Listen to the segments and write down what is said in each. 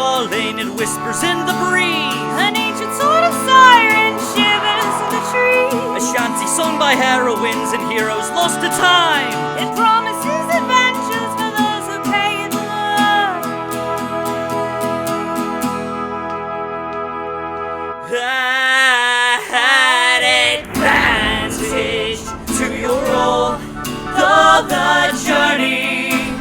calling, it whispers in the breeze. An ancient sort of siren shivers in the trees. A shanty sung by heroines and heroes lost to time. It promises adventures for those who pay its love. At advantage to your role, though the journey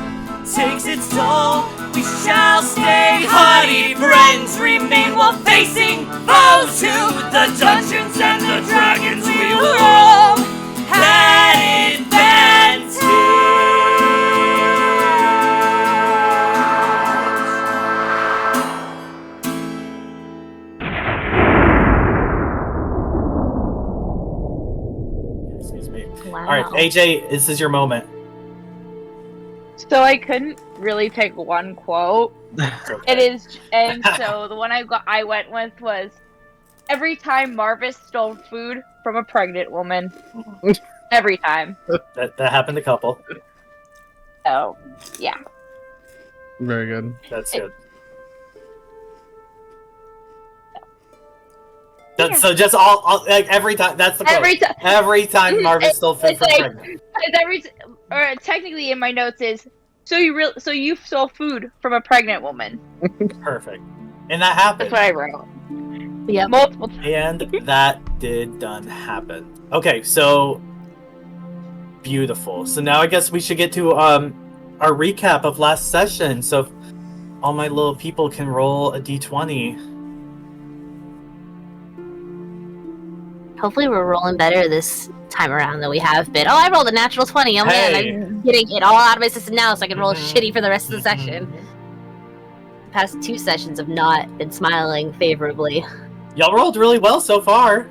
takes its toll, we shall stay hardy, friends remain while facing foes to the dungeons and the dragons we will roam. At advantage. Excuse me. Wow. All right, AJ, this is your moment. So I couldn't really pick one quote. Okay. It is, and so the one I went with was, "Every time Marvas stole food from a pregnant woman." Every time. That happened a couple. So, yeah. Very good. That's good. So just all like every time. That's the quote. Every time Marvin stole food from like, pregnant. Or technically in my notes is, so you stole food from a pregnant woman. Perfect. And that happened. That's what I wrote. Yep. Multiple times. And that did done happen. Okay, so beautiful. So now I guess we should get to our recap of last session. So if all my little people can roll a d20. Hopefully we're rolling better this time around than we have been. Oh, I rolled a natural 20. Oh Hey. man, I'm getting it all out of my system now so I can roll shitty for the rest of the session. The past 2 sessions have not been smiling favorably. Y'all rolled really well so far.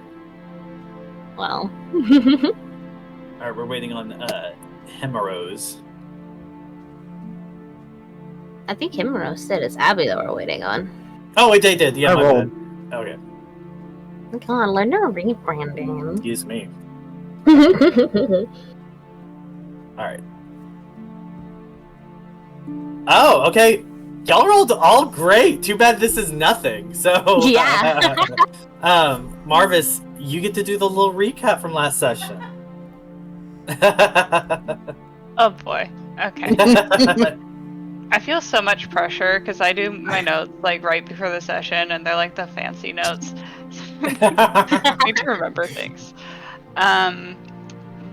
Well. Alright, we're waiting on Himeros. I think Himeros did. It's Abby that we're waiting on. Oh wait, they did. Yeah, I my rolled. bad. Okay, Come on, learn to read, Brandon. excuse me. Alright. Oh, okay. Y'all rolled all great. Too bad this is nothing. So Yeah. Marvis, you get to do the little recap from last session. Oh boy. Okay. I feel so much pressure because I do my notes like right before the session, and they're like the fancy notes. I need to remember things.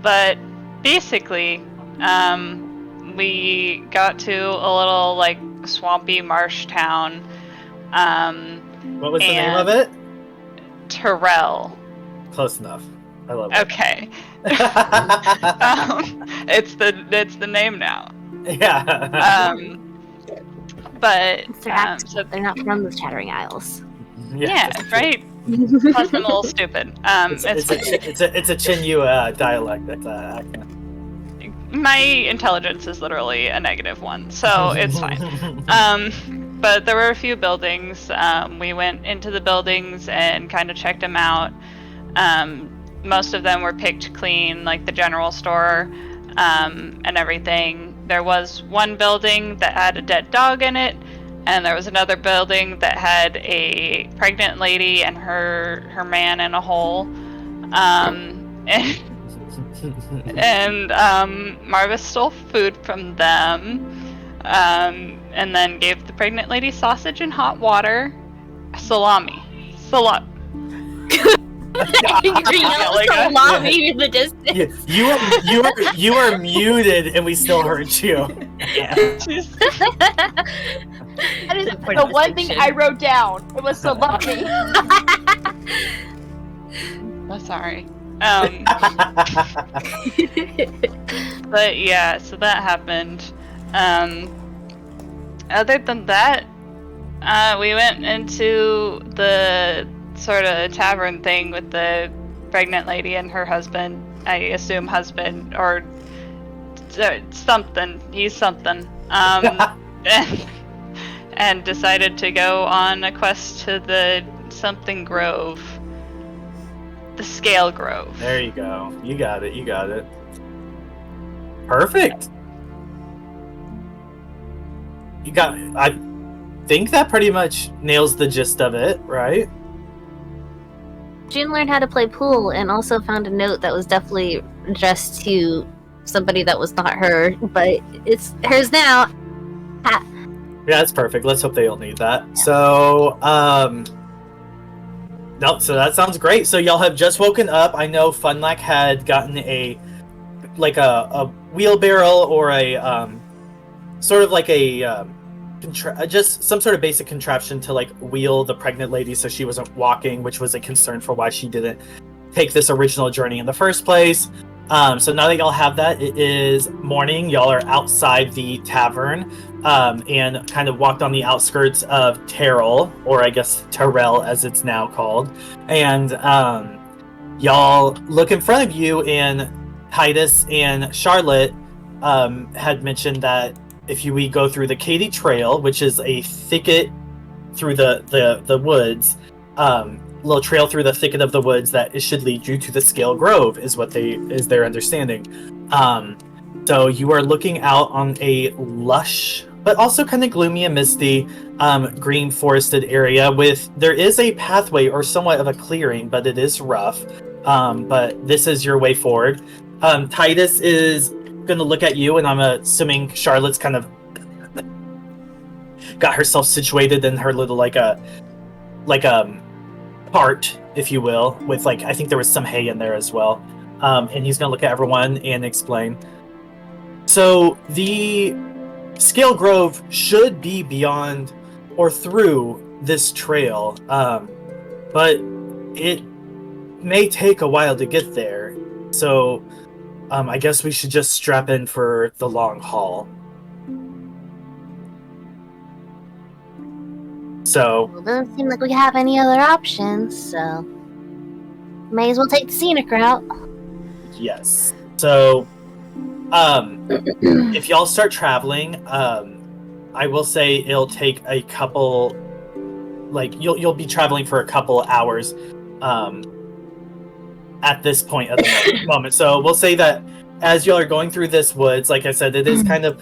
But basically, we got to a little like swampy marsh town. What was the name of it? Terrell. Close enough. I love it. Okay. It's the name now. Yeah. But so They're not from the Chattering Isles. yeah, right. Plus I'm a little stupid. It's a Chinyu dialect. Accent. My intelligence is literally a -1, so it's fine. But there were a few buildings. We went into the buildings and kind of checked them out. Most of them were picked clean, like the general store and everything. There was one building that had a dead dog in it, and there was another building that had a pregnant lady and her man in a hole. And Marvas stole food from them, and then gave the pregnant lady sausage and hot water. Salami. You're yelling salami in the distance. You are muted, and we still heard you. That is the one thing I wrote down. It was salami. Oh, sorry. But yeah, so that happened. Other than that, we went into the sort of tavern thing with the pregnant lady and her husband. I assume husband or something. He's something. And decided to go on a quest to the something grove. The Scale Grove. There you go. You got it. Perfect. think that pretty much nails the gist of it, right? June learned how to play pool and also found a note that was definitely addressed to somebody that was not her, but it's hers now. Ha. Yeah, that's perfect. Let's hope they don't need that. So, no, so that sounds great. So y'all have just woken up. I know Funlack had gotten a wheelbarrow or a sort of like a just some sort of basic contraption to like wheel the pregnant lady so she wasn't walking, which was a concern for why she didn't take this original journey in the first place. So now that y'all have that, it is morning. Y'all are outside the tavern and kind of walked on the outskirts of Terrell, or I guess Terrell as it's now called. And y'all look in front of you, and Titus and Charlotte had mentioned that if we go through the Katy Trail, which is a thicket through the woods, little trail through the thicket of the woods, that it should lead you to the Scale Grove, is their understanding. So you are looking out on a lush, but also kind of gloomy and misty, green forested area there is a pathway or somewhat of a clearing, but it is rough. But this is your way forward. Titus is going to look at you, and I'm assuming Charlotte's kind of got herself situated in her little cart, if you will, with I think there was some hay in there as well. And he's going to look at everyone and explain. So the Scale Grove should be beyond or through this trail, but it may take a while to get there. So I guess we should just strap in for the long haul. So Well, doesn't seem like we have any other options, so may as well take the scenic route. yes. So if y'all start traveling, I will say it'll take a couple, you'll be traveling for a couple hours at this point at the moment. So we'll say that as y'all are going through this woods, like I said, it is kind of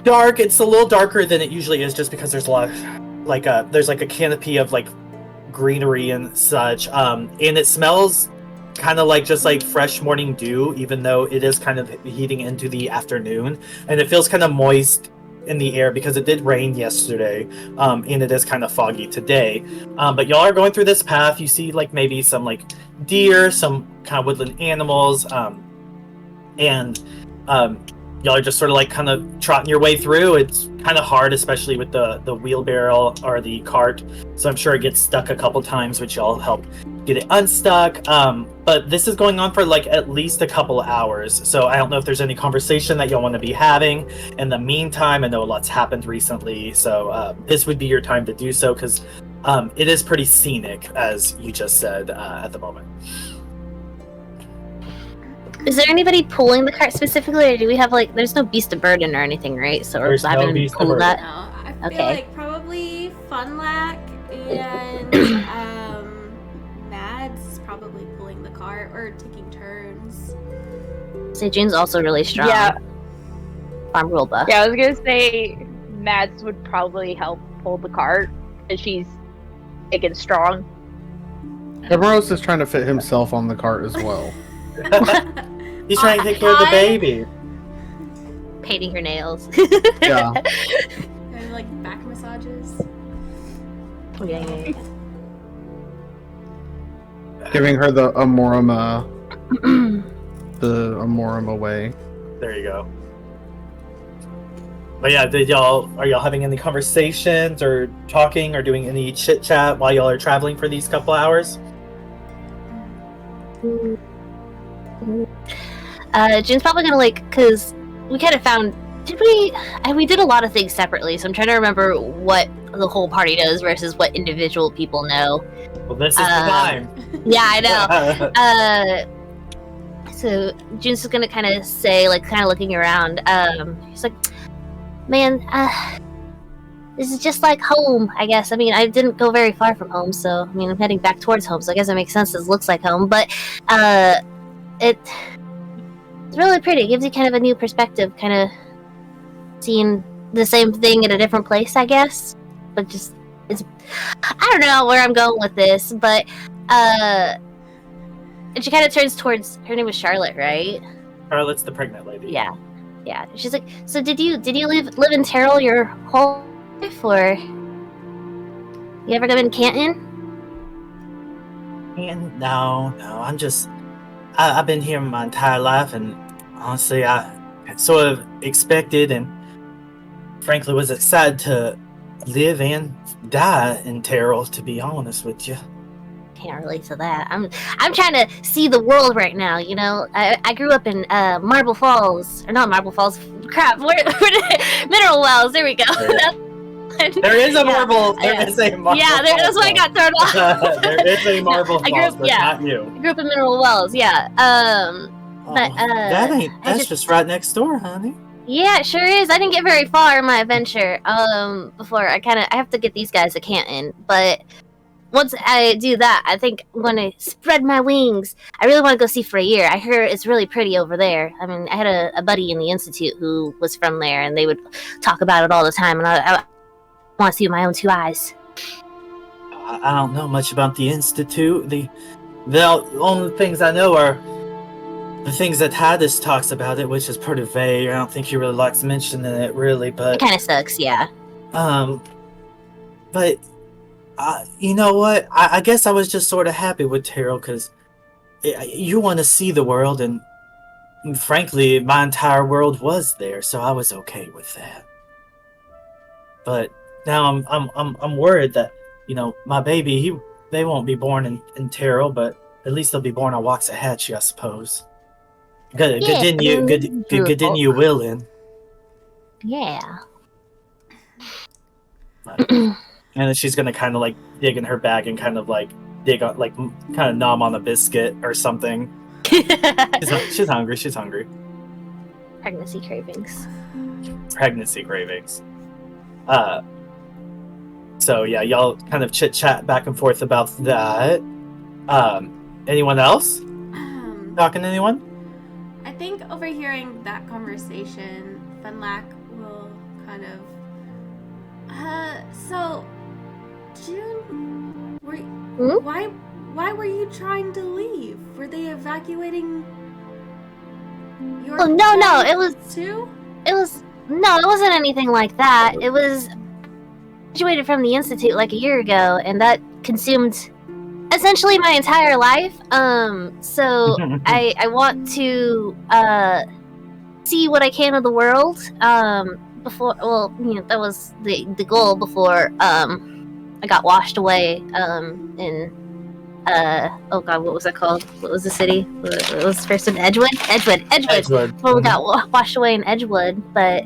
dark. It's a little darker than it usually is, just because there's a lot of there's a canopy of greenery and such, and it smells kind of just fresh morning dew, even though it is kind of heating into the afternoon, and it feels kind of moist in the air because it did rain yesterday, and it is kind of foggy today. But y'all are going through this path. You see maybe some deer, some kind of woodland animals, and y'all are just sort of kind of trotting your way through. It's kind of hard, especially with the wheelbarrow or the cart, so I'm sure it gets stuck a couple times, which y'all help get it unstuck. But this is going on for at least a couple hours, so I don't know if there's any conversation that y'all want to be having in the meantime. I know a lot's happened recently, so this would be your time to do so, because it is pretty scenic, as you just said, at the moment. Is there anybody pulling the cart specifically, or do we have there's no beast of burden or anything, right? So There's we're no having beast to of pull burden. that. No, I feel Okay. like probably Funlack and Mads is probably pulling the cart or taking turns. Say June's also really strong. Yeah. Farm rule buff. Yeah, I was gonna say Mads would probably help pull the cart, because she's big and strong. Himeros is trying to fit himself on the cart as well. He's trying to take care of the baby. Painting her nails. Yeah. And back massages. Yeah. Giving her the Amorima way. There you go. But yeah, are y'all having any conversations or talking or doing any chit chat while y'all are traveling for these couple hours? June's probably gonna because we kind of found, we did a lot of things separately, so I'm trying to remember what the whole party does versus what individual people know. Well, this is the time. Yeah, I know. So June's just gonna kind of say, kind of looking around, she's like, man, this is just like home, I guess. I mean, I didn't go very far from home, so I mean, I'm heading back towards home, so I guess it makes sense. This looks like home, but it's really pretty. It gives you kind of a new perspective, kind of seeing the same thing in a different place, I guess. but just it's I don't know where I'm going with this, but and she kind of turns towards her name was Charlotte, right? Charlotte's the pregnant lady. Yeah. She's like, so did you live in Terrell your whole life, or you ever live in Canton? And no, I've been here my entire life, and honestly, I sort of expected and frankly was excited to live and die in Terrell, to be honest with you. Can't relate to that. I'm trying to see the world right now, you know. I grew up in Marble Falls, or not Marble Falls. Crap, where Mineral Wells. There we go. There is a marble. There is a marble. Yeah, that's why I got thrown off. There is a Marble Falls, but not you. I grew up in Mineral Wells. Yeah. That's just right next door, honey. Yeah, it sure is. I didn't get very far in my adventure. Before I have to get these guys to Canton, but. Once I do that, I think I'm going to spread my wings. I really want to go see Freyr. I hear it's really pretty over there. I mean, I had a buddy in the Institute who was from there, and they would talk about it all the time, and I want to see with my own two eyes. I don't know much about the Institute. The only things I know are the things that Titus talks about it, which is pretty vague. I don't think he really likes mentioning it, really, but... It kind of sucks, yeah. But... you know what? I guess I was just sort of happy with Terrell because you want to see the world, and frankly, my entire world was there, so I was okay with that. But now I'm worried that my baby they won't be born in Terrell, but at least they'll be born on Waxahachie, I suppose. Good didn't you will in? Yeah. And then she's gonna kind of like dig in her bag and kind of like dig on, like kind of nom on a biscuit or something. She's hungry. She's hungry. Pregnancy cravings. So yeah, y'all kind of chit chat back and forth about that. Anyone else? Talking to anyone? I think overhearing that conversation, Funlack will kind of. So, June, why were you trying to leave? Were they evacuating your no, it was too? It wasn't anything like that. It was graduated from the Institute like a year ago, and that consumed essentially my entire life. So I want to see what I can of the world. Before, that was the goal before I got washed away in oh god, what was that called? What was the city? What was the first one? Edgewood. Before we got washed away in Edgewood, but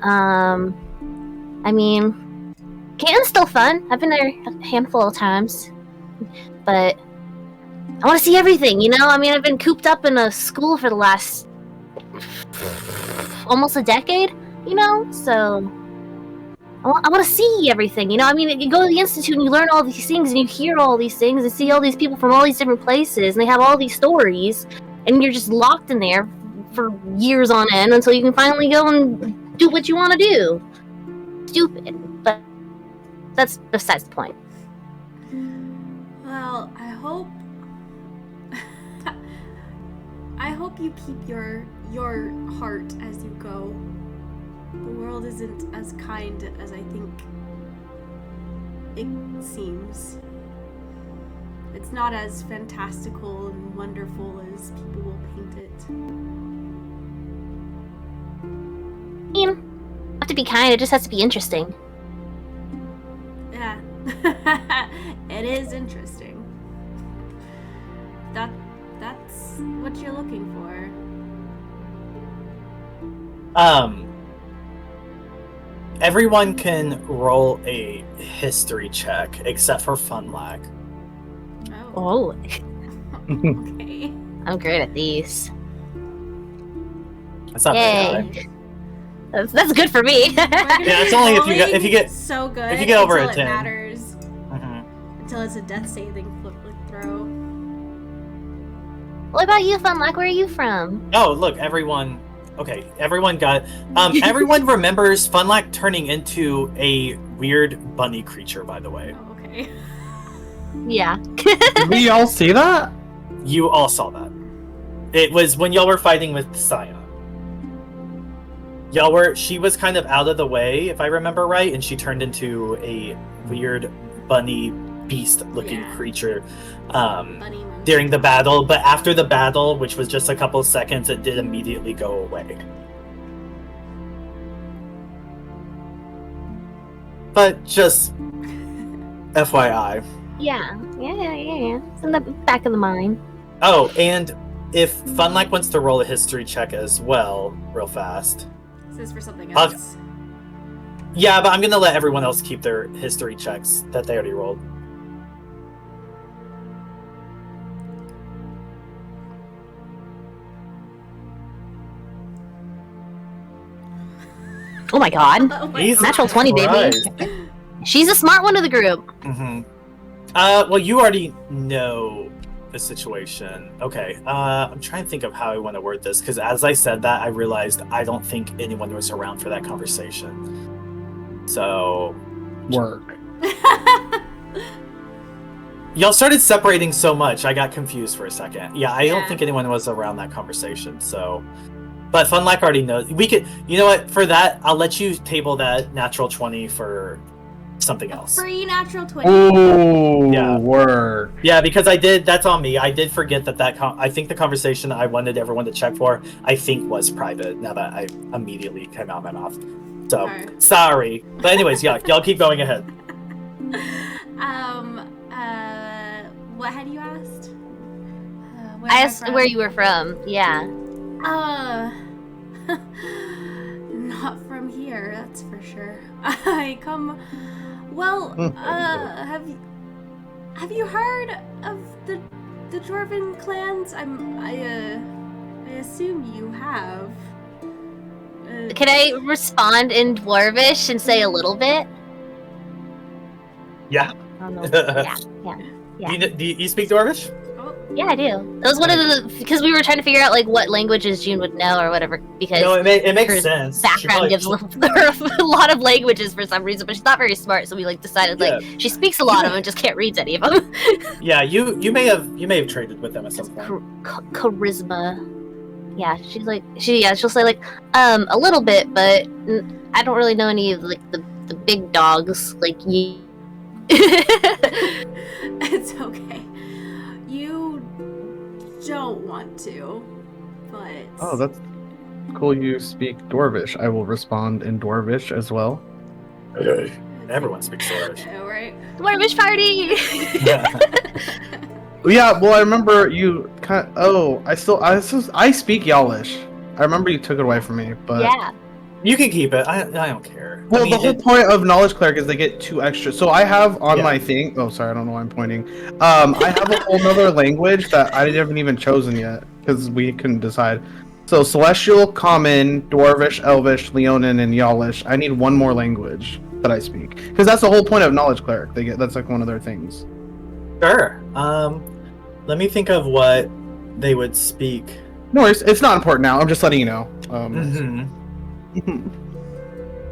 I mean, Canton's still fun. I've been there a handful of times, but I want to see everything. I mean, I've been cooped up in a school for the last almost a decade. So I want to see everything. I mean, you go to the Institute and you learn all these things and you hear all these things and see all these people from all these different places and they have all these stories and you're just locked in there for years on end until you can finally go and do what you want to do. Stupid, but that's besides the point. Well, I hope you keep your heart as you go. The world isn't as kind as I think it seems. It's not as fantastical and wonderful as people will paint it. You have to be kind, it just has to be interesting. Yeah. It is interesting. That's what you're looking for. Everyone can roll a history check except for Funlack. Oh. Okay. I'm great at these. That's not very high. That's good for me. Yeah, it's only if you get so good. If you get over a 10. It matters. Until it's a death saving throw. What about you, Funlack? Where are you from? Oh, look, everyone got everyone remembers Funlack turning into a weird bunny creature, by the way. Oh, okay. Yeah. Did we all see that? You all saw that. It was when y'all were fighting with Scion. She was kind of out of the way, if I remember right, and she turned into a weird bunny beast-looking creature Bunny monkey. during the battle. But after the battle, which was just a couple of seconds, it did immediately go away. But just FYI. Yeah. It's in the back of the mind. Oh, and if Funlike wants to roll a history check as well, real fast. This is for something else. Yeah, but I'm gonna let everyone else keep their history checks that they already rolled. Oh my god. Oh my Jesus Natural 20, baby. Christ. She's a smart one of the group. Mm-hmm. Well, you already know the situation. Okay. I'm trying to think of how I want to word this, because as I said that, I realized I don't think anyone was around for that conversation. So, Work. y'all started separating so much, I got confused for a second. Yeah, I don't Yeah. think anyone was around that conversation. So, but Funlike already knows. We could, you know what? For that, I'll let you table that natural 20 for something else. Free natural 20. Ooh, Yeah. work. Yeah, because I did. That's on me. I did forget that. I think the conversation I wanted everyone to check for, I think, was private. Now that I immediately came out of my mouth, so Okay. sorry. But anyways, yeah, y'all keep going ahead. What had you asked? Where I am asked from? where you were from. Yeah. Not from here, that's for sure. I come. Well, have you heard of the Dwarven clans? I assume you have. Can I respond in Dwarvish and say a little bit? Yeah. I don't know. Yeah. Do you speak Dwarvish? Oh, Yeah, I do. That was one of the because we were trying to figure out like what languages June would know or whatever because No, it makes her sense. She background probably- gives her a lot of languages for some reason, but she's not very smart, so we like decided like she speaks a lot of them, just can't read any of them. Yeah, you may have traded with them at some point. Charisma. Yeah, she's like she'll say like a little bit, but I don't really know any of like the big dogs like you. it's okay. You don't want to, but. Oh, that's cool. You speak Dwarvish. I will respond in Dwarvish as well. Everyone speaks Dwarvish. Yeah, right? Dwarvish party. Yeah, well, I remember you. I speak Yalish. I remember you took it away from me, but Yeah. You can keep it. I don't care. Well, I mean, the whole point of Knowledge Cleric is they get 2 extra. So I have on my thing. Oh, sorry, I don't know why I'm pointing. I have a whole nother language that I haven't even chosen yet because we couldn't decide. So Celestial, Common, Dwarvish, Elvish, Leonin, and Yalish. I need one more language that I speak because that's the whole point of Knowledge Cleric. That's like one of their things. Sure. Let me think of what they would speak. No worries, it's not important now. I'm just letting you know.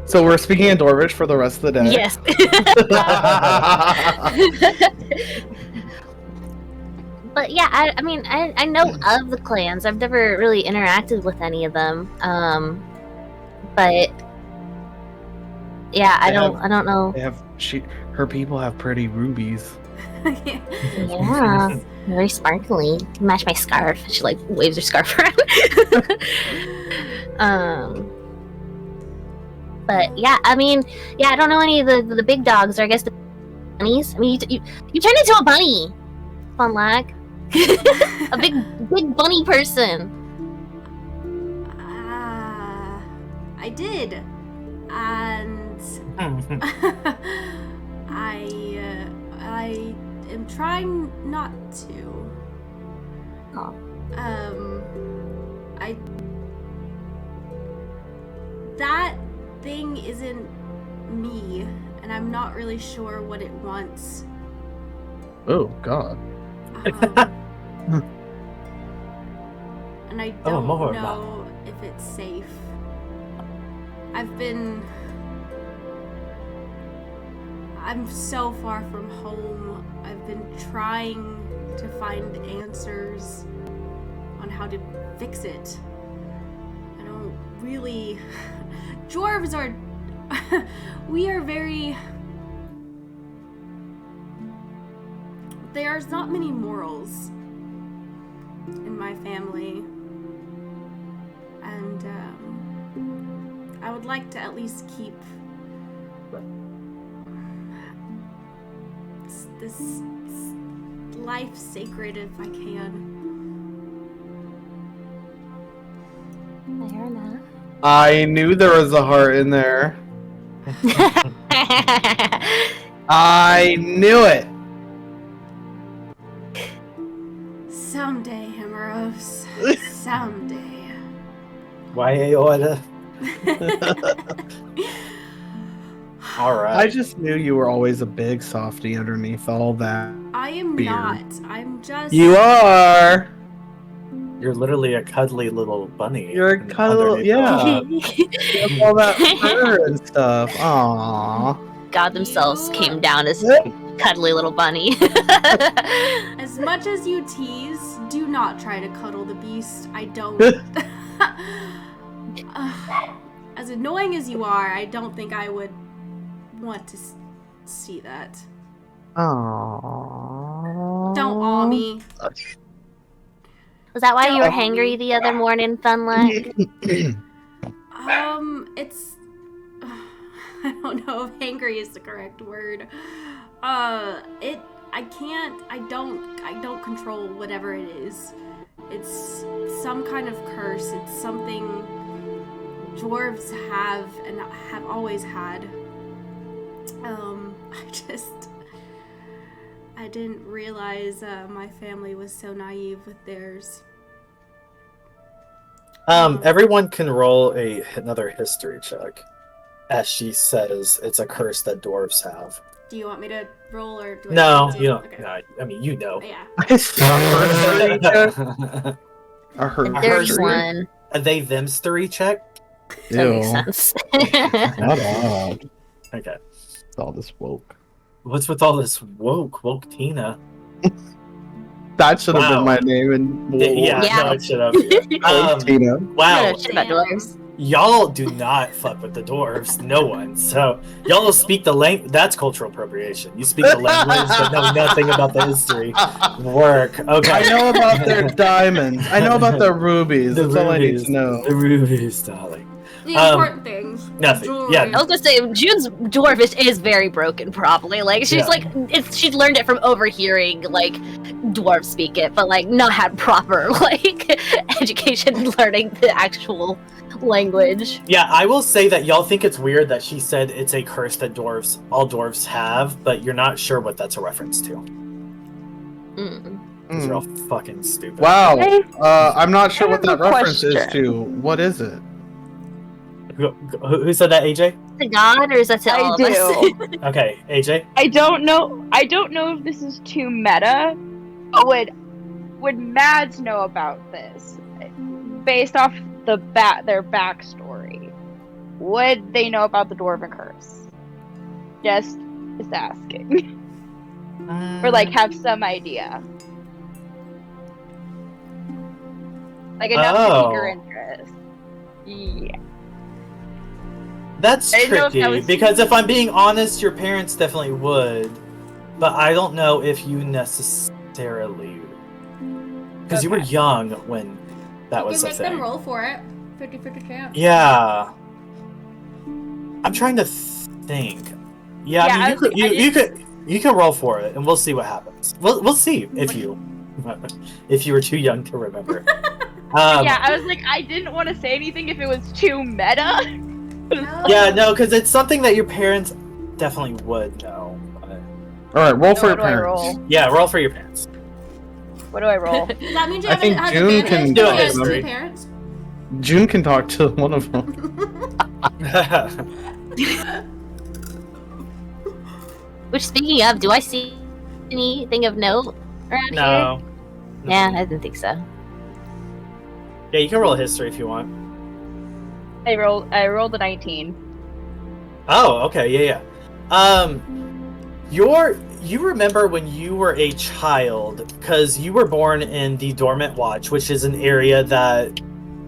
So we're speaking in Dwarvish for the rest of the day. Yes. But yeah, I mean, I know of the clans. I've never really interacted with any of them. But yeah, I don't know. They have her people have pretty rubies. Yeah, very sparkly. Match my scarf. She like waves her scarf around. But yeah, I mean, I don't know any of the big dogs, or I guess the bunnies. I mean, you turned into a bunny, Fun Lag. A big bunny person. I did, and I am trying not to. Oh. That thing isn't me, and I'm not really sure what it wants. Oh God. And I don't more know if it's safe. I've been I'm so far from home. I've been trying to find answers on how to fix it. I don't really... Dwarves are... we are very... There's not many morals in my family. And I would like to at least keep this life sacred if I can. Fair enough. I knew there was a heart in there. I knew it. Someday, Himeros. Someday. Why Aorta? All I right. just knew you were always a big softy underneath all that. I am Beard. not. I'm just... You are. You're literally a cuddly little bunny. You're a cuddle. underneath Yeah. You have all that fur and stuff. Aww. God themselves came down as cuddly little bunny. As much as you tease, do not try to cuddle the beast. I don't... as annoying as you are, I don't think I would want to see that. Aww. Don't awe me. Was that why you were Don't. hangry the other morning, Funluck? It's... I don't know if angry is the correct word. I don't control whatever it is. It's some kind of curse. It's something dwarves have and have always had. I didn't realize my family was so naive with theirs. Everyone can roll another history check. As she says, it's a curse that dwarves have. Do you want me to roll or do I No, need to? you don't. Okay. No, I mean, you know. Yeah. I heard. There's History? one. A they them's check. That makes Ew. sense. Not odd. Okay. It's all this woke. What's with all this woke Tina? That should have Wow. been my name. And Yeah, Yeah. no, it should have. Woke Tina. Wow, Shit about dwarves. y'all do not fuck with the dwarves. No one. So y'all will speak the language. That's cultural appropriation. You speak the language, but know nothing about the history. Work. Okay. I know about their diamonds. I know about their rubies. That's all I need to know. The rubies, darling. The important things. Nothing. Jewelry. Yeah. I was gonna say June's dwarvish is very broken, probably. Like she's Yeah. she's learned it from overhearing like dwarves speak it, but like not had proper like education learning the actual language. Yeah, I will say that y'all think it's weird that she said it's a curse that all dwarves have, but you're not sure what that's a reference to. Mm. Because you're all fucking stupid. Wow. Hey, I'm not sure I what have that a reference is question. to. What is it? Who said that, AJ? To God, or is that to all I of us? do. Okay, AJ? I don't know if this is too meta. But would Mads know about this? Based off their backstory, would they know about the Dwarven curse? Just asking. Or like have some idea. Like enough to pique your interest. Yeah. That's I didn't know if tricky, that was- because if I'm being honest, your parents definitely would, but I don't know if you necessarily... Because you were Okay. young when that was you a can make them thing. roll for it. 50-50 chance. Yeah. I'm trying to think. Yeah, Yeah, I I mean, was like, you can roll for it, and we'll see what happens. We'll see if you were too young to remember. Yeah, I was like, I didn't want to say anything if it was too meta. No. Yeah, no, because it's something that your parents definitely would know. But... All right, roll So for what your do I parents. roll? Yeah, roll for your parents. What do I roll? Does that mean you I have think has June advantage can do because a you have history. two parents? June can talk to one of them. Which, speaking of, do I see anything of note around here? No. Yeah, I didn't think so. Yeah, you can roll a history if you want. I rolled a 19. Oh, okay, yeah. You remember when you were a child, because you were born in the Dormant Watch, which is an area that,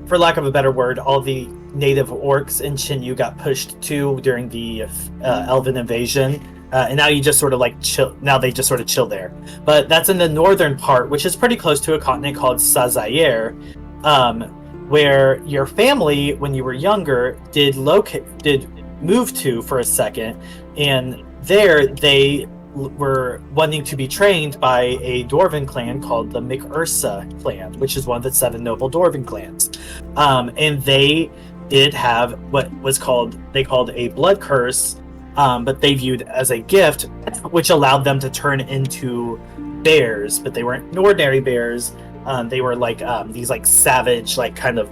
for lack of a better word, all the native orcs in Chinyu got pushed to during the Elven invasion, and now you just sort of like chill. Now they just sort of chill there. But that's in the northern part, which is pretty close to a continent called Sazayer, where your family, when you were younger, did move to for a second, and there they were wanting to be trained by a dwarven clan called the McUrsa clan, which is one of the 7 noble dwarven clans. And they did have what was called a blood curse, but they viewed as a gift, which allowed them to turn into bears, but they weren't ordinary bears. They were like these like savage, like kind of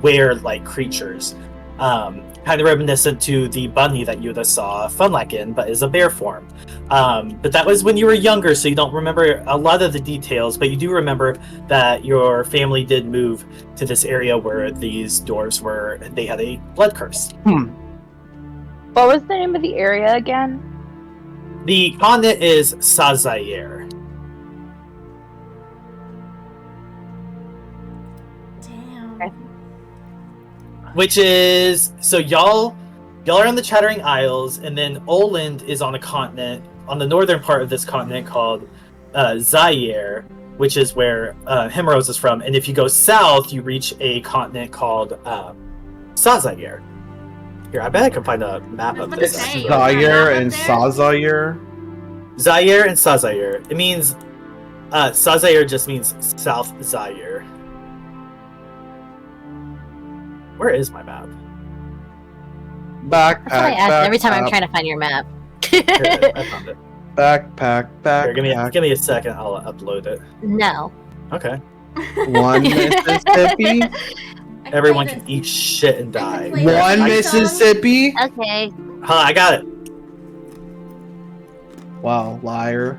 were-like creatures. Kind of reminiscent to the bunny that you saw Funlack in, but is a bear form. But that was when you were younger, so you don't remember a lot of the details, but you do remember that your family did move to this area where these dwarves were, they had a blood curse. What was the name of the area again? The continent is Sazayer. Damn. Which is, so y'all are on the Chattering Isles, and then Oland is on a continent, on the northern part of this continent called Zaire, which is where Himeros is from. And if you go south, you reach a continent called Sazayer. Here, I bet I can find a map of this. Zaire and Sazayer. Zaire and Sazayer. It means, Sazayer just means South Zaire. Where is my map? That's what I ask every time I'm backpack. trying to find your map. Here, I found it. Backpack. Here, give me a second. I'll upload it. No. Okay. One Mississippi. Everyone can eat shit and die. One Mississippi. Okay. Huh, I got it. Wow, liar.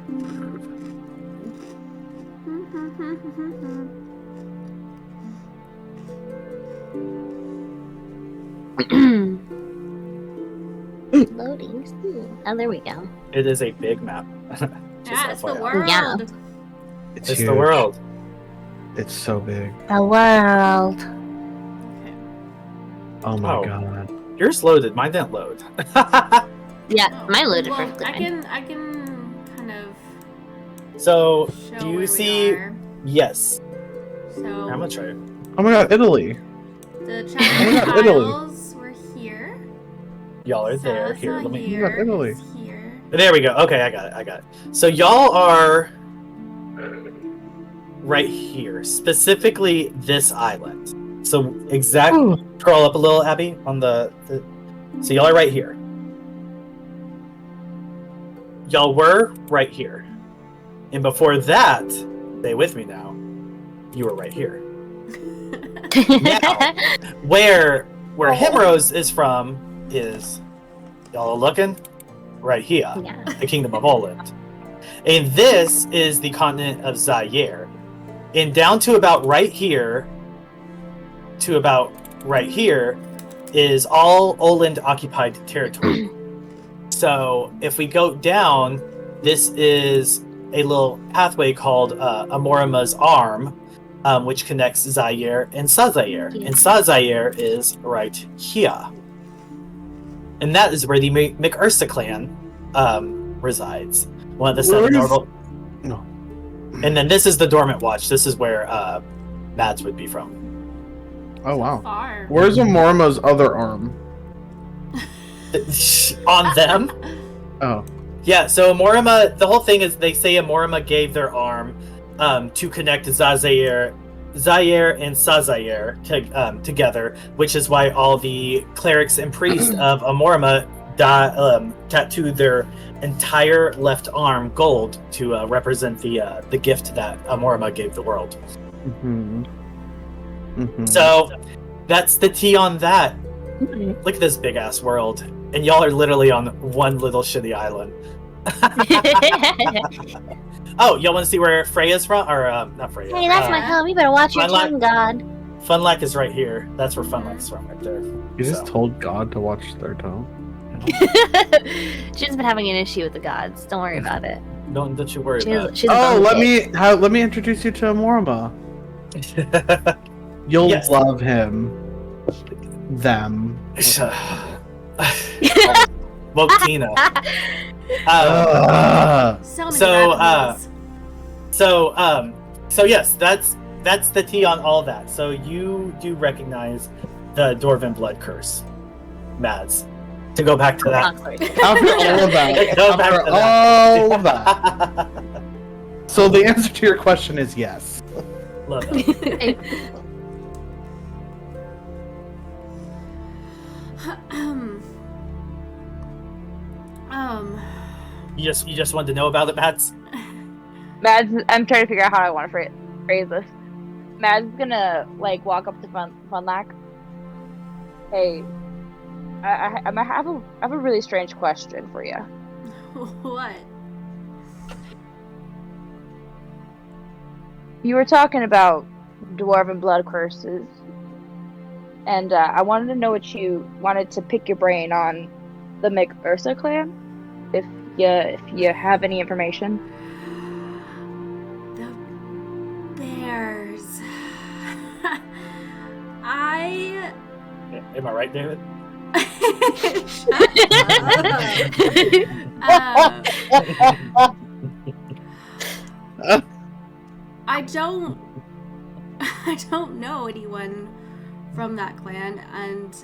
Loading. Oh, there we go. It is a big map. Just Yeah, it's the FYI. world. Yeah. It's huge. the world. It's so big. The world. Oh my Oh. god. Yours loaded. Mine didn't load. Yeah, mine loaded Well, perfectly fine. I can kind of So, show do where you we see? are. Yes. So I'm gonna try it. Oh my god, Italy. the Oh Chattering my God, Italy. Isles were here. Y'all are there. Here, let me. You got Italy. is here. There we go. Okay, I got it. So y'all are right here, specifically this island. So exactly, scroll up a little, Abby, on the. So y'all are right here. Y'all were right here, and before that, stay with me now. You were right here. Now, where Himeros is from is, y'all are looking right here. Yeah. The Kingdom of Oland. And this is the continent of Zaire. And down to about right here, is all Oland occupied territory. So if we go down, this is a little pathway called Amorima's Arm, which connects Zaire and Sazayer. Yeah. And Sazayer is right here. And that is where the McUrsa clan resides. One of the 7 normal. No. And then this is the Dormant Watch. This is where Mads would be from. Oh wow. Far. Where's Amorima's other arm? On them? Oh. Yeah, so Amorima, the whole thing is they say Amorima gave their arm to connect Zaire and Sazayer together, which is why all the clerics and priests of Amorima tattooed their entire left arm gold to represent the gift that Amorima gave the world. Mm-hmm. Mm-hmm. So that's the tea on that. Look at this big ass world, and y'all are literally on one little shitty island. Oh, y'all want to see where Freya's from? Or not Freya. Hey, that's my home. You better watch your Funlack. tongue, God. Funlack is right here. That's where Funlack's from, right there. You just So. told God to watch their tongue. She's been having an issue with the gods. Don't worry about it. Don't you worry about She's Oh, above it. let me introduce you to Amorma. it. You'll Yes. love him. Them. Woke Tina. So many So, rabbit holes. So yes, that's the tea on all that. So you do recognize the Dwarven blood curse, Mads. To go back to that. After all of that. Go back After to all of that. So the answer to your question is yes. Love it. You just wanted to know about it, Mads? Mads, I'm trying to figure out how I want to phrase this. Mads is gonna like walk up to Funlack. Hey, I have a really strange question for you. What? You were talking about dwarven blood curses, and I wanted to know what you wanted to pick your brain on the McUrsa clan. If you have any information. The bears. Am I right, David? I don't know anyone from that clan, and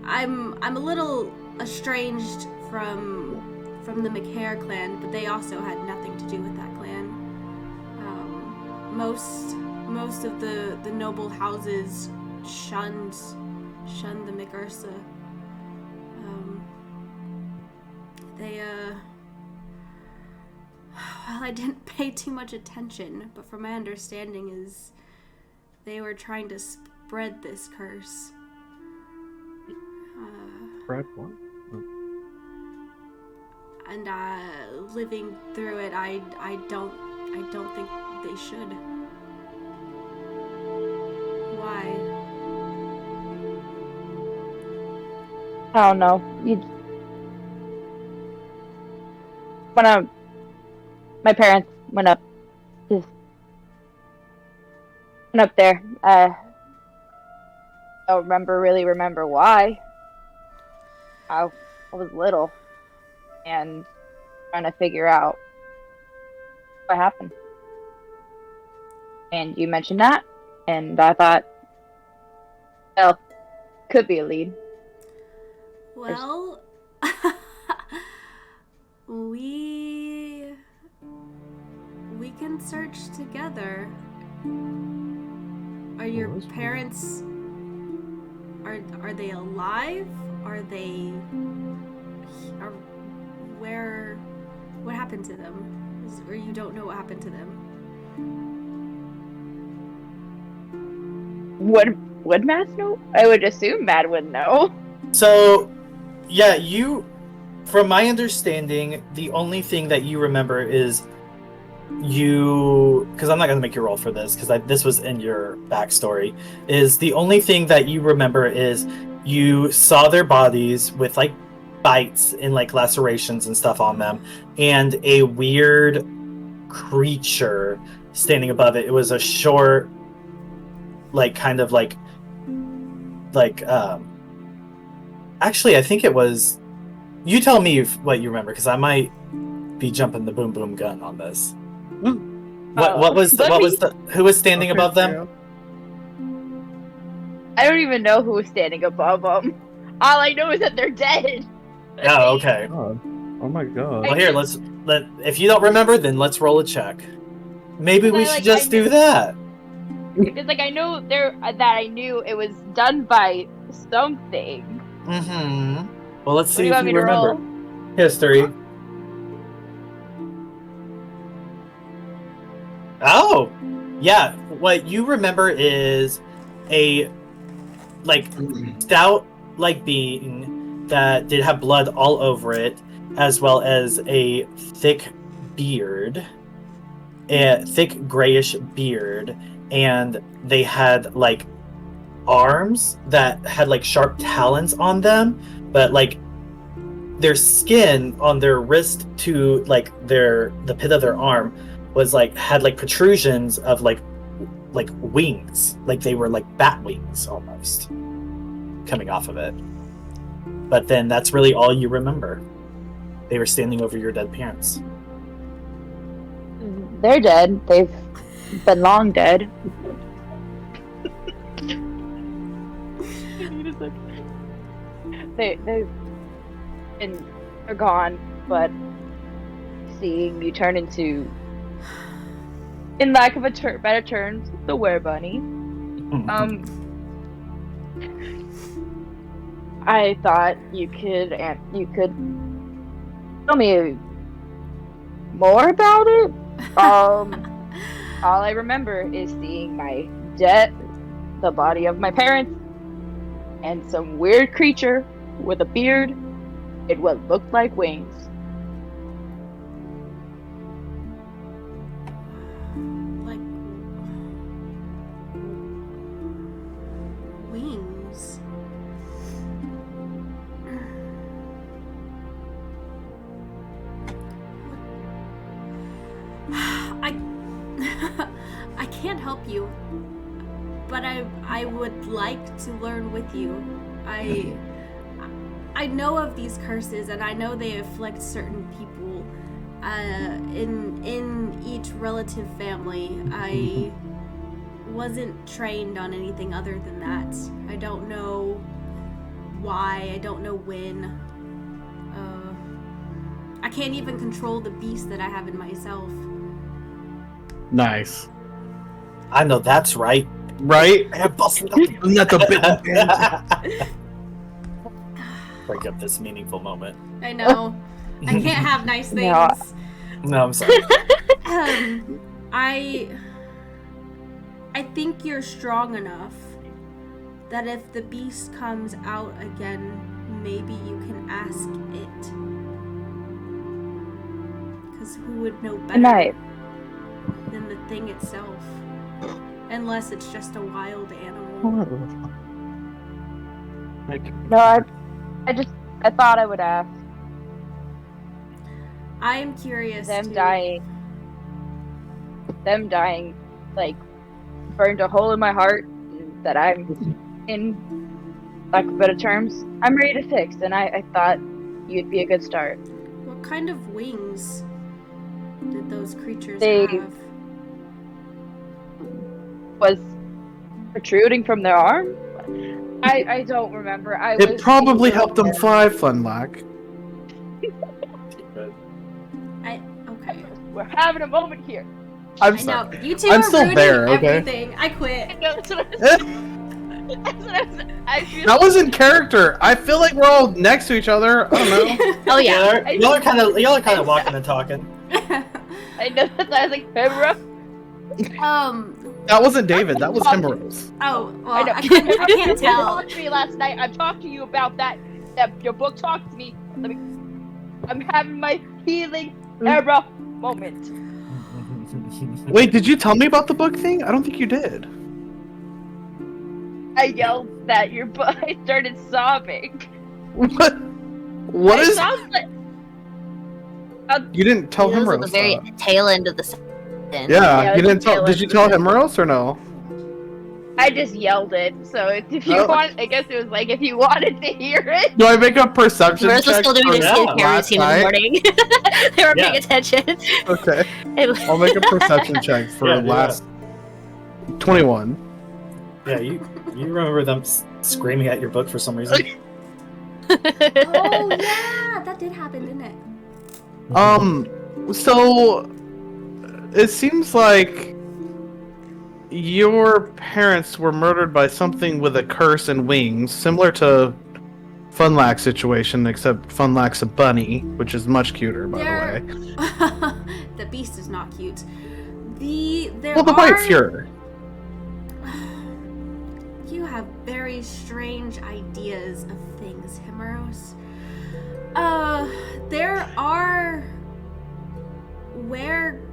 I'm a little estranged from the McHare clan, but they also had nothing to do with that clan. Most of the noble houses shunned the McUrsa. Well, I didn't pay too much attention, but from my understanding is they were trying to spread this curse. Fred, what? And living through it, I don't think they should. Why? I don't know. My parents went up there. I don't really remember why. I was little and trying to figure out what happened. And you mentioned that, and I thought, well, could be a lead. Well, we can search together. Are your parents are they alive? What happened to them? Or you don't know what happened to them? Would Matt know? I would assume Matt would know. So, yeah, from my understanding, the only thing that you remember is because I'm not going to make you roll for this, because this was in your backstory, is the only thing that you remember is you saw their bodies with, like, bites and, like, lacerations and stuff on them, and a weird creature standing above it. It was a short, like, kind of like, actually, I think it was, you tell me what you remember, because I might be jumping the boom boom gun on this. Who was standing above them? I don't even know who was standing above them. All I know is that they're dead. Oh, okay. Oh my god. Well, here, if you don't remember, then let's roll a check. Maybe we should just do that. Because, like, I know that I knew it was done by something. Mm-hmm. Well, let's see What if do you you want me to remember. roll? History. Oh, yeah. What you remember is a, like, stout-like being that did have blood all over it, as well as a thick beard, a thick grayish beard, and they had, like, arms that had like sharp talons on them, but like their skin on their wrist to like the pit of their arm was like had like protrusions of like wings, like they were like bat wings almost coming off of it. But then that's really all you remember. They were standing over your dead parents. They're dead. They've been long dead. They're gone, but seeing you turn into, in lack of better terms, the were-bunny. I thought you could tell me more about it. All I remember is seeing the body of my parents, and some weird creature with a beard and what looked like wings. Like wings. I can't help you, but I would like to learn with you. I know of these curses, and I know they afflict certain people in each relative family. I wasn't trained on anything other than that. I don't know why. I don't know when. I can't even control the beast that I have in myself. Nice. I know that's right. Right? I have busted Not the bit. Break up this meaningful moment. I know. I can't have nice things. No, I'm sorry. I think you're strong enough that if the beast comes out again, maybe you can ask it. Because who would know better than the thing itself? Unless it's just a wild animal. No, I thought I would ask. I am curious. Them dying, like, burned a hole in my heart that I'm, in lack of better terms, I'm ready to fix, and I thought you'd be a good start. What kind of wings did those creatures They have? Was protruding from their arm? I don't remember. It probably helped them fly, Funlack. Okay. We're having a moment here. I'm I sorry. know. You two I'm are still ruining there, okay? everything. I quit. That's what I feel That was in character. I feel like we're all next to each other. I don't know. Oh yeah. Y'all are kind of walking and talking. I know that. I was like, Himeros. That wasn't David. That was Himeros. Oh, well, I know. I can't You tell. talked to me last night. I talked to you about that your book talked to me. I'm having my healing era moment. Wait, did you tell me about the book thing? I don't think you did. I yelled that your book. I started sobbing. What I is? sound like, You didn't tell It was at Himeros. the very tail end of the sentence. Yeah, it you was didn't the tell. tail Did end you of tell the Himeros or no? I just yelled it. So if you want, I guess it was like if you wanted to hear it. Do I make a perception Whereas was check? still doing for their skincare last routine in the night? morning. They were Yeah. paying attention. Okay, It was- I'll make a perception check for Yeah, do last 21. Yeah, you remember them screaming at your book for some reason. Oh yeah, that did happen, didn't it? So it seems like your parents were murdered by something with a curse and wings, similar to Funlack's situation, except Funlack's a bunny, which is much cuter, by the way. The beast is not cute. Well, the white Fuhrer. You have very strange ideas of things, Himeros. There are were-dwarves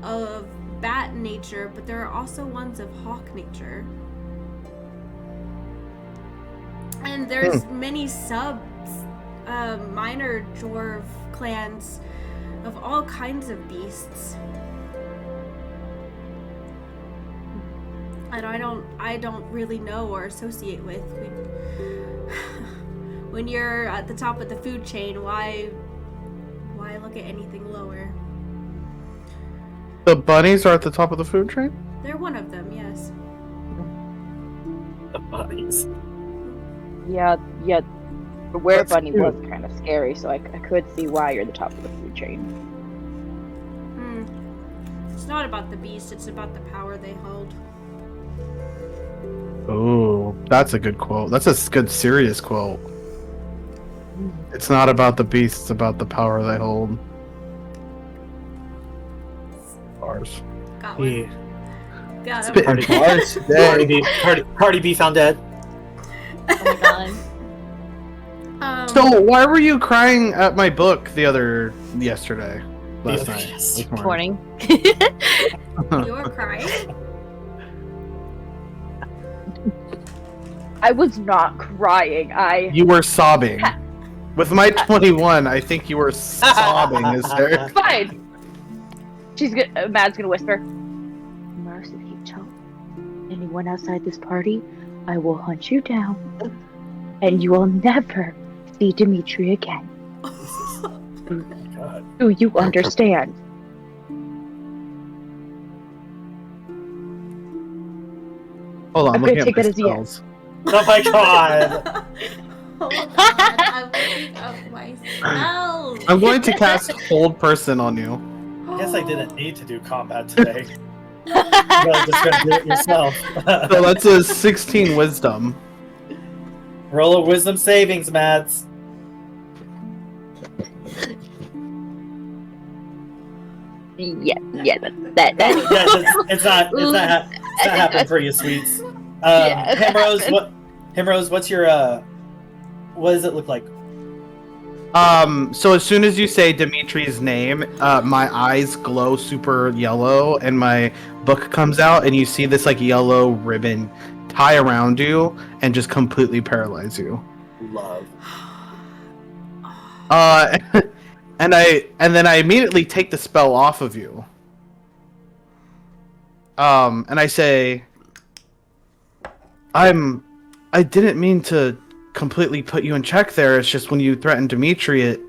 of bat nature, but there are also ones of hawk nature. And there's many minor dwarf clans of all kinds of beasts. And I don't really know or associate with. When you're at the top of the food chain, why look at anything lower? The bunnies are at the top of the food chain? They're one of them, yes. The bunnies. Yeah. The were-bunny cute. was kind of scary, so I could see why you're the top of the food chain. It's not about the beast, it's about the power they hold. Oh, that's a good quote. That's a good serious quote. It's not about the beast, it's about the power they hold. Bars. Got one. Yeah. Got him. Spitting bars today. Cardi B found dead. Oh my god. So why were you crying at my book yesterday? Last night. Yes. This Morning. You're crying? I was not crying. You were sobbing. With my 21, I think you were sobbing, is there? Fine. Mad's gonna whisper. Mars, if you tell anyone outside this party, I will hunt you down, and you will never see Dimitri again. God. Do you understand? Hold on, I'm looking gonna at take my that as a yes. spells. Oh my god! Oh god, I'm looking up my spells. I'm going to cast Hold Person on you. I guess I didn't need to do combat today. You're just gonna do it yourself. So that's a 16 wisdom. Roll a wisdom savings, Mads. Yeah, that. Yeah, it's not happening for you, sweets. Yeah, that Himeros, what's your what does it look like? So as soon as you say Dimitri's name, my eyes glow super yellow, and my book comes out, and you see this like yellow ribbon tie around you and just completely paralyze you. Love. And then I immediately take the spell off of you. And I say, I didn't mean to completely put you in check there. It's just when you threatened Dimitri, it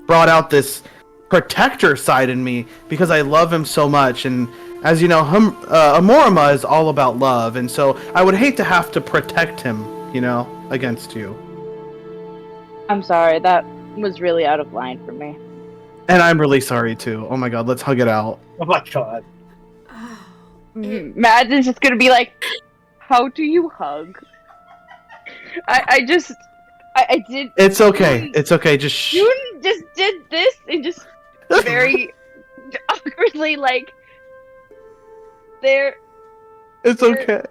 brought out this protector side in me because I love him so much. And as you know, Amorima is all about love, and so I would hate to have to protect him, against you. I'm sorry, that was really out of line for me. And I'm really sorry too. Oh my god, let's hug it out. Oh my god. Mads is just gonna be like, how do you hug? I did. It's okay. It's okay. Just shh. You just did this and just very awkwardly like there. It's okay.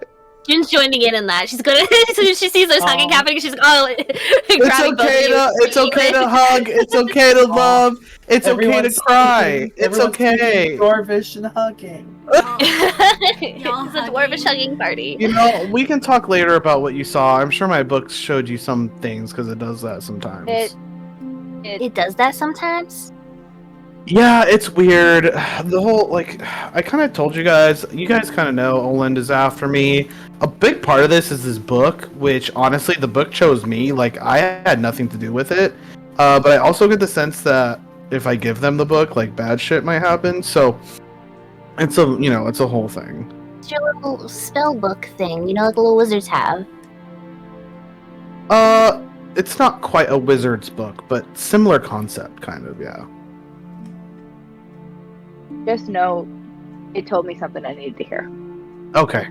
Jun's joining in that. She's gonna. She sees those hugging happening. She's like, oh, It's okay to hug. It's okay to love. It's okay to cry. It's okay. Dwarvish and hugging. It's a dwarvish hugging party. We can talk later about what you saw. I'm sure my book showed you some things because it does that sometimes. It does that sometimes. Yeah, it's weird. The whole, I kind of told you guys kind of know Oland is after me. A big part of this is this book, which honestly, the book chose me. I had nothing to do with it. But I also get the sense that if I give them the book, bad shit might happen. So, it's a whole thing. It's your little spell book thing, like the little wizards have. It's not quite a wizard's book, but similar concept, kind of, yeah. Just know, it told me something I needed to hear. Okay.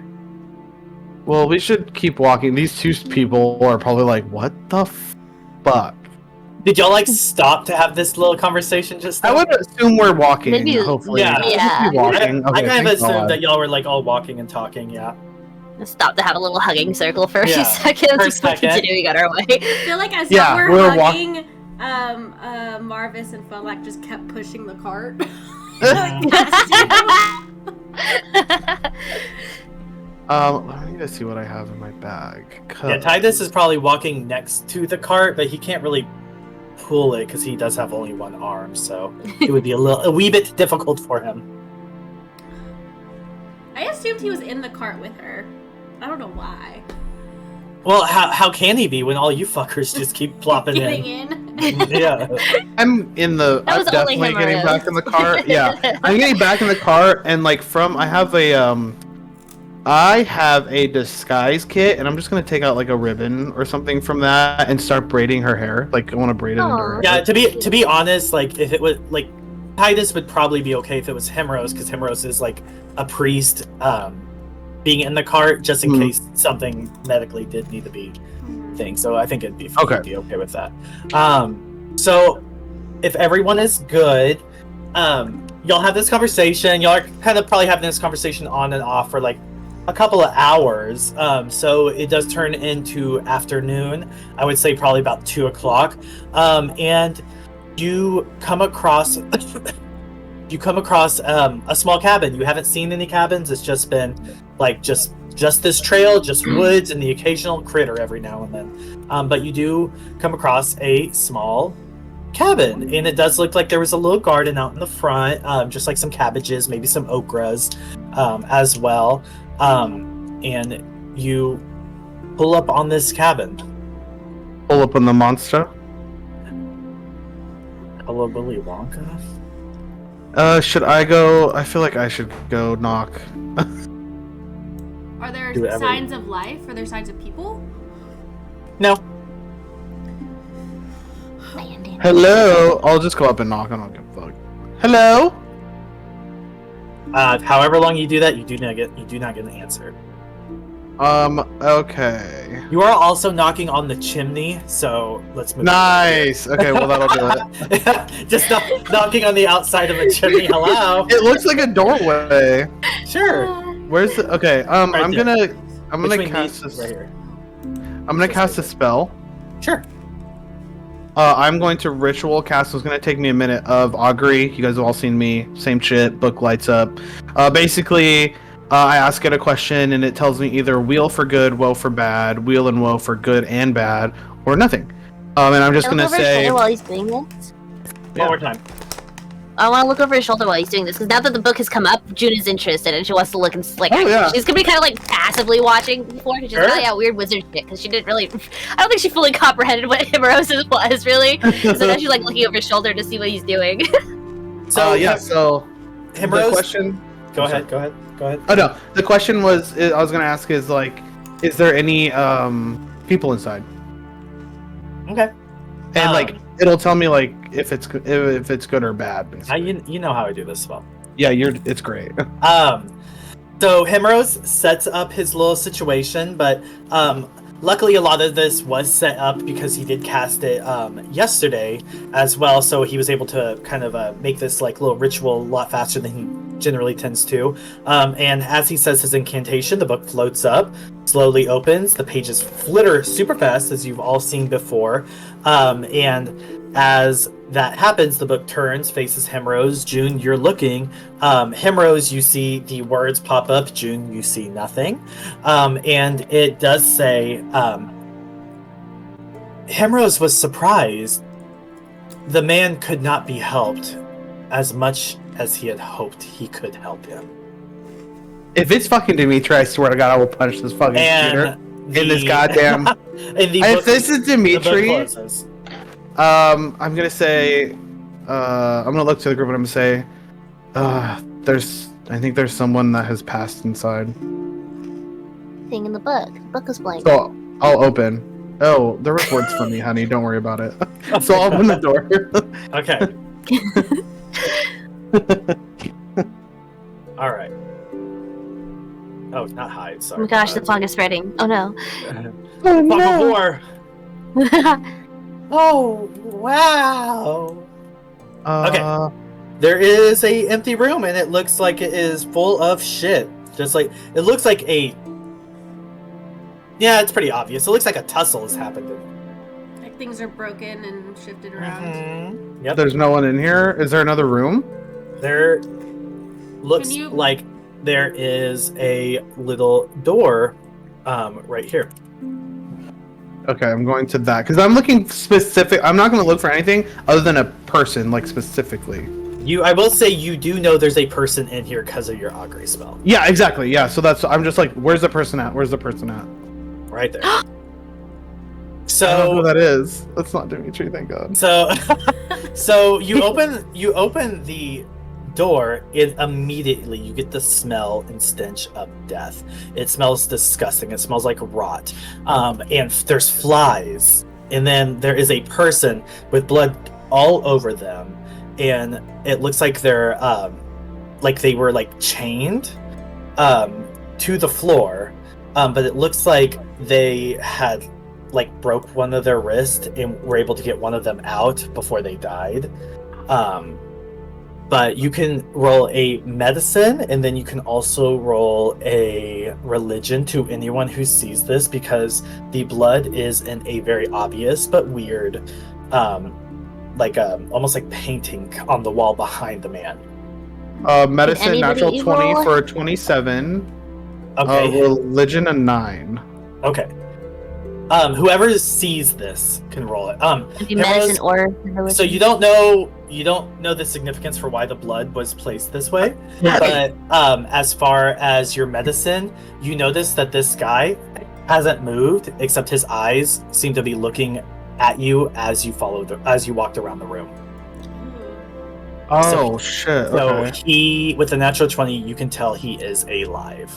Well, we should keep walking. These two people are probably like, what the fuck? Did y'all stop to have this little conversation just now? I would assume we're walking, Maybe- hopefully. Yeah. Yeah. We'll be walking. I Okay, kind of thank assumed God. that y'all were all walking and talking, yeah. Stop to have a little hugging circle for a Yeah, few seconds for a before second. continuing on our way. I feel like as Yeah, y'all we're were hugging, Marvas and Felak just kept pushing the cart. Let me think I see what I have in my bag. Yeah, Titus is probably walking next to the cart, but he can't really pull it because he does have only one arm, so it would be a wee bit difficult for him. I assumed he was in the cart with her. I don't know why. Well, how can he be when all you fuckers just keep plopping Getting in? in. Yeah. I'm in the. That I'm was only definitely getting Himeros. back in the car. Yeah, I'm getting back in the car, and like I have a disguise kit, and I'm just gonna take out like a ribbon or something from that and start braiding her hair. Like I want to braid it into her hair. Yeah, to be honest, like if it was like Titus would probably be okay if it was Himeros, because Himeros is like a priest, being in the cart just in case something medically did need to be thing. So I think it'd be okay with that. So if everyone is good, y'all have this conversation. Y'all are kind of probably having this conversation on and off for like a couple of hours. So it does turn into afternoon. I would say probably about 2:00. And you come across a small cabin. You haven't seen any cabins. It's just been like just this trail, just woods, and the occasional critter every now and then. But you do come across a small cabin, and it does look like there was a little garden out in the front, just like some cabbages, maybe some okras as well. And you pull up on this cabin. Pull up on the monster. Hello, Willy Wonka. Should I go? I feel like I should go knock. Are there Do whatever. signs of life? Are there signs of people? No. Hello. I'll just go up and knock. I don't give a fuck. Hello. However long you do that, you do not get an answer. Okay. You are also knocking on the chimney, so let's move. Nice. Okay, well that'll do it. Just knocking on the outside of a chimney. Hello. It looks like a doorway. Sure. Where's the? Okay. I'm Right there. gonna Between cast these this. right here. I'm gonna cast a spell. Sure. I'm going to ritual cast. It's going to take me a minute of augury. You guys have all seen me. Same shit. Book lights up. Basically, I ask it a question and it tells me either weal for good, woe for bad, weal and woe for good and bad, or nothing. And I'm just going to say. While he's doing this, One more time. I want to look over his shoulder while he's doing this, because now that the book has come up, June is interested and she wants to look and like. Oh, yeah. She's gonna be kind of like passively watching before, because she's Sure. like, yeah, weird wizard shit, because she didn't really. I don't think she fully comprehended what Himeros was really. So now she's like looking over his shoulder to see what he's doing. So yeah. So Himeros. the question. Go ahead. Oh no. The question was. I was going to ask is like, is there any people inside? Okay. And like, it'll tell me like if it's good or bad. Basically. You know how I do this spell. Yeah, it's great. So Himeros sets up his little situation, but luckily a lot of this was set up because he did cast it yesterday as well, so he was able to kind of make this like little ritual a lot faster than he generally tends to. And as he says his incantation, the book floats up, slowly opens, the pages flitter super fast, as you've all seen before, and as that happens, the book turns, faces Himeros. June, you're looking. Himeros, you see the words pop up. June, you see nothing. And it does say, Himeros was surprised. The man could not be helped as much as he had hoped he could help him. If it's fucking Dimitri, I swear to God, I will punch this fucking cheater in this goddamn. If this is Dimitri, I'm gonna say, I'm gonna look to the group and I'm gonna say, I think there's someone that has passed inside. Thing in the book. The book is blank. So I'll open. Oh, there was words for me, honey. Don't worry about it. So I'll open the door. Okay. All right. Oh, not hide. Oh Sorry. my gosh, the fog is spreading. Oh no. Oh, no. Oh, wow. Okay. Okay. There is a empty room, and it looks like it is full of shit. Just like it looks like a. Yeah, it's pretty obvious. It looks like a tussle has happened. Like things are broken and shifted around. Mm-hmm. Yep. There's no one in here. Is there another room? There looks Can you- like there is a little door right here. Okay, I'm going to that because I'm looking specific. I'm not going to look for anything other than a person, like specifically. I will say you do know there's a person in here because of your augury spell. Yeah, exactly. Yeah, so I'm just like, where's the person at? Where's the person at? Right there. I don't know who that is. That's not Dimitri, thank God. So you open the door, and immediately you get the smell and stench of death. It smells disgusting. It smells like rot. And there's flies. And then there is a person with blood all over them. And it looks like they're like they were like chained to the floor. But it looks like they had like broke one of their wrists and were able to get one of them out before they died. But you can roll a medicine, and then you can also roll a religion to anyone who sees this, because the blood is in a very obvious but weird, almost like painting on the wall behind the man. Medicine, natural 20 roll? for a 27. Okay. Religion, a 9. Okay. Whoever sees this can roll it. Maybe medicine or religion. So you don't know the significance for why the blood was placed this way, but as far as your medicine, you notice that this guy hasn't moved, except his eyes seem to be looking at you as you walked around the room. Oh, shit. So Okay. he, with the natural 20, you can tell he is alive.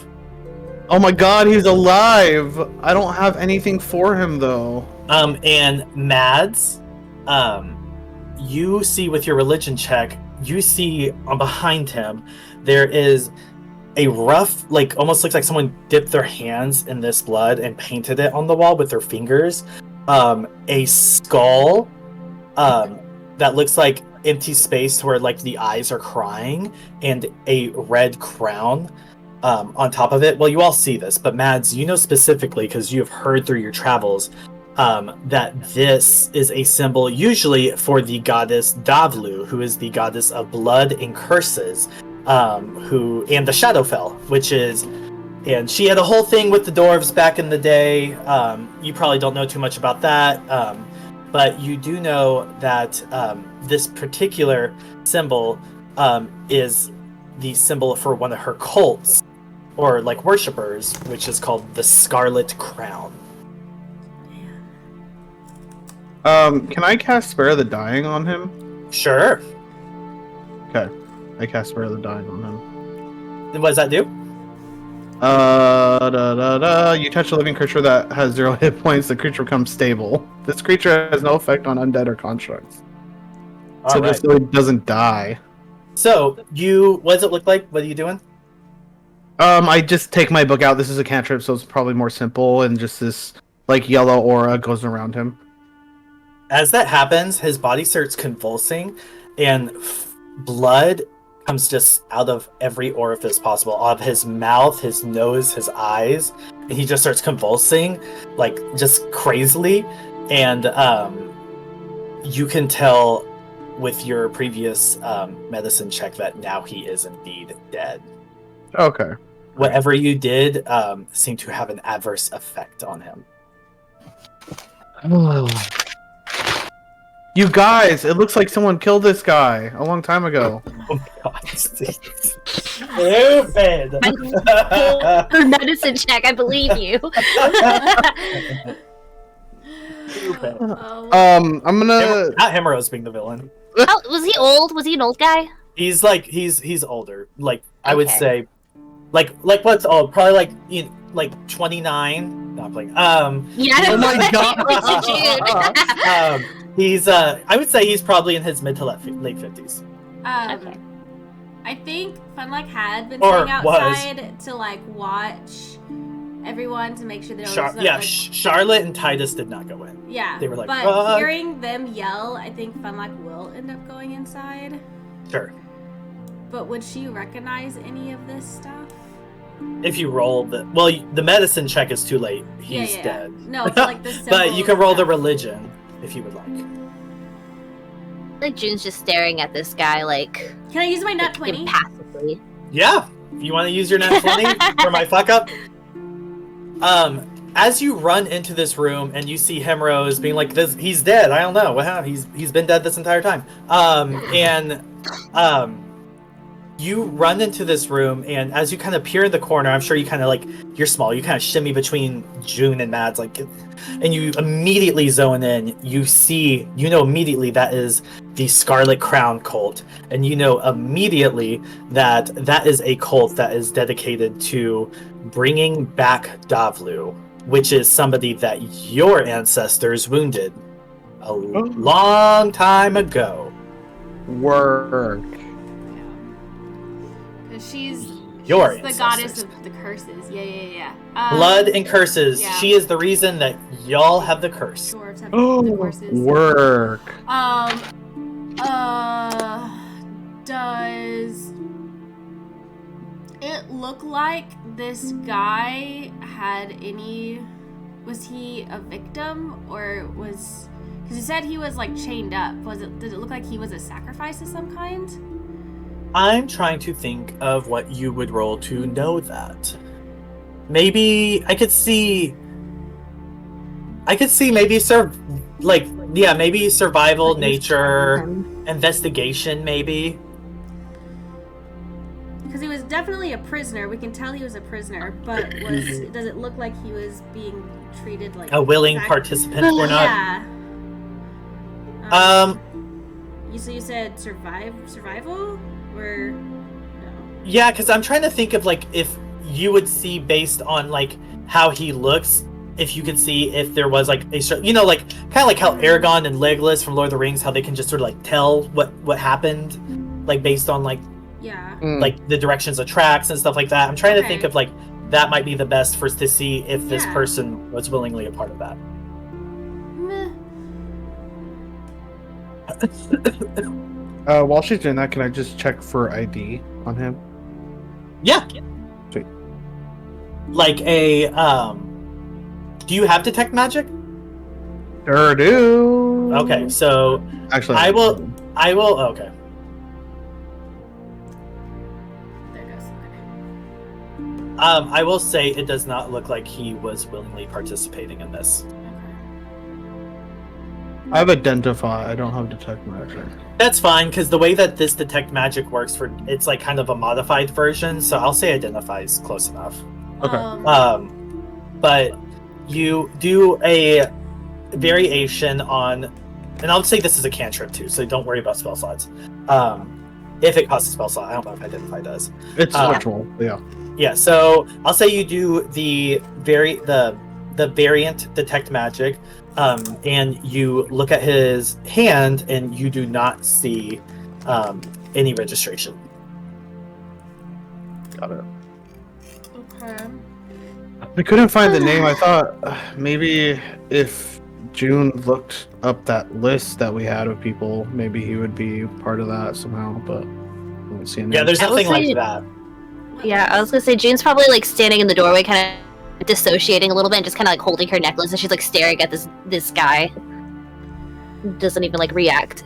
Oh my God, he's alive! I don't have anything for him though. And Mads, you see with your religion check, you see behind him, there is a rough, like almost looks like someone dipped their hands in this blood and painted it on the wall with their fingers. A skull, that looks like empty space where like the eyes are crying, and a red crown on top of it. Well, you all see this, but Mads, you know specifically because you have heard through your travels that this is a symbol usually for the goddess Davlu, who is the goddess of blood and curses, and the Shadowfell, and she had a whole thing with the dwarves back in the day. You probably don't know too much about that, but you do know that this particular symbol is the symbol for one of her cults, or like worshippers, which is called the Scarlet Crown. Can I cast Spare the Dying on him? Sure. Okay. I cast Spare the Dying on him. And what does that do? You touch a living creature that has 0 hit points, the creature becomes stable. This creature has no effect on undead or constructs. So Alright. just so it doesn't die. So, what does it look like? What are you doing? I just take my book out. This is a cantrip, so it's probably more simple, and just this like yellow aura goes around him. As that happens, his body starts convulsing, and blood comes just out of every orifice possible, out of his mouth, his nose, his eyes, and he just starts convulsing, like just crazily. And you can tell with your previous medicine check that now he is indeed dead. Okay. Whatever you did seemed to have an adverse effect on him. You guys, it looks like someone killed this guy a long time ago. Oh my god. Stupid. Her medicine check, I believe you. Stupid. Oh, I'm gonna. Not Himeros being the villain. Oh, was he old? Was he an old guy? He's older. Like I would Okay. say, like what's old? Probably like 29. Not playing. Yeah. Oh my God. He's I would say he's probably in his mid to late 50s. Okay. I think Funluck had been Or staying outside to like watch everyone to make sure there was Charlotte and Titus did not go in. yeah. They were like, but "Fuck." hearing them yell, I think Funluck will end up going inside. Sure. But would she recognize any of this stuff? If you roll the medicine check is too late. He's yeah. dead. No, but like the But you can roll the symbol and religion if you would like. Like June's just staring at this guy like stuff. Can I use my nat 20? impassively. Yeah. If you want to use your nat 20 for my fuck up. As you run into this room and you see Himeros being like, "This, he's dead. I don't know what happened. He's been dead this entire time." You run into this room, and as you kind of peer in the corner, I'm sure you kind of like, you're small, you kind of shimmy between June and Mads, like, and you immediately zone in. You know immediately that is the Scarlet Crown cult, and you know immediately that that is a cult that is dedicated to bringing back Davlu, which is somebody that your ancestors wounded a long time ago. Work. She's Your the goddess of the curses. Yeah. Blood and curses. Yeah. She is the reason that y'all have the curse. Dwarves have the curses. Work. Does it look like this guy had any... Was he a victim, or was... Because you said he was, like, chained up. Did it look like he was a sacrifice of some kind? I'm trying to think of what you would roll to know that. Maybe I could see maybe maybe survival, nature, investigation, maybe. Because he was definitely a prisoner. We can tell he was a prisoner, but does it look like he was being treated like A willing participant or not? Yeah. You said survival? Or no? Yeah, because I'm trying to think of like if you would see based on like how he looks, if you could see if there was like a like kind of like how Aragorn and Legolas from Lord of the Rings, how they can just sort of like tell what happened, like based on like like the directions of tracks and stuff like that. I'm trying to think of like that might be the best for us to see if this person was willingly a part of that. While she's doing that, can I just check for ID on him? Yeah. Sweet. Like a do you have detect magic? Sure do. Okay, so Actually, I will okay. There it goes. I will say it does not look like he was willingly participating in this. I have identify. I don't have detect magic. That's fine, because the way that this detect magic works it's like kind of a modified version, so I'll say identify is close enough. Okay. But you do a variation on, and I'll say this is a cantrip too, so don't worry about spell slots. If it costs a spell slot, I don't know if identify does. It's ritual. Yeah. Yeah, so I'll say you do the variant detect magic, and you look at his hand and you do not see any registration. Got it. Okay. I couldn't find the name. I thought maybe if June looked up that list that we had of people, maybe he would be part of that somehow, but I don't see a name. Yeah, there's nothing like that. Yeah, I was gonna say June's probably like standing in the doorway, kind of dissociating a little bit, and just kind of like holding her necklace, and she's like staring at this guy. Doesn't even like react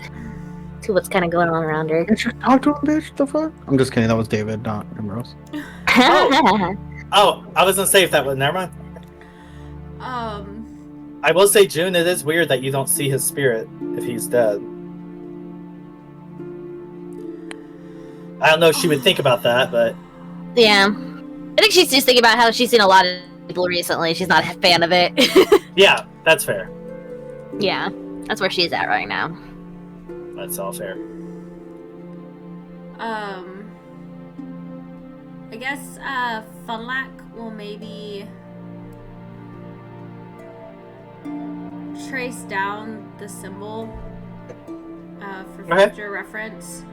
to what's kind of going on around her. Can't you talk to him, bitch? The fuck? I'm just kidding. That was David, not Himeros. Oh, I was gonna say if that was never mind. I will say, June, it is weird that you don't see his spirit if he's dead. I don't know if she would think about that, but Yeah. I think she's just thinking about how she's seen a lot of people recently. She's not a fan of it. yeah, that's fair. Yeah, that's where she's at right now. That's all fair. I guess Funlack will maybe trace down the symbol for future reference.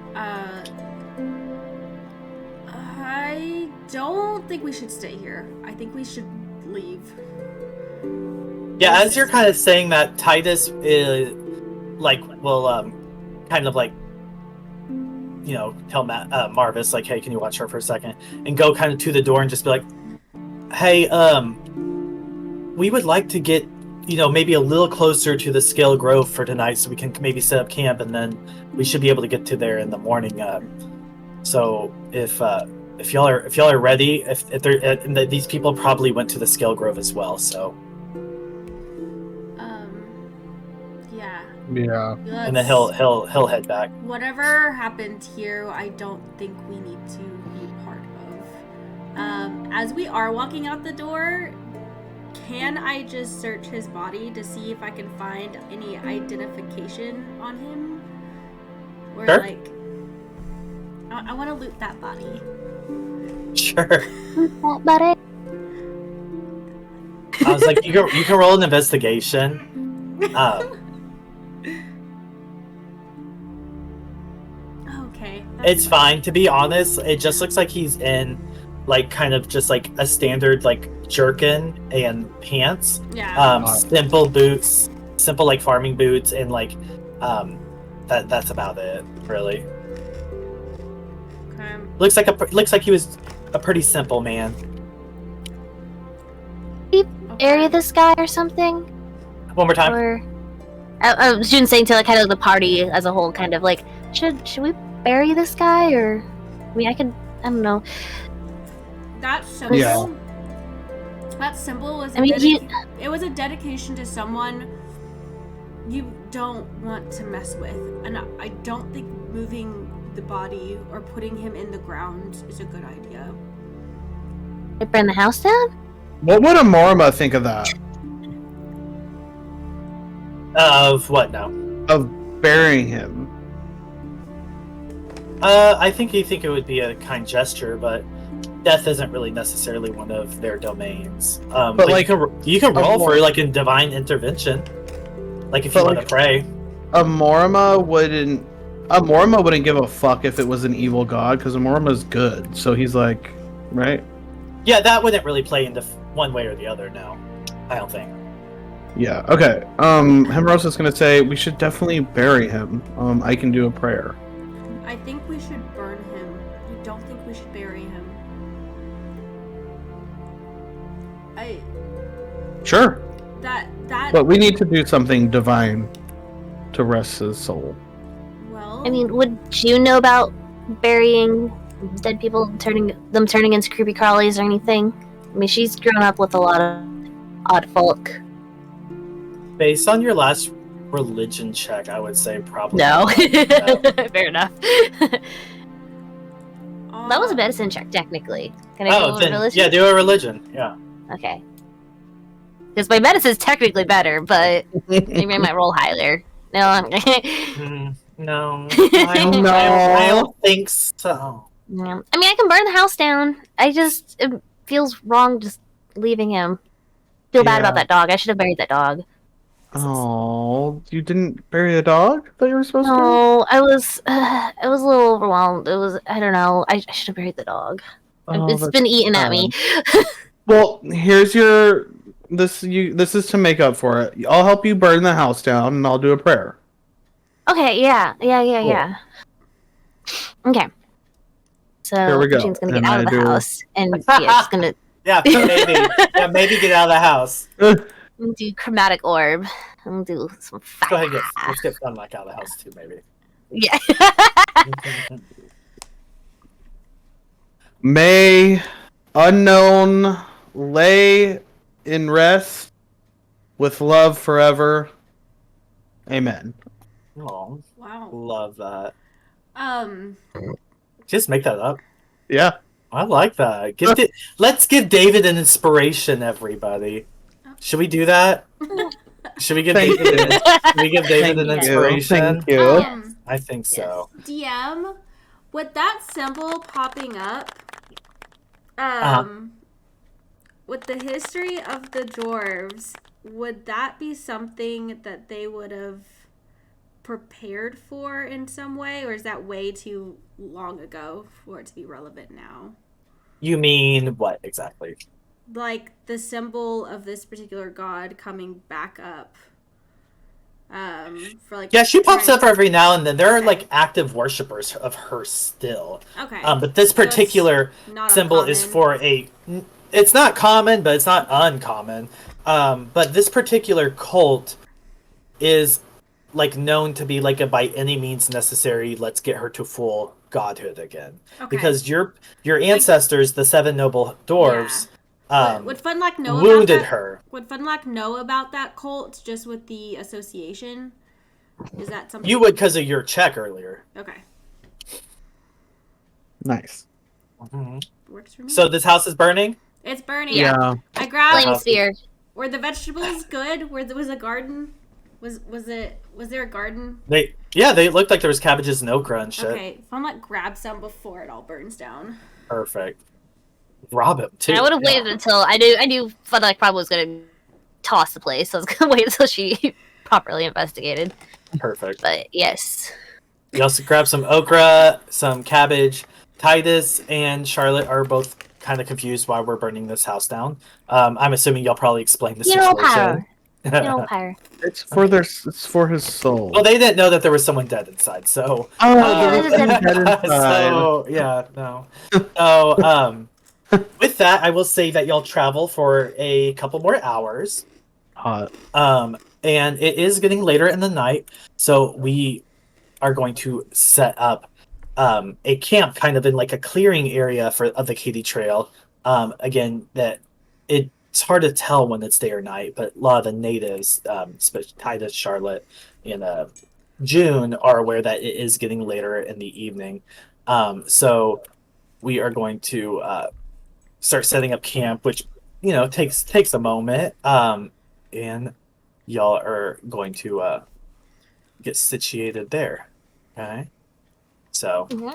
I don't think we should stay here. I think we should leave. Yeah, as you're kind of saying that, Titus is will kind of like, you know, tell Marvas like, hey, can you watch her for a second, and go kind of to the door and just be like, hey, we would like to get, you know, maybe a little closer to the Scale Grove for tonight, so we can maybe set up camp, and then we should be able to get to there in the morning. So if if y'all are ready, if they're and these people probably went to the Scale Grove as well, so. Yeah. Yeah. And then he'll head back. Whatever happened here, I don't think we need to be part of. As we are walking out the door, can I just search his body to see if I can find any identification on him? Or Sure. like, I want to loot that body. Sure. That buddy. I was like, you can roll an investigation. Okay. It's fine. To be honest, it just looks like he's in, like, kind of just like a standard like jerkin and pants. Yeah. Simple boots, simple like farming boots, and like, that's about it, really. Okay. Looks like he was a pretty simple man. Bury this guy or something? One more time. Or I was just saying to like kind of the party as a whole, kind of like should we bury this guy, or I mean I don't know. That symbol. Yeah. That symbol was. I mean, it was a dedication to someone you don't want to mess with, and I don't think moving the body or putting him in the ground is a good idea. They burn the house down? What would a Morma think of that? Of what now? Of burying him? I think it would be a kind gesture, but death isn't really necessarily one of their domains. But like you can roll for like a divine intervention, like if you want to pray. A Morma wouldn't give a fuck if it was an evil god, because a Morma's good. So he's like, right? Yeah, that wouldn't really play into one way or the other. No, I don't think. Yeah. Okay. Himeros is gonna say we should definitely bury him. I can do a prayer. I think we should burn him. I don't think we should bury him. Sure. That. But we need to do something divine to rest his soul. Well. I mean, would you know about burying dead people, turning into creepy crawlies or anything? I mean, she's grown up with a lot of odd folk. Based on your last religion check, I would say probably No. No. Fair enough. That was a medicine check, technically. Can I do a religion? Yeah, do a religion. Yeah. Okay. Because my medicine's technically better, but maybe I might roll higher. No, No. No. I don't think so. yeah. I mean, I can burn the house down. It feels wrong just leaving him. Feel bad about that dog. I should have buried that dog. Oh, you didn't bury a dog that you were supposed to? No, I was a little overwhelmed. I don't know. I should have buried the dog. It's been eating at me. Well, here's this is to make up for it. I'll help you burn the house down, and I'll do a prayer. Okay, yeah. Okay. So Here we go. Jane's gonna get And out of I the do- house, and she's gonna maybe get out of the house. do chromatic orb. I'm gonna do some fire. Go ahead, let's get Funlock out of the house too, maybe. Yeah. May unknown lay in rest with love forever. Amen. Oh, Wow. love that. Just make that up. Yeah. I like that. Let's give David an inspiration, everybody. Should we do that? Should we give Thank David you. an inspiration? Thank you. I think so. DM, with that symbol popping up, with the history of the dwarves, would that be something that they would have prepared for in some way, or is that way too long ago for it to be relevant now? You mean what exactly? Like the symbol of this particular god coming back up. For like. Yeah, she pops up right. every now and then. There are like active worshippers of her still. Okay. But this particular not symbol is uncommon. for it's not common, but it's not uncommon. But this particular cult is like known to be like a by any means necessary. Let's get her to full godhood again. Okay. Because your ancestors, the 7 noble dwarves, would Funlock know wounded about that? her. Would Funlock know about that cult just with the association? Is that something You would because of your check earlier. Okay. Nice. Works for me. So this house is burning? It's burning. Yeah. I grabbed. Flame sphere. Were the vegetables good? Where there was a garden? Was there a garden? They looked like there was cabbages and okra and shit. Okay, Funlock grab some before it all burns down. Perfect. Rob him too. I would have waited until I knew Funlock probably was gonna toss the place, so I was gonna wait until she properly investigated. Perfect. But yes. You also grab some okra, some cabbage. Titus and Charlotte are both kind of confused why we're burning this house down. I'm assuming y'all probably explain the situation. Power. It's for his soul. Well, they didn't know that there was someone dead inside, so. So yeah, no. So with that, I will say that y'all travel for a couple more hours. Hot. And it is getting later in the night, so we are going to set up a camp kind of in like a clearing area of the Katy Trail. Again, that it's hard to tell when it's day or night, but a lot of the natives, Titus, Charlotte, and June are aware that it is getting later in the evening. So we are going to start setting up camp, which takes a moment. And y'all are going to get situated there. Okay. So. Yeah.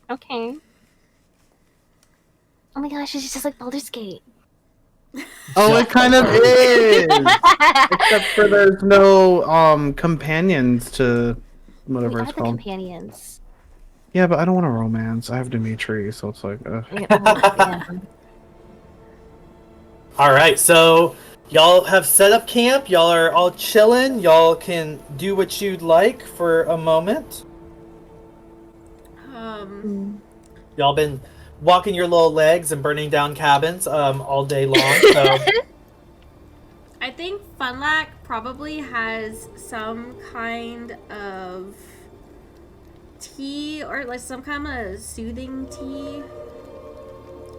Okay. Oh my gosh, it's just like Baldur's Gate. Oh, it kind of is. Except for there's no companions to whatever We it's are the called. companions. Yeah, but I don't want a romance. I have Dimitri, so it's like. Yeah. All right, so y'all have set up camp. Y'all are all chilling. Y'all can do what you'd like for a moment. Y'all been walking your little legs and burning down cabins all day long. So I think Funlack probably has some kind of tea or like some kind of soothing tea.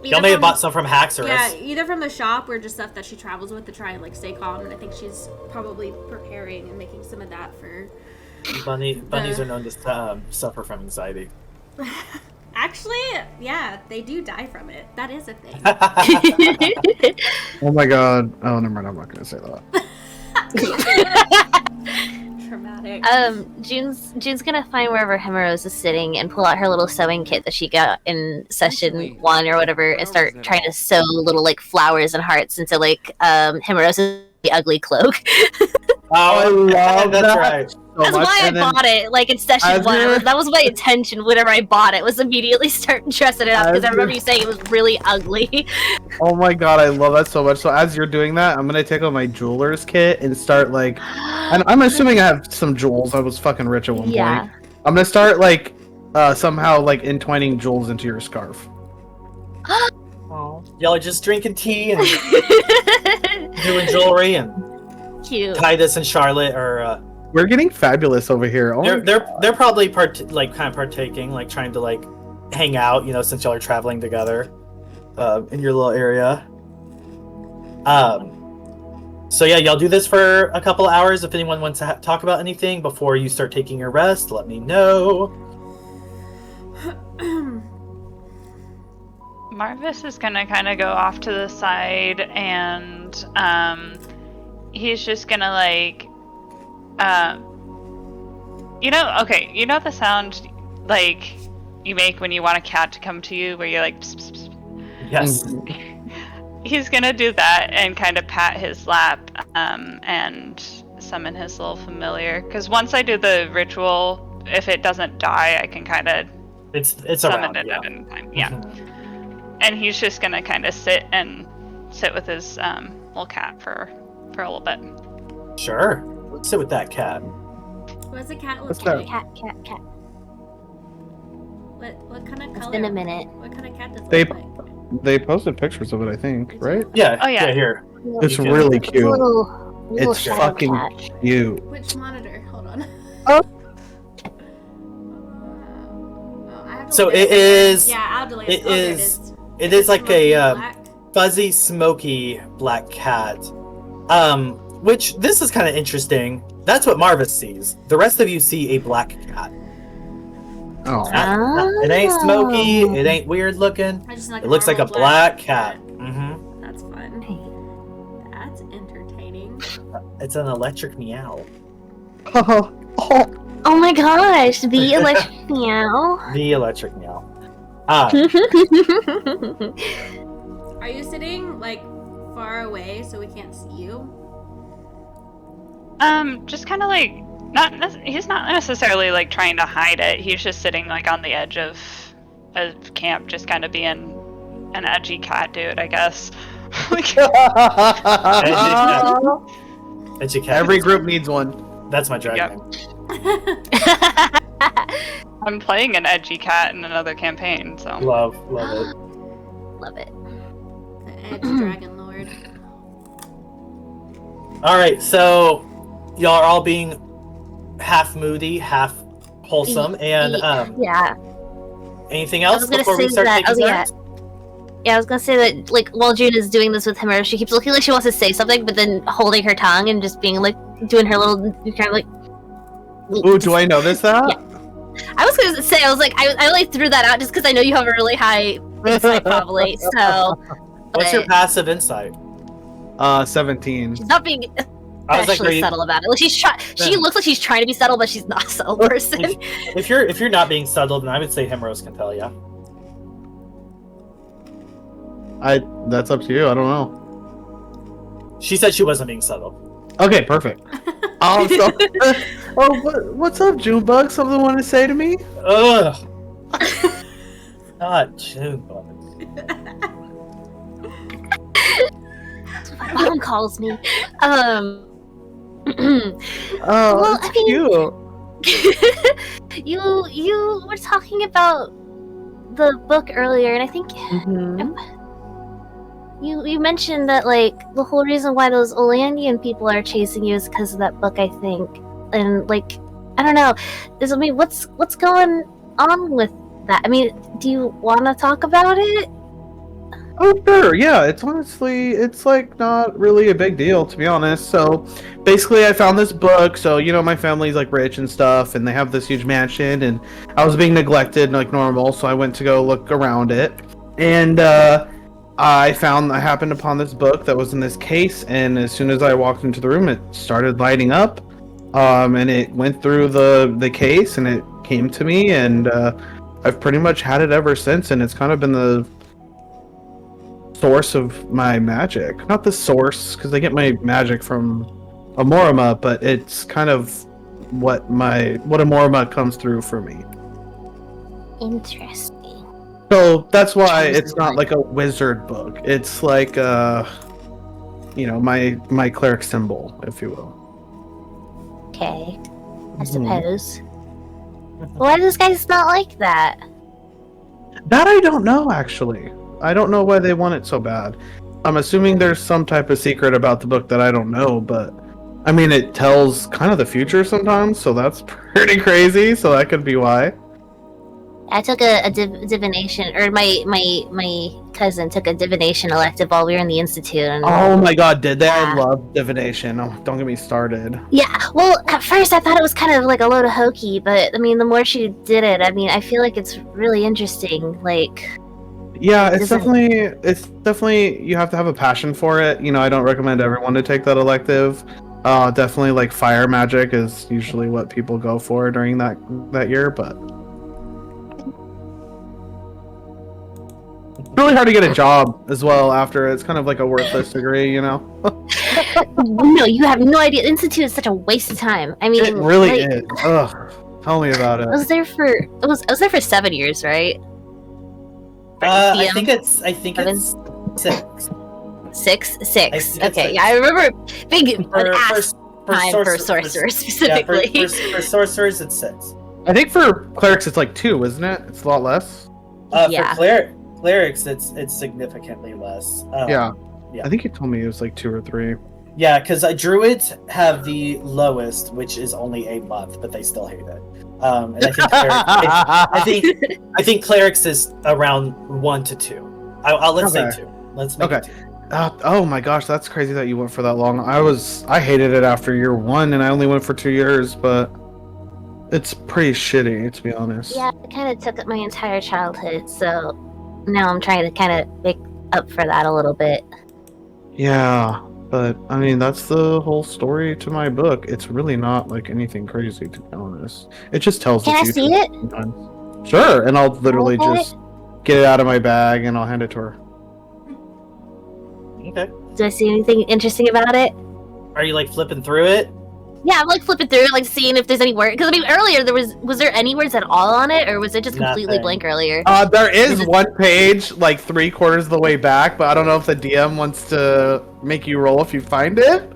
y'all may have bought some from Haxorus. Yeah, either from the shop or just stuff that she travels with to try and like stay calm. And I think she's probably preparing and making some of that for. Bunnies are known to suffer from anxiety. Actually, yeah, they do die from it. That is a thing. Oh my god. Oh, never mind. I'm not going to say that. Traumatic. June's gonna find wherever Himeros is sitting and pull out her little sewing kit that she got in session 1 or whatever and start trying to sew little like flowers and hearts into like Himeros' ugly cloak. Oh, I love that's that. right. That's why I bought it, like in session 1. That was my intention whenever I bought it, was immediately start dressing it up, because I remember you saying it was really ugly. Oh my god, I love that so much. So as you're doing that, I'm gonna take out my jeweler's kit and start like... And I'm assuming I have some jewels. I was fucking rich at one point. I'm gonna start like somehow like entwining jewels into your scarf. Y'all are just drinking tea and doing jewelry, and Cute. Titus and Charlotte are... We're getting fabulous over here. Oh they're probably partaking, like trying to like hang out, since y'all are traveling together in your little area. So yeah, y'all do this for a couple hours. If anyone wants to talk about anything before you start taking your rest, let me know. Marvas is gonna kind of go off to the side, and he's just gonna like, you know the sound like you make when you want a cat to come to you, where you're like, pss, pss, pss. Yes. He's gonna do that and kind of pat his lap, and summon his little familiar. Because once I do the ritual, if it doesn't die, I can kind of it's summon around, it yeah. at any time. Yeah. And he's just gonna kind of sit with his little cat for a little bit. Sure. Let's sit with that cat. What's the cat look What's like? that? Cat. What kind of color? It's been a minute. What kind of cat does They- it look like? They posted pictures of it, I think, right? Yeah. Oh, yeah. Here. It's You can- really It's a cute. little It's shadow fucking cat. cute. Which monitor? Hold on. So it is. Yeah, I'll delete It Oh, there is. It is like a Black. fuzzy, smoky black cat. Which this is kind of interesting. That's what Marvas sees. The rest of you see a black cat. Oh. It ain't smoky. It ain't weird looking. Just like It looks like a normal black cat. Mm-hmm. That's fun. That's entertaining. It's an electric meow. Oh my gosh, the electric meow. The electric meow. Are you sitting like far away so we can't see you? Just kind of like he's not necessarily like trying to hide it. He's just sitting like on the edge of camp, just kind of being an edgy cat dude, I guess. Edgy cat. Every group needs one. That's my dragon name. I'm playing an edgy cat in another campaign, so Love it. Love it. The Edge Dragon Lord. Alright, so y'all are all being half moody, half wholesome, and Yeah. anything I else was gonna before we say start that. taking Oh, yeah. turns? Yeah, I was gonna say that, like, while June is doing this with Himeros, she keeps looking like she wants to say something, but then holding her tongue and just being like, doing her little kind of like. Ooh, do I notice that? Yeah. I was gonna say, I was like, I like threw that out just because I know you have a really high insight, probably. So. What's your but passive insight? 17. She's not being I was like, especially subtle about it. Like she Yeah. looks like she's trying to be subtle, but she's not a subtle person. if you're not being subtle, then I would say Himeros can tell you. That's up to you. I don't know. She said she wasn't being subtle. Okay, perfect. What's up, Junebug? Something you want to say to me? Ugh. Not Junebug. My mom calls me. Oh, Well, that's I mean- cute. you were talking about the book earlier, and I think you mentioned that like the whole reason why those Olandian people are chasing you is because of that book, I think. And like, I don't know. What's going on with that? I mean, do you want to talk about it? Oh, sure. Yeah, it's like not really a big deal, to be honest. So basically I found this book. So, my family's like rich and stuff, and they have this huge mansion, and I was being neglected like normal. So I went to go look around it, and I happened upon this book that was in this case. And as soon as I walked into the room, it started lighting up, and it went through the case, and it came to me, and I've pretty much had it ever since. And it's kind of been the source of my magic. Not the source, because I get my magic from Amorima, but it's kind of what Amorima comes through for me. Interesting. So that's why it's not like a wizard book. It's like my cleric symbol, if you will. Okay, I suppose. Why do those guys not like that? That I don't know, actually. I don't know why they want it so bad. I'm assuming there's some type of secret about the book that I don't know, but I mean, it tells kind of the future sometimes, so that's pretty crazy, so that could be why. I took a divination, or my cousin took a divination elective while we were in the institute. And, Oh my god, did they? I Yeah. love divination. Oh, don't get me started. yeah, well, at first I thought it was kind of like a load of hokey, but I mean, the more she did it, I mean, I feel like it's really interesting. Like, Yeah, it's Isn't- definitely you have to have a passion for it. I don't recommend everyone to take that elective. Definitely like fire magic is usually what people go for during that year, but it's really hard to get a job as well after. It's kind of like a worthless degree. no, you have no idea. The institute is such a waste of time. I mean, It really like, is. Ugh, tell me about I it. was there for 7 years, right? I DM? think it's 6. Six. I think Okay, it's yeah, I remember big For ass time for sorcerers specifically. Yeah, for sorcerers, it's 6. I think for clerics it's like 2, isn't it? It's a lot less. Yeah. For clerics, it's significantly less. Yeah. yeah. I think you told me it was like 2 or 3. Yeah, because druids have the lowest, which is only a month, but they still hate it. And I think clerics is around 1 to 2. Let's say 2. Let's make it 2. Oh my gosh, that's crazy that you went for that long. I hated it after year 1, and I only went for 2 years, but it's pretty shitty, to be honest. Yeah, it kind of took up my entire childhood, so now I'm trying to kind of make up for that a little bit. Yeah, but I mean, that's the whole story to my book. It's really not like anything crazy, to be honest. It just tells the Can I future see it? sometimes. Sure, and I'll literally Okay. just get it out of my bag and I'll hand it to her. Okay. Do I see anything interesting about it? Are you like flipping through it? Yeah, I'm like flipping through it, like seeing if there's any word. Because I mean, earlier was there any words at all on it, or was it just completely Nothing. blank earlier? There is one page, like 3/4 of the way back, but I don't know if the DM wants to make you roll if you find it.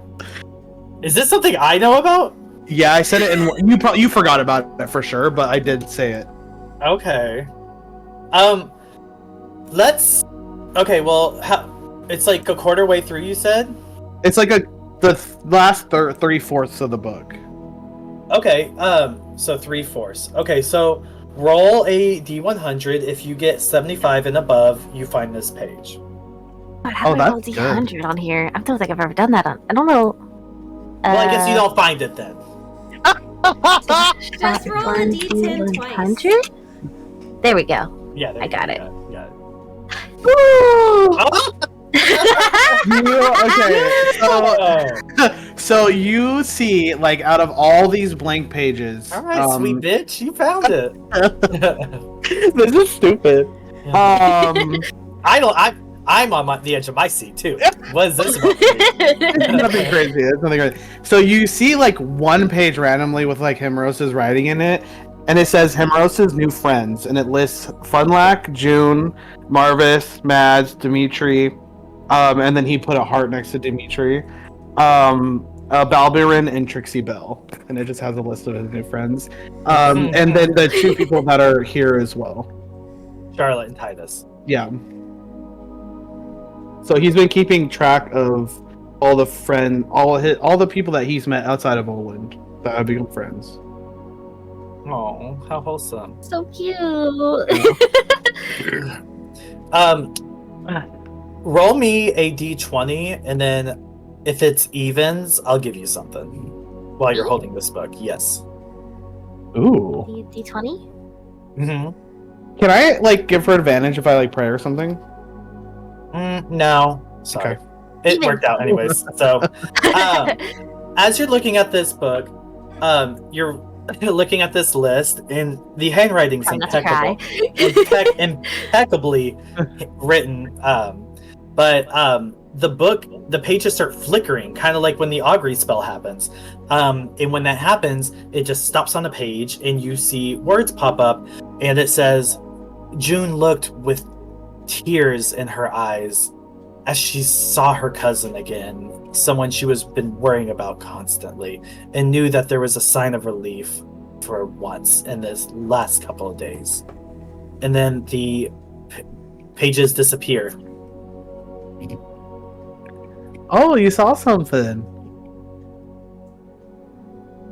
Is this something I know about? Yeah, I said it, and you forgot about it for sure, but I did say it. Okay. Let's. Okay, well, it's like a quarter way through. You said. It's like the last 3/4 of the book. Okay. So 3/4. Okay, so roll a d100. If you get 75 and above, you find this page. God, how do I roll D100 on here? I don't think I've ever done that on. I don't know. Well, I guess you don't find it then. Just roll a d10 twice. 100? There we go. Yeah, there I you got go. it. Yeah. Woo! Oh! So you see, like, out of all these blank pages. All right, sweet bitch, you found it. This is stupid. I'm on the edge of my seat too. What is this about? It's nothing crazy. It's nothing crazy. So you see, like, one page randomly with like Himeros' writing in it, and it says Himeros' new friends, and it lists Funlack, June, Marvas, Mads, Dimitri, and then he put a heart next to Dimitri, Balbirin, and Trixie Bell, and it just has a list of his new friends, and then the 2 people that are here as well. Charlotte and Titus. Yeah. So he's been keeping track of all the people that he's met outside of Olin that have become friends. Oh, how wholesome. So cute. Roll me a d20, and then if it's evens, I'll give you something while you're holding this book. Yes. Ooh. D20? Mm-hmm. Can I, like, give her advantage if I, like, pray or something? No. Sorry. Okay. It worked out anyways. So, as you're looking at this book, you're looking at this list, and the handwriting's impeccable. Impeccably written. But the pages start flickering, kind of like when the augury spell happens. And when that happens, it just stops on the page, and you see words pop up, and it says, June looked with tears in her eyes as she saw her cousin again, someone she was been worrying about constantly, and knew that there was a sign of relief for once in this last couple of days. And then the pages disappear. Oh, you saw something.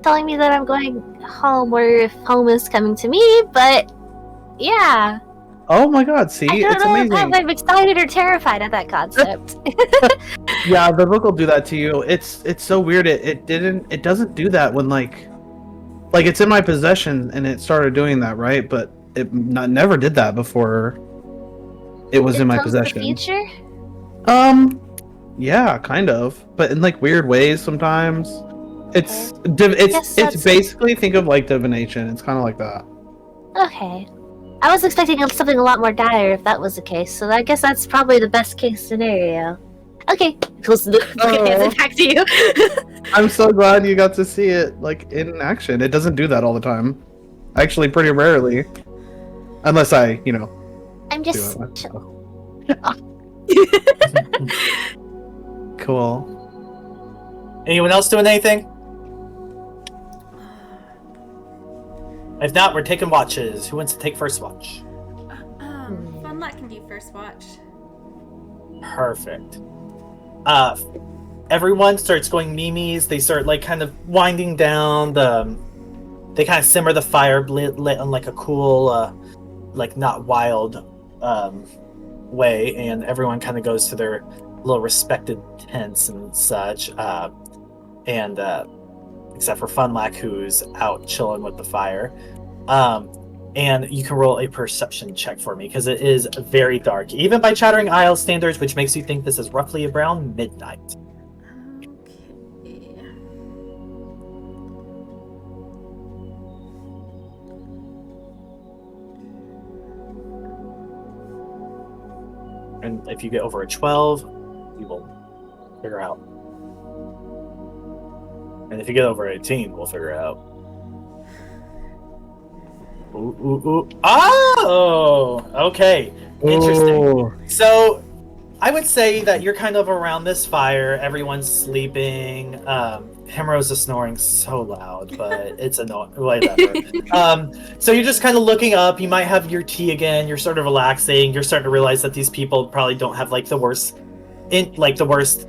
Telling me that I'm going home, or if home is coming to me, but yeah. Oh my god, see? I don't It's know amazing. if I'm excited or terrified at that concept. Yeah, the book will do that to you. It's so weird. It doesn't do that when like it's in my possession and it started doing that, right? But it never did that before it was in my possession. The future? Yeah, kind of, but in like weird ways sometimes. It's that's- basically, think of like divination. It's kind of like that. Okay. I was expecting something a lot more dire if that was the case, so I guess that's probably the best case scenario. Okay, close the book and hands it back to you. I'm so glad you got to see it like in action. It doesn't do that all the time. Actually, pretty rarely. Unless I, I'm do just... it myself. Cool. Anyone else doing anything? If not, we're taking watches. Who wants to take first watch? Funlock can do first watch. Perfect. everyone starts going memes. They start like kind of winding down. They kind of simmer the fire lit on like a cool, like not wild way, and everyone kind of goes to their little respected tents and such. And except for Funlack, who's out chilling with the fire. And you can roll a perception check for me because it is very dark, even by Chattering Isle standards, which makes you think this is roughly around midnight. Okay. And if you get over a 12, you will figure out. And if you get over 18, we'll figure it out. Ooh, ooh, ooh. Oh! Okay. Interesting. Ooh. So, I would say that you're kind of around this fire. Everyone's sleeping. Himeros is snoring so loud, but it's annoying. Whatever. So you're just kind of looking up. You might have your tea again. You're sort of relaxing. You're starting to realize that these people probably don't have like the worst, interest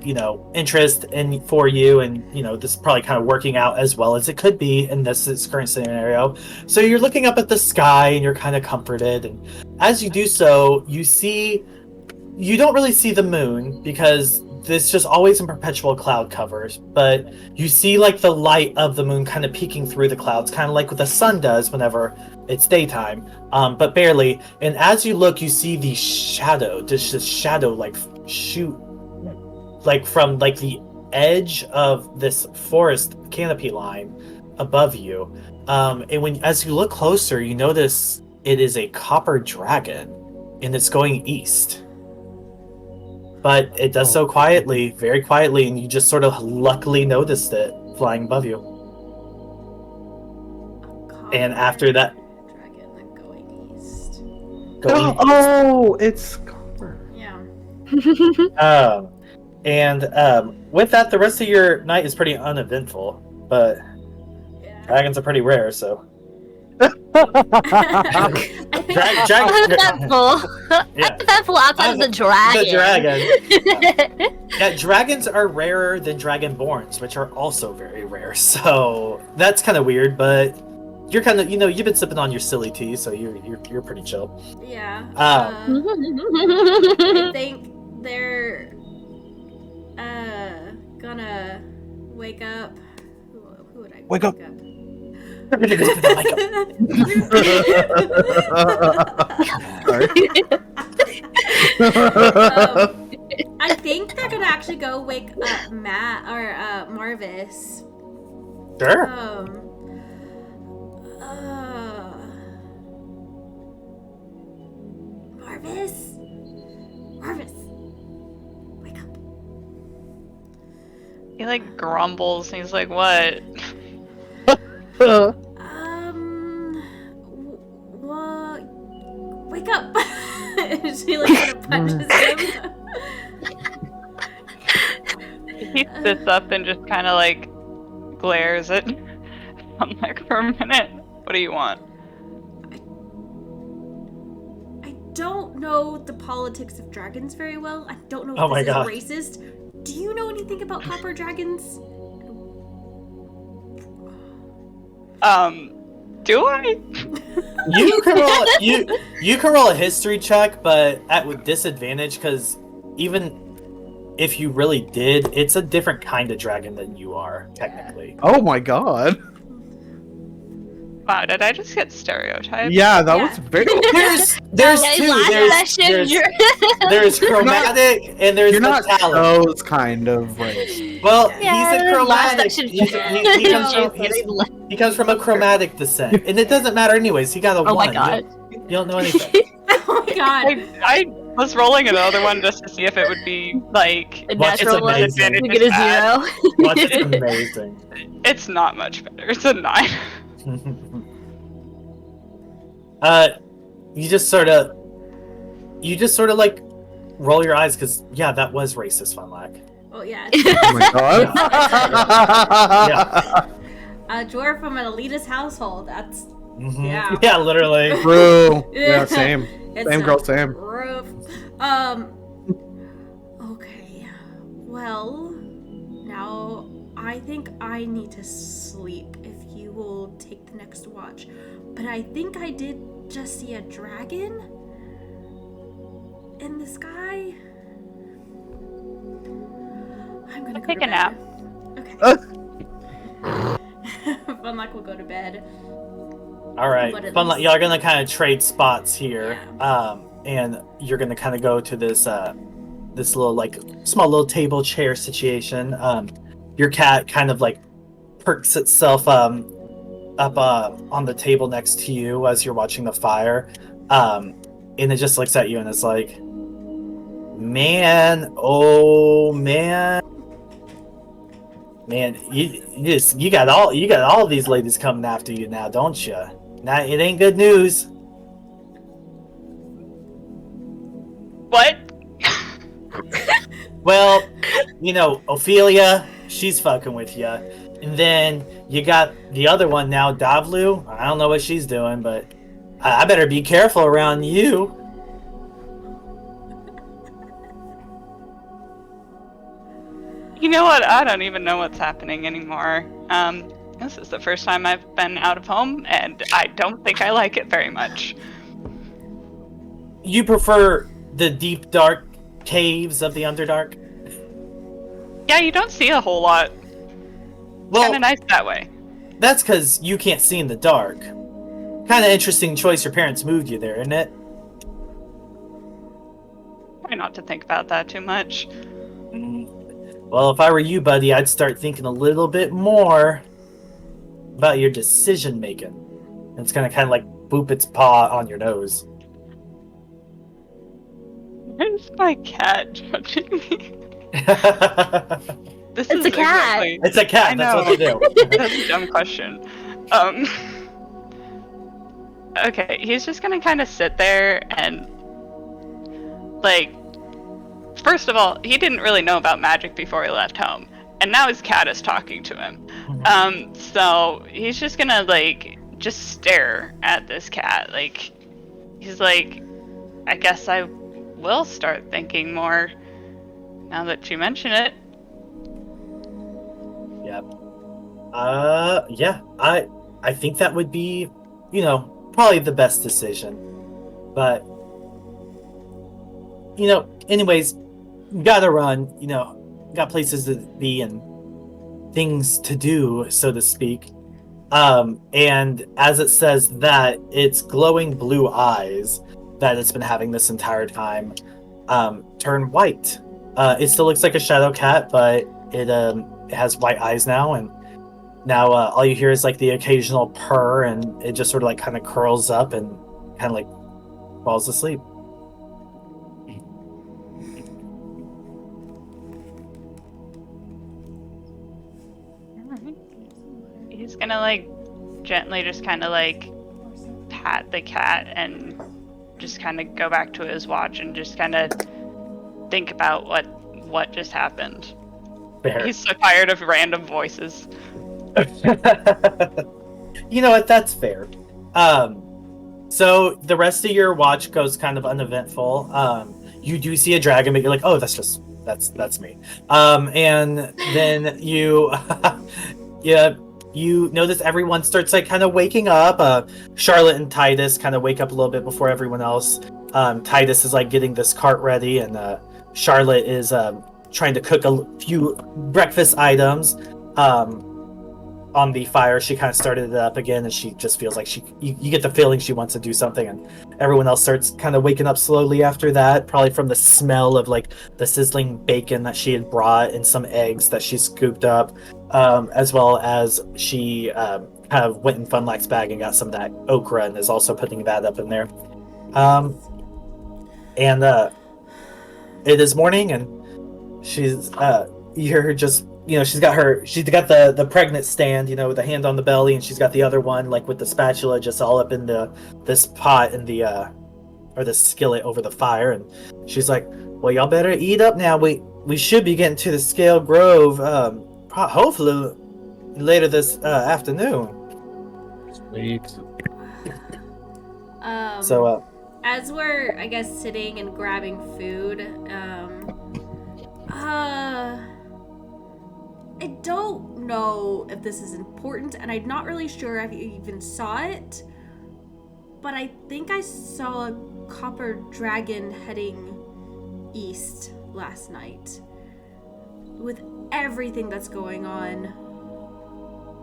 in for you, and this is probably kind of working out as well as it could be in this current scenario. So you're looking up at the sky and you're kind of comforted. And as you do so, you don't really see the moon because it's just always in perpetual cloud covers, but you see like the light of the moon kind of peeking through the clouds, kind of like what the sun does whenever it's daytime, but barely. And as you look, you see the shadow, this shadow like shoot like from like the edge of this forest canopy line above you. And as you look closer, you notice it is a copper dragon, and it's going east. But it does so quietly, very quietly, and you just sort of luckily noticed it flying above you. And after that, Dragon going east. Oh, it's copper. Yeah. With that, the rest of your night is pretty uneventful. But Yeah. dragons are pretty rare, so. Uneventful. Yeah. Uneventful outside of the dragon. The dragon. Yeah, dragons are rarer than dragonborns, which are also very rare. So that's kind of weird, but you're kind of, you've been sipping on your silly tea, so you're pretty chill. Yeah. Ah. I think they're gonna wake up. Who would I Wake up. I think they're gonna actually go wake up Matt or Marvas. Sure. Marvas, wake up. He like grumbles and he's like, "What?" Wake up! She like kind of punches him. He sits up and just kind of like glares at Funlack for a minute. What do you want? I don't know the politics of dragons very well. I don't know Oh if my this God. is racist. Do you know anything about copper dragons? Do I? You can roll you can roll a history check, but with disadvantage, because even if you really did, it's a different kind of dragon than you are technically. Oh my god. Wow, did I just get stereotyped? Yeah, that Yeah. was very. There's Okay, two. last session, There's chromatic and there's You're not metallic. those kind of race. Well, Yeah, he's a last chromatic. section. He comes from a chromatic descent, and it doesn't matter anyways. He got a Oh one. my god. You don't know anything. Oh my god. I was rolling another one just to see if it would be like A Watch, it's natural one. amazing. You get a zero. Watch, it's amazing. It's not much better. It's a 9. You just sort of like roll your eyes because that was racist, Funlack. Oh yeah. Oh my god. A dwarf from an elitist household. That's Mhm. Yeah. Yeah, literally. True. Yeah, same. It's Same a girl, same. Rough. Okay. Well, I think I need to sleep if you will take the next watch. But I think I did just see a dragon in the sky. I'm gonna go Take to a bed. nap. Okay. Funlock will go to bed. All right, But at Funlock, least- y'all are gonna kind of trade spots here, Yeah. and you're gonna kind of go to this this little like small little table chair situation. Your cat kind of like perks itself up on the table next to you as you're watching the fire, and it just looks at you and it's like, man, oh man. Man, you got all these ladies coming after you now, don't you? Now it ain't good news. What? Well, you know, Ophelia, she's fucking with you, and then you got the other one now, Davlu. I don't know what she's doing, but I better be careful around you. You know what? I don't even know what's happening anymore. This is the first time I've been out of home, and I don't think I like it very much. You prefer the deep, dark caves of the Underdark? Yeah, you don't see a whole lot. Well, Kind of nice that way. that's because you can't see in the dark. Kind of interesting choice your parents moved you there, isn't it? Try not to think about that too much. Well, if I were you, buddy, I'd start thinking a little bit more about your decision making. And it's gonna kind of like boop its paw on your nose. Where's my cat judging me? This It's is a cat. exactly- It's a cat. I That's know. what they do. That's a dumb question. Okay, he's just gonna kind of sit there and, like, first of all, he didn't really know about magic before he left home, and now his cat is talking to him. So he's just gonna, like, just stare at this cat. Like, he's like, I guess I will start thinking more now that you mention it. Yep. Yeah. I think that would be, you know, probably the best decision. But, you know, anyways, gotta run. You know, got places to be and things to do, so to speak. And as it says that, it's glowing blue eyes that it's been having this entire time turn white. It still looks like a shadow cat, but it has white eyes now, and now all you hear is like the occasional purr, and it just sort of like kind of curls up and kind of like falls asleep. He's gonna, like, gently just kind of, like, pat the cat and just kind of go back to his watch and just kind of think about what just happened. Fair. He's so tired of random voices. You know what? That's fair. So the rest of your watch goes kind of uneventful. You do see a dragon, but you're like, oh, that's me. And then you, yeah, you notice everyone starts like kind of waking up. Charlotte and Titus kind of wake up a little bit before everyone else. Titus is like getting this cart ready, and Charlotte is trying to cook a few breakfast items. On the fire, she kind of started it up again, and she just feels like you get the feeling she wants to do something, and everyone else starts kind of waking up slowly after that, probably from the smell of like the sizzling bacon that she had brought and some eggs that she scooped up, as well as she kind of went in Funlock's bag and got some of that okra and is also putting that up in there. And it is morning, and she's you're just, you know, she's got the pregnant stand, you know, with a hand on the belly, and she's got the other one like with the spatula just all up in this pot in the or the skillet over the fire, and she's like, well, y'all better eat up now. We should be getting to the Scale Grove hopefully later this afternoon. Sweet. So as we're, I guess, sitting and grabbing food, I don't know if this is important, and I'm not really sure if you even saw it, but I think I saw a copper dragon heading east last night. With everything that's going on,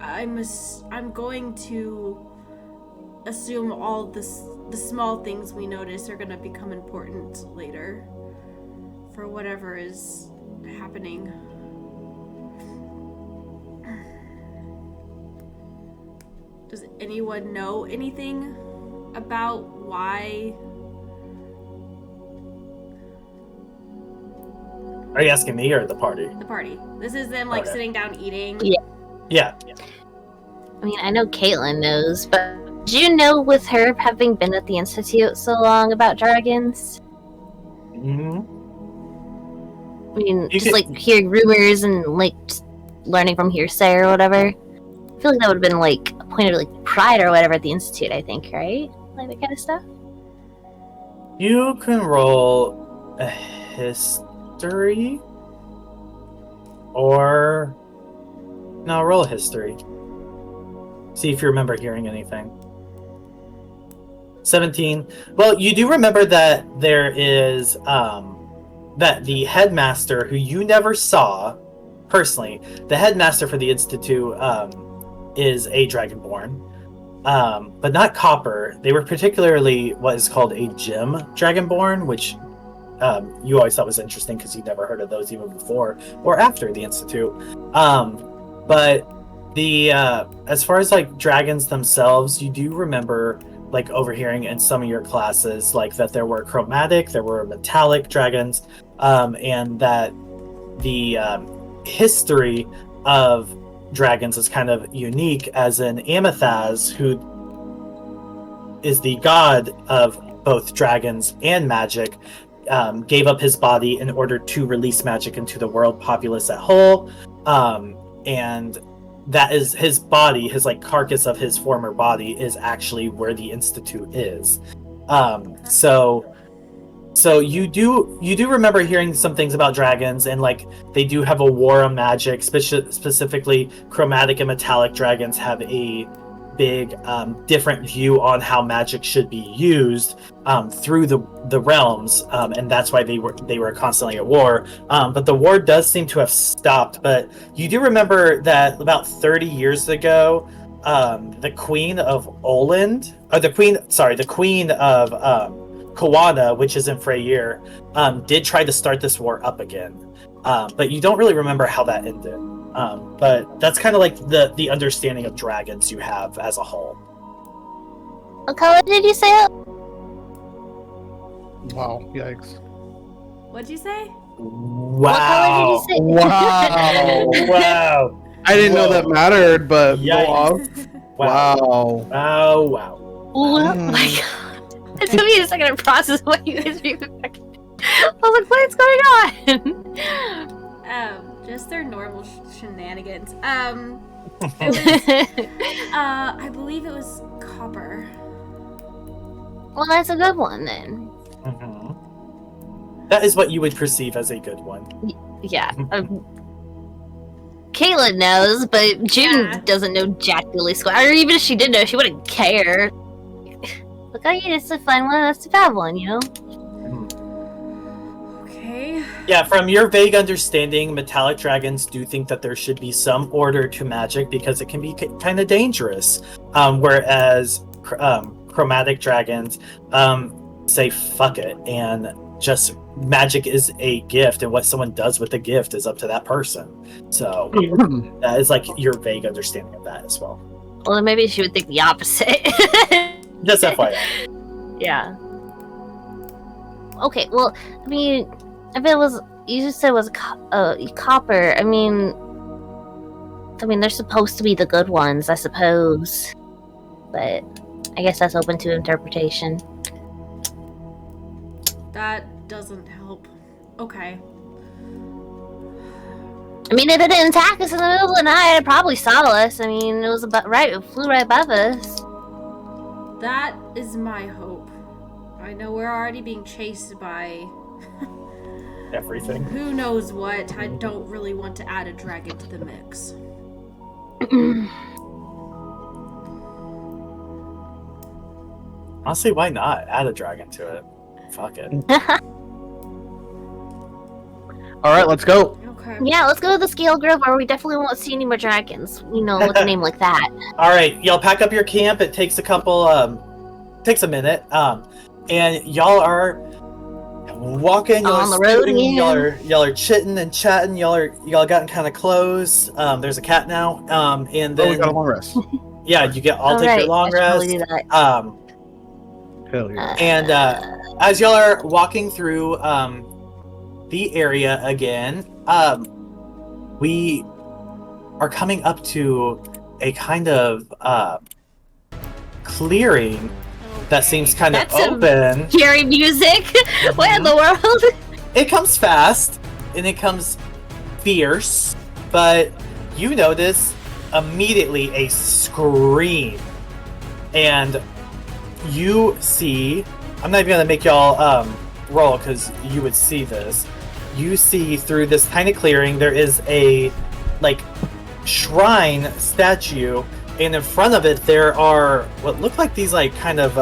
I'm going to assume all the small things we notice are going to become important later for whatever is happening. Does anyone know anything about why? Are you asking me or the party? The party. This is them like sitting down eating. Yeah. I mean, I know Caitlin knows, but do you know with her having been at the Institute so long about dragons? Mm-hmm. I mean, like hearing rumors and like just learning from hearsay or whatever. I feel like that would have been like a point of like pride or whatever at the Institute, I think, right? Like that kind of stuff. You can roll a history or no, roll a history. See if you remember hearing anything. 17. Well, you do remember that there is that the headmaster, who you never saw personally, the headmaster for the Institute is a Dragonborn, but not copper. They were particularly what is called a gem Dragonborn, which you always thought was interesting because you never heard of those even before or after the Institute. But the as far as like dragons themselves, you do remember like overhearing in some of your classes like that there were chromatic, there were metallic dragons, and that the history of dragons is kind of unique, as in Amethaz, who is the god of both dragons and magic, gave up his body in order to release magic into the world populace at whole, and that is his body, his like carcass of his former body is actually where the Institute is. So you do remember hearing some things about dragons, and like they do have a war on magic. Specifically, chromatic and metallic dragons have a big different view on how magic should be used through the realms, and that's why they were constantly at war. But the war does seem to have stopped. But you do remember that about 30 years ago, the Queen of Oland, or the Queen of Kawana, which is in Freyr, did try to start this war up again. But you don't really remember how that ended. But that's kind of like the understanding of dragons you have as a whole. What color did you say it? Wow, yikes. What'd you say? Wow. What color did you say? Wow. Wow. I didn't know that mattered, but Yikes. go off. Wow. Oh, wow. Oh my god. It took me a second to process what you guys were even I was like, what's going on? Just their normal shenanigans. It was, I believe it was copper. Well, that's a good one then. Mm-hmm. That is what you would perceive as a good one. Yeah. Caitlin knows, but June doesn't know Jack Dilly Squad. Or even if she did know, she wouldn't care. Look, oh yeah, it's a fun one, that's a bad one, you know? Okay. Yeah, from your vague understanding, metallic dragons do think that there should be some order to magic because it can be kind of dangerous. Whereas chromatic dragons say fuck it, and just magic is a gift, and what someone does with the gift is up to that person. So that is like your vague understanding of that as well. Well, then maybe she would think the opposite. Just FYI. Yeah. Okay, well, I mean, if it was, you just said it was copper, I mean, they're supposed to be the good ones, I suppose. But I guess that's open to interpretation. That doesn't help. Okay. I mean, if it didn't attack us in the middle of the night, it probably saw us. I mean, it was it flew right above us. That is my hope. I know we're already being chased by everything. Who knows what? I don't really want to add a dragon to the mix. Honestly, why not? Add a dragon to it. Fuck it. All right, let's go. Okay. Yeah, let's go to the Scale Grove where we definitely won't see any more dragons. You know, with a name like that. All right, y'all pack up your camp. It takes a minute. And y'all are walking. Y'all On are the road scooting, again. y'all are chitting and chatting. Y'all gotten kind of close. There's a cat now. And then we got a long rest. yeah, you get all take Alright, your long I should probably rest. do that. Hell yeah. And as y'all are walking through the area again, we are coming up to a kind of clearing that seems kind of That's some open. Scary music. What in the world? It comes fast and it comes fierce, but you notice immediately a scream, and you see. I'm not even gonna make y'all roll because you would see this. You see through this tiny clearing there is a shrine statue, and in front of it there are what look like these kind of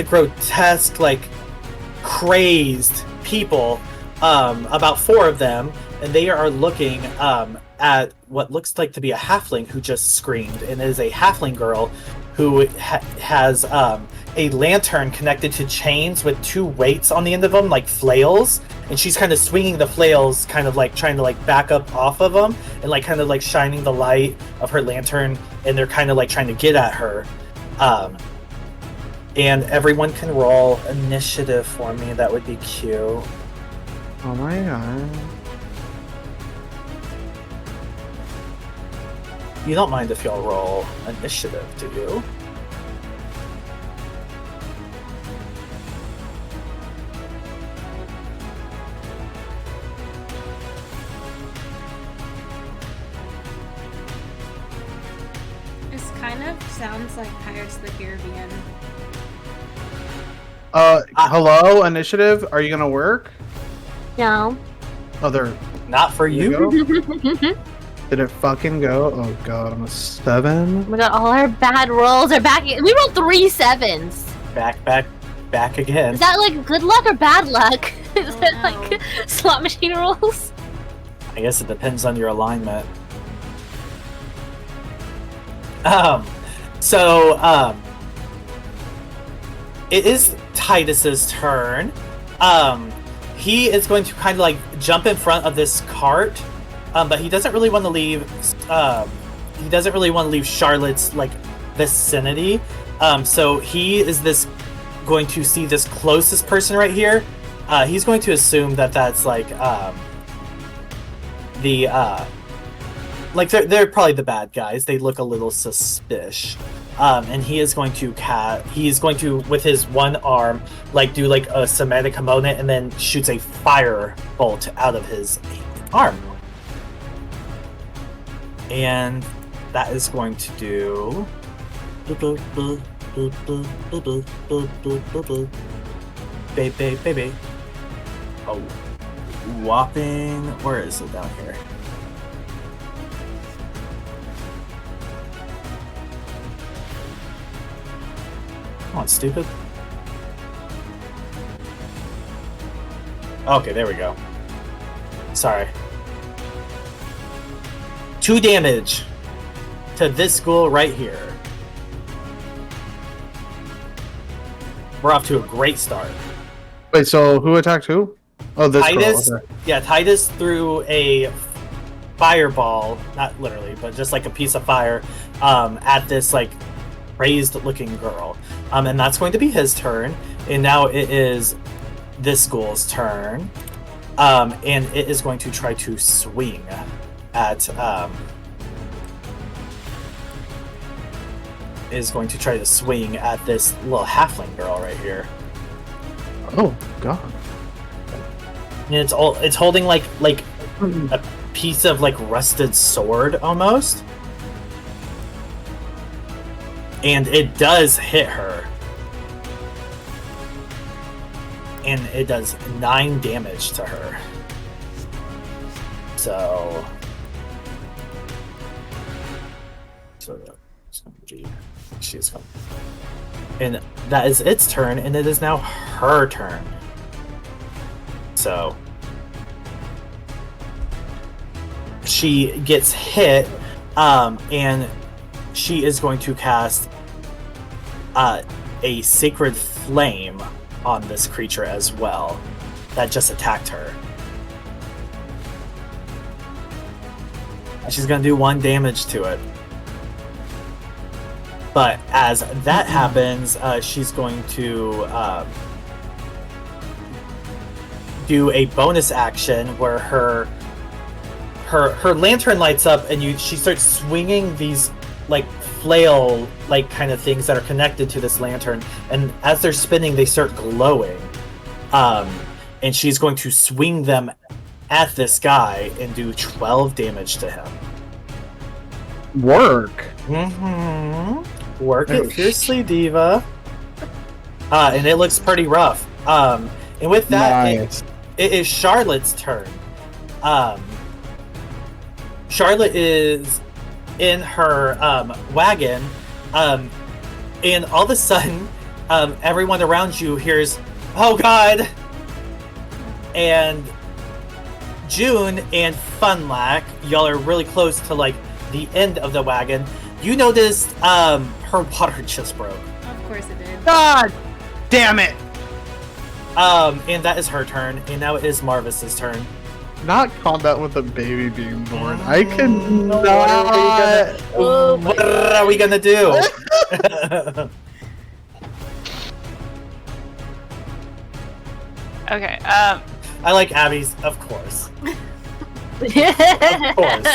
grotesque, crazed people, about 4 of them, and they are looking at what looks like to be a halfling who just screamed, and it is a halfling girl who has a lantern connected to chains with 2 weights on the end of them, like flails, and she's kind of swinging the flails, kind of trying to back up off of them, and shining the light of her lantern, and they're kind of trying to get at her. And everyone can roll initiative for me. That would be cute. Oh my god. You don't mind if y'all roll initiative, do you? This kind of sounds like Pirates of the Caribbean. Hello, initiative. Are you gonna work? No. Oh, they're Not for Did it you. go? Did it fucking go? Oh god, I'm a 7. We got all our bad rolls are back. We rolled 3 7s. Back again. Is that good luck or bad luck? Is Oh, it no. slot machine rolls? I guess it depends on your alignment. It is Titus's turn. He is going to kind of jump in front of this cart, but he doesn't really want to leave. He doesn't really want to leave Charlotte's vicinity. So he is going to see this closest person right here. He's going to assume that that's they're probably the bad guys. They look a little suspicious. And he is going to with his one arm do a somatic component and then shoots a fire bolt out of his arm. And that is going to do baby. Oh, whopping, where is it down here? Come on, stupid. Okay, there we go. Sorry. 2 damage to this ghoul right here. We're off to a great start. Wait, so who attacked who? Oh, this Titus. girl. Okay. Yeah, Titus threw a fireball, not literally, but just a piece of fire, at this raised-looking girl. And that's going to be his turn. And now it is this ghoul's turn. And it is going to try to swing at this little halfling girl right here. Oh god. And it's holding like a piece of rusted sword almost. And it does hit her. and it does 9 damage to her. So she's coming. And that is its turn, and it is now her turn. So she gets hit, and she is going to cast a sacred flame on this creature as well that just attacked her. She's going to do 1 damage to it. But as that happens, she's going to do a bonus action where her lantern lights up, and she starts swinging these like flail like kind of things that are connected to this lantern, and as they're spinning, they start glowing. And she's going to swing them at this guy and do 12 damage to him. Work. Work it fiercely, Diva. And it looks pretty rough. And with that, Nice. it is Charlotte's turn. Charlotte is in her wagon, and all of a sudden, everyone around you hears, "Oh God!" And June and Funlack, y'all are really close to like the end of the wagon. You noticed her water just broke. Of course it did. God damn it! And that is her turn, and now it is Marvas's turn. Not combat with a baby being born. I cannot. What are we gonna do? Okay. I like Abby's, of course. Of course.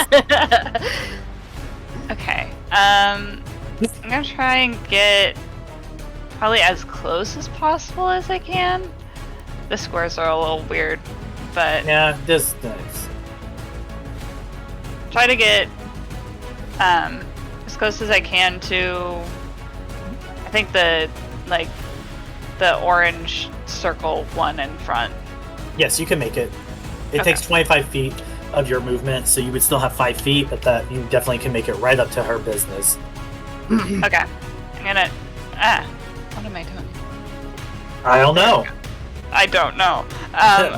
Okay. I'm gonna try and get probably as close as possible as I can. The squares are a little weird, but Yeah, distance. try to get as close as I can to, I think the orange circle one in front. Yes, you can make it. It Okay. takes 25 feet of your movement, so you would still have 5 feet, but that you definitely can make it right up to her business. Okay. I'm gonna what am I doing? I don't know. I don't know.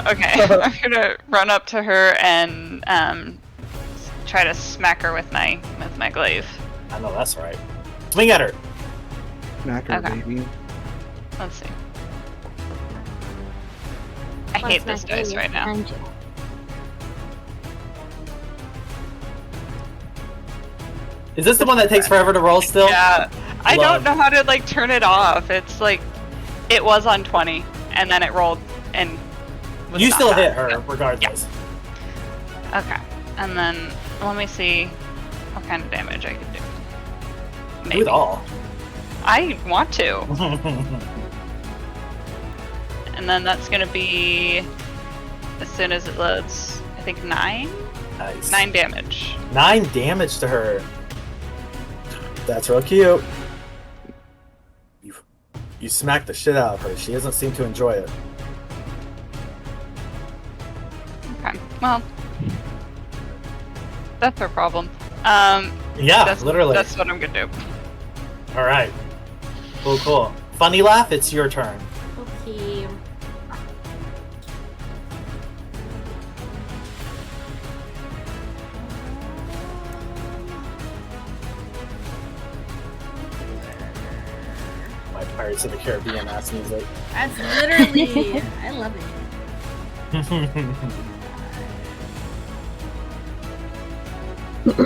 Okay. I'm gonna run up to her and try to smack her with my glaive. I know that's right. Swing at her. Smack her, Okay. baby. Let's see. I hate this dice right now. Is this the one that takes forever to roll still? Yeah. I Love. don't know how to like turn it off. It's like it was on 20 and then it rolled and was You not still that. hit her regardless. Okay. And then let me see what kind of damage I can do. Do it all. I want to. And then that's gonna be as soon as it loads, I think 9? Nice. 9 damage. 9 damage to her. That's real cute. You smacked the shit out of her. She doesn't seem to enjoy it. Okay. Well, that's her problem. Yeah, That's, literally. That's what I'm gonna do. All right. Cool. Funny laugh. It's your turn. Okay. My Pirates of the Caribbean ass music. That's literally. I love it.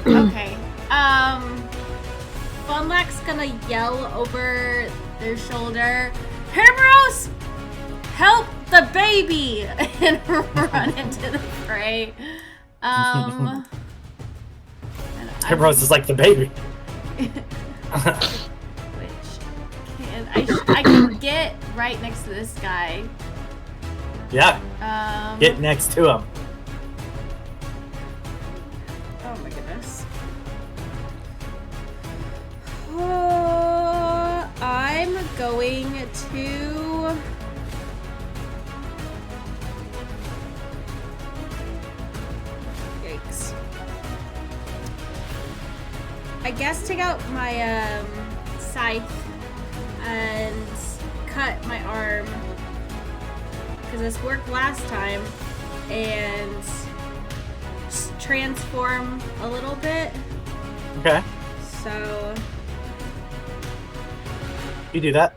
Okay. Funlack's gonna yell over their shoulder, "Himeros, help the baby!" and run into the fray. Himeros is like the baby. I can get right next to this guy. Yeah. Get next to him. Oh my goodness. I'm going to I guess take out my scythe and cut my arm because this worked last time, and transform a little bit. Okay. So you do that.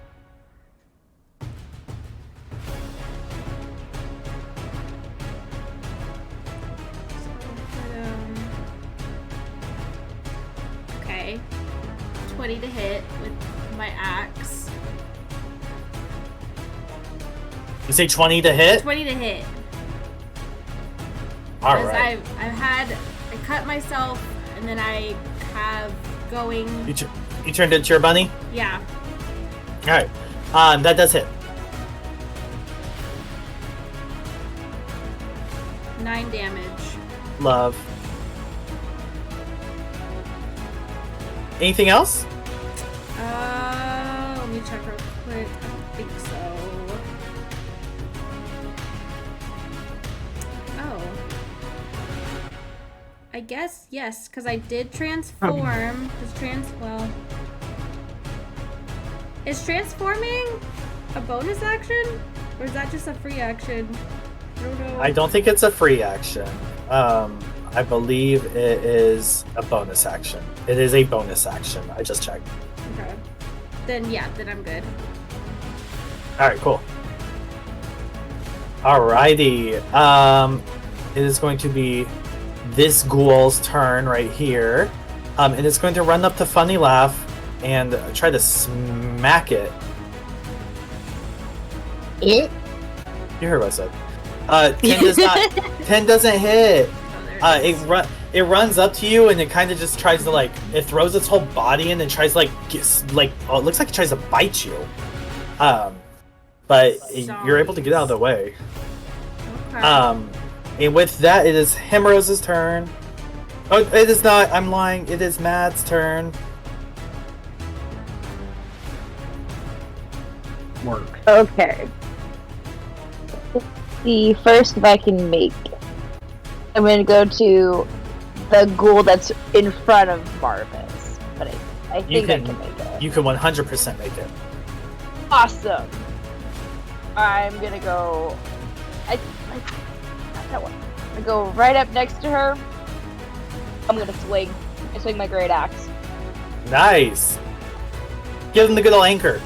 Okay. 20 to hit with my axe. You say 20 to hit? 20 to hit. All Because right. I cut myself, and then I have going. You turned into your bunny? Yeah. All right. That does hit. 9 damage. Love. Anything else? Let me check real quick. I don't think so. Oh. I guess, yes, because I did transform. Well. Is transforming a bonus action? Or is that just a free action? I don't know. I don't think it's a free action. I believe it is a bonus action. It is a bonus action. I just checked. Okay. Then, yeah, then I'm good. Alright, cool. Alrighty. It is going to be this ghoul's turn right here. And it's going to run up to Funny Laugh and try to smack it. It? You heard what I said. 10 does not. 10 doesn't hit. Oh, there it is. It runs up to you and it kind of just tries to it throws its whole body in and tries to it looks like it tries to bite you. But you're able to get out of the way. Okay. And with that, it is Himeros' turn. Oh, it is not. I'm lying. It is Matt's turn. Work. Okay. Let's see first if I can make. I'm gonna go to the ghoul that's in front of Marvas, but I think I can make it. You can 100% make it. Awesome. I'm gonna go. Not that one. I'm gonna go right up next to her. I'm gonna swing. I swing my great axe. Nice. Give him the good old anchor.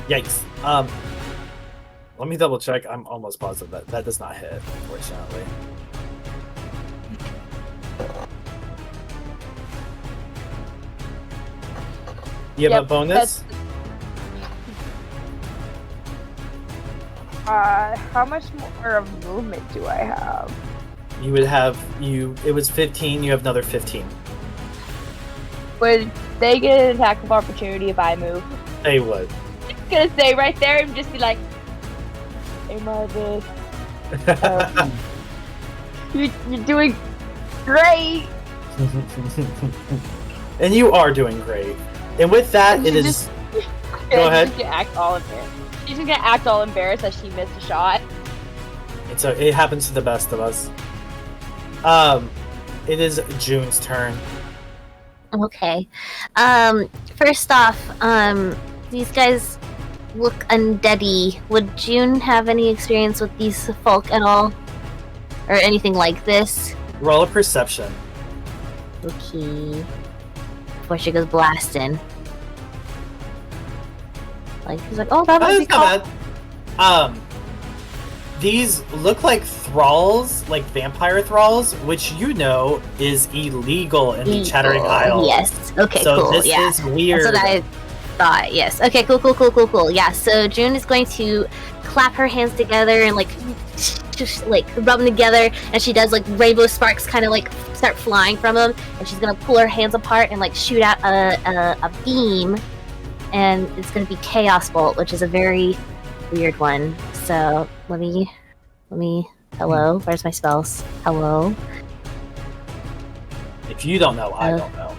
Yikes. Let me double check. I'm almost positive that does not hit, unfortunately. You have a bonus? How much more of movement do I have? You would have it was 15, you have another 15. Would they get an attack of opportunity if I move? They would. I'm gonna stay right there and just be like, hey Marvas, you're doing great. And you are doing great. And with that, it is. Go ahead. She's gonna act all embarrassed. She's gonna act all embarrassed that she missed a shot. It happens to the best of us. It is June's turn. Okay. First off, these guys look undeady. Would June have any experience with these folk at all? Or anything like this? Roll a perception. Okay. Before she goes blasting. He's like, oh, that would be That's not bad. These look like thralls, like vampire thralls, which you know is illegal in the Chattering Isle. Yes. Okay, so cool. This yeah. is weird. That's what I thought. Yes. Okay, cool. Yeah, so June is going to clap her hands together and just rub them together, and she does rainbow sparks kind of start flying from them, and she's gonna pull her hands apart and shoot out a beam, and it's gonna be Chaos Bolt, which is a very weird one. So let me hello, where's my spells? Hello. If you don't know, I don't know.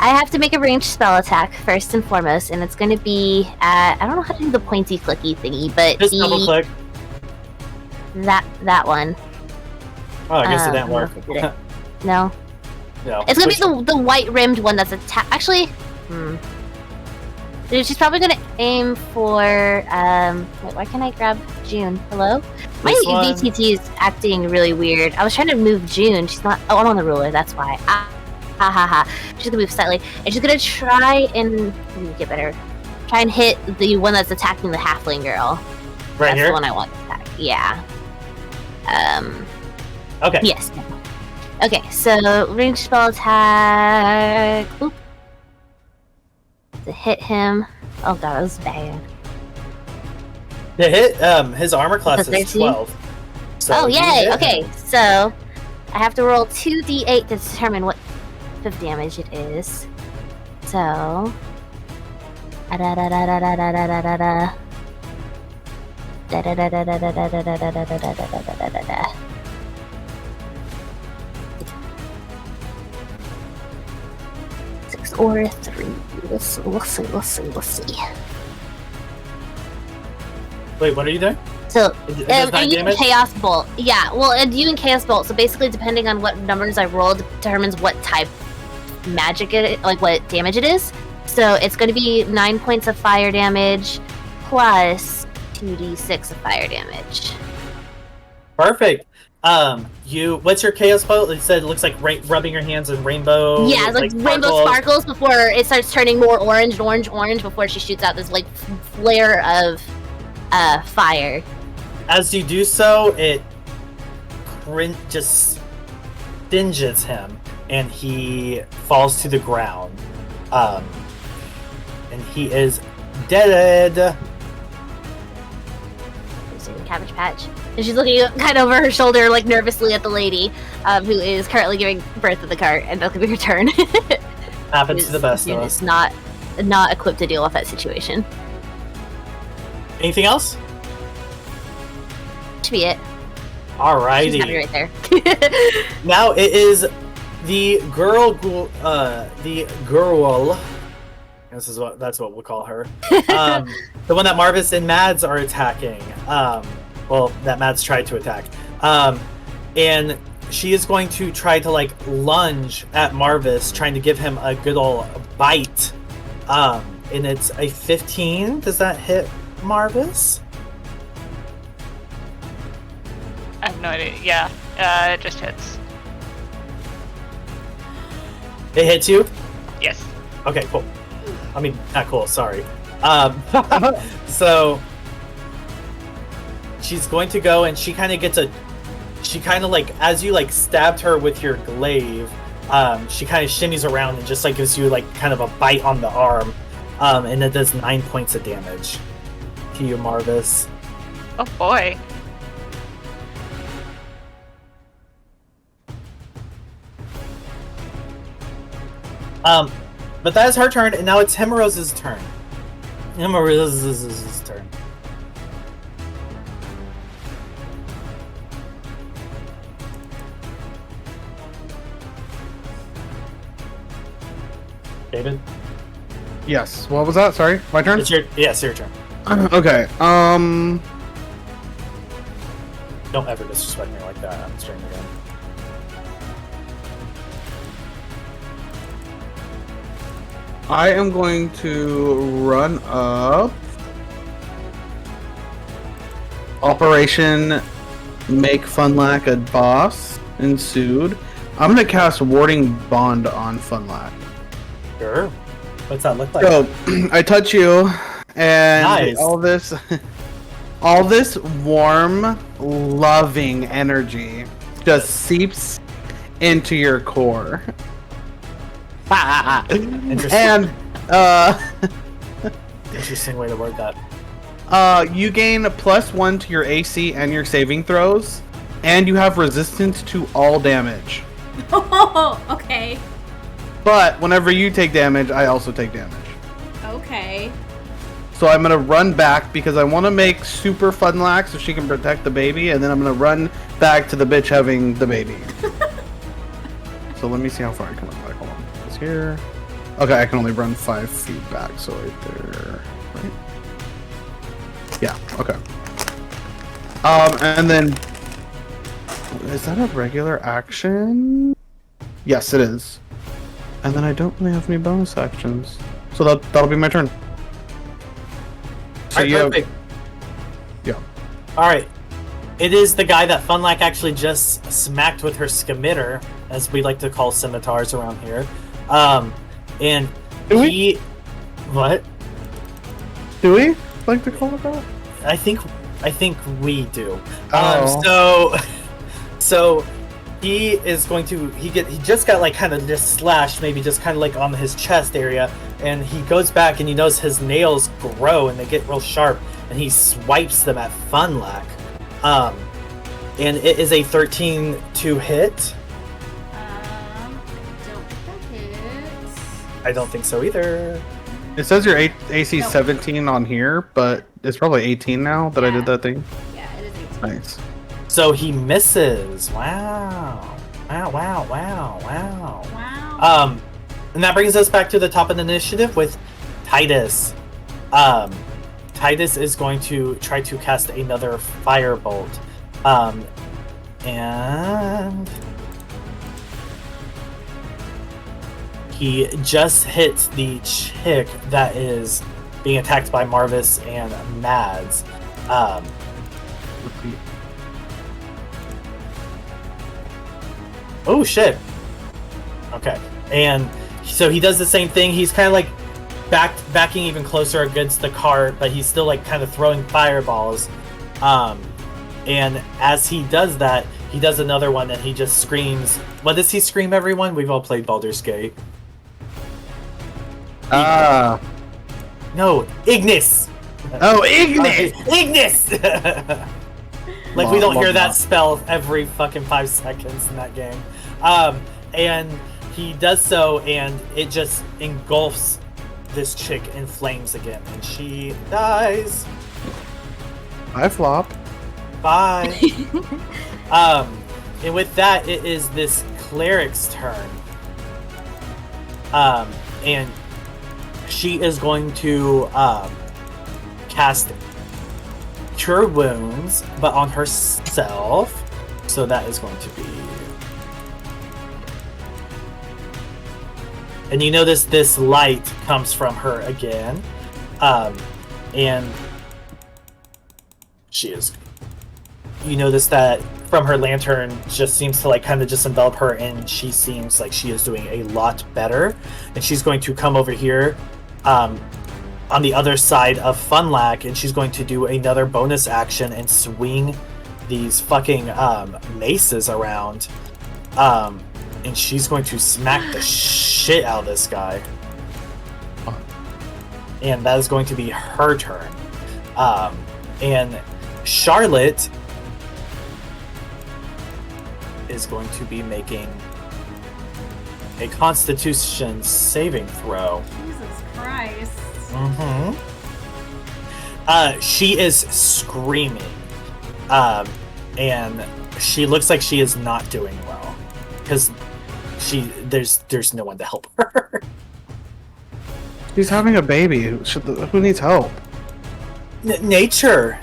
I have to make a ranged spell attack first and foremost, and it's gonna be at, I don't know how to do the pointy clicky thingy, but Just double click. that one. Oh, I guess it didn't work. Did it? No. No. It's gonna be the white rimmed one that's actually. Dude, she's probably gonna aim for. Wait, why can't I grab June? Hello? My VTT is acting really weird. I was trying to move June. She's not. Oh, I'm on the ruler. That's why. Ha ha ha. She's gonna move slightly, and she's gonna try and get better. Try and hit the one that's attacking the halfling girl. Right That's here? the one I want to attack. Yeah. Okay. Yes. Okay, so range spell attack. Oop. To hit him. Oh god, that was bad. The hit, his armor class is 12. So oh, you yay! hit Okay, him. so I have to roll 2d8 to determine what of damage it is. So. Six or 3. Let's see. Wait, what are you doing? So, It does 9 and you damage? Chaos Bolt. Yeah, well, and you and Chaos Bolt. So basically, depending on what numbers I roll, determines what type magic it is, like what damage it is. So it's going to be 9 points of fire damage plus 2d6 of fire damage. Perfect. What's your chaos bolt? It said it looks like rubbing your hands in rainbow. Yeah, it's like rainbow sparkles before it starts turning more orange before she shoots out this like flare of fire. As you do so, it just stinges him, and he falls to the ground. And he is dead. Cabbage Patch. And she's looking kind of over her shoulder, like nervously at the lady, who is currently giving birth to the cart, and that's gonna be her turn. Happens to the best of It's us. not equipped to deal with that situation. Anything else? Should be it. Alrighty. She's happy right there. Now it is the girl. That's what we'll call her. The one that Marvas and Mads are attacking. Well, that Mads tried to attack. And she is going to try to like lunge at Marvas, trying to give him a good old bite. And it's a 15. Does that hit Marvas? I have no idea. Yeah, it just hits. It hits you? Yes. Okay, cool. I mean, not cool, sorry. So she's going to go, and she kind of like, as you like stabbed her with your glaive, she kind of shimmies around and just like gives you like kind of a bite on the arm, and it does 9 points of damage to you, Marvas. Oh boy. But that is her turn, and now it's Himeros' turn. Himeros' turn. David? Yes. What was that? Sorry, my turn. It's your turn. Okay. Don't ever disrespect me like that. I'm streaming again. I am going to run up. Operation Make Funlack a Boss ensued. I'm gonna cast Warding Bond on Funlack. Sure. What's that look like? So I touch you, and Nice. all this warm, loving energy just seeps into your core. Interesting. And Interesting way to word that. you gain a +1 to your AC and your saving throws, and you have resistance to all damage. Oh, okay. But whenever you take damage, I also take damage. Okay. So I'm gonna run back because I want to make Super Funlack so she can protect the baby, and then I'm gonna run back to the bitch having the baby. So let me see how far I can run back. Hold on. It's here. Okay, I can only run 5 feet back, so right there. Right? Yeah, okay. And then is that a regular action? Yes, it is. And then I don't really have any bonus actions, so that'll be my turn. So Alright, perfect. Yeah. Alright. It is the guy that Funlack actually just smacked with her scimitar, as we like to call scimitars around here. And Do we? he... What? Do we like to call it that? I think we do. Oh. So he is going to he just got like kind of just slashed, maybe just kind of like on his chest area, and he goes back and he knows his nails grow and they get real sharp, and he swipes them at Funlack. And it is a 13 to hit. Don't think that hits. I don't think so either. It says your AC No. 17 on here, but it's probably 18 now that I did that thing. Yeah, it is 18. Nice. So he misses. Wow. Wow. Wow. And that brings us back to the top of the initiative with Titus. Titus is going to try to cast another firebolt. And he just hits the chick that is being attacked by Marvas and Mads. Oh shit. Okay. And so he does the same thing. He's kind of like backing even closer against the cart, but he's still like kind of throwing fireballs. And as he does that, he does another one and he just screams. What does he scream, everyone? We've all played Baldur's Gate. No, Ignis! Oh, Ignis! Ignis! Like we don't hear that spell every fucking 5 seconds in that game. And he does so, and it just engulfs this chick in flames again, and she dies. I flop. Bye. And with that, it is this cleric's turn. And she is going to cast Cure Wounds, but on herself. So that is going to be... And you notice this light comes from her again. And she is... You notice that from her lantern just seems to like kind of just envelop her, and she seems like she is doing a lot better. And she's going to come over here on the other side of Funlack, and she's going to do another bonus action and swing these fucking maces around. And she's going to smack the shit out of this guy. And that is going to be her turn. And Charlotte is going to be making a Constitution saving throw. Jesus Christ. She is screaming. And she looks like she is not doing well. Because there's no one to help her. She's having a baby. Who needs help? Nature.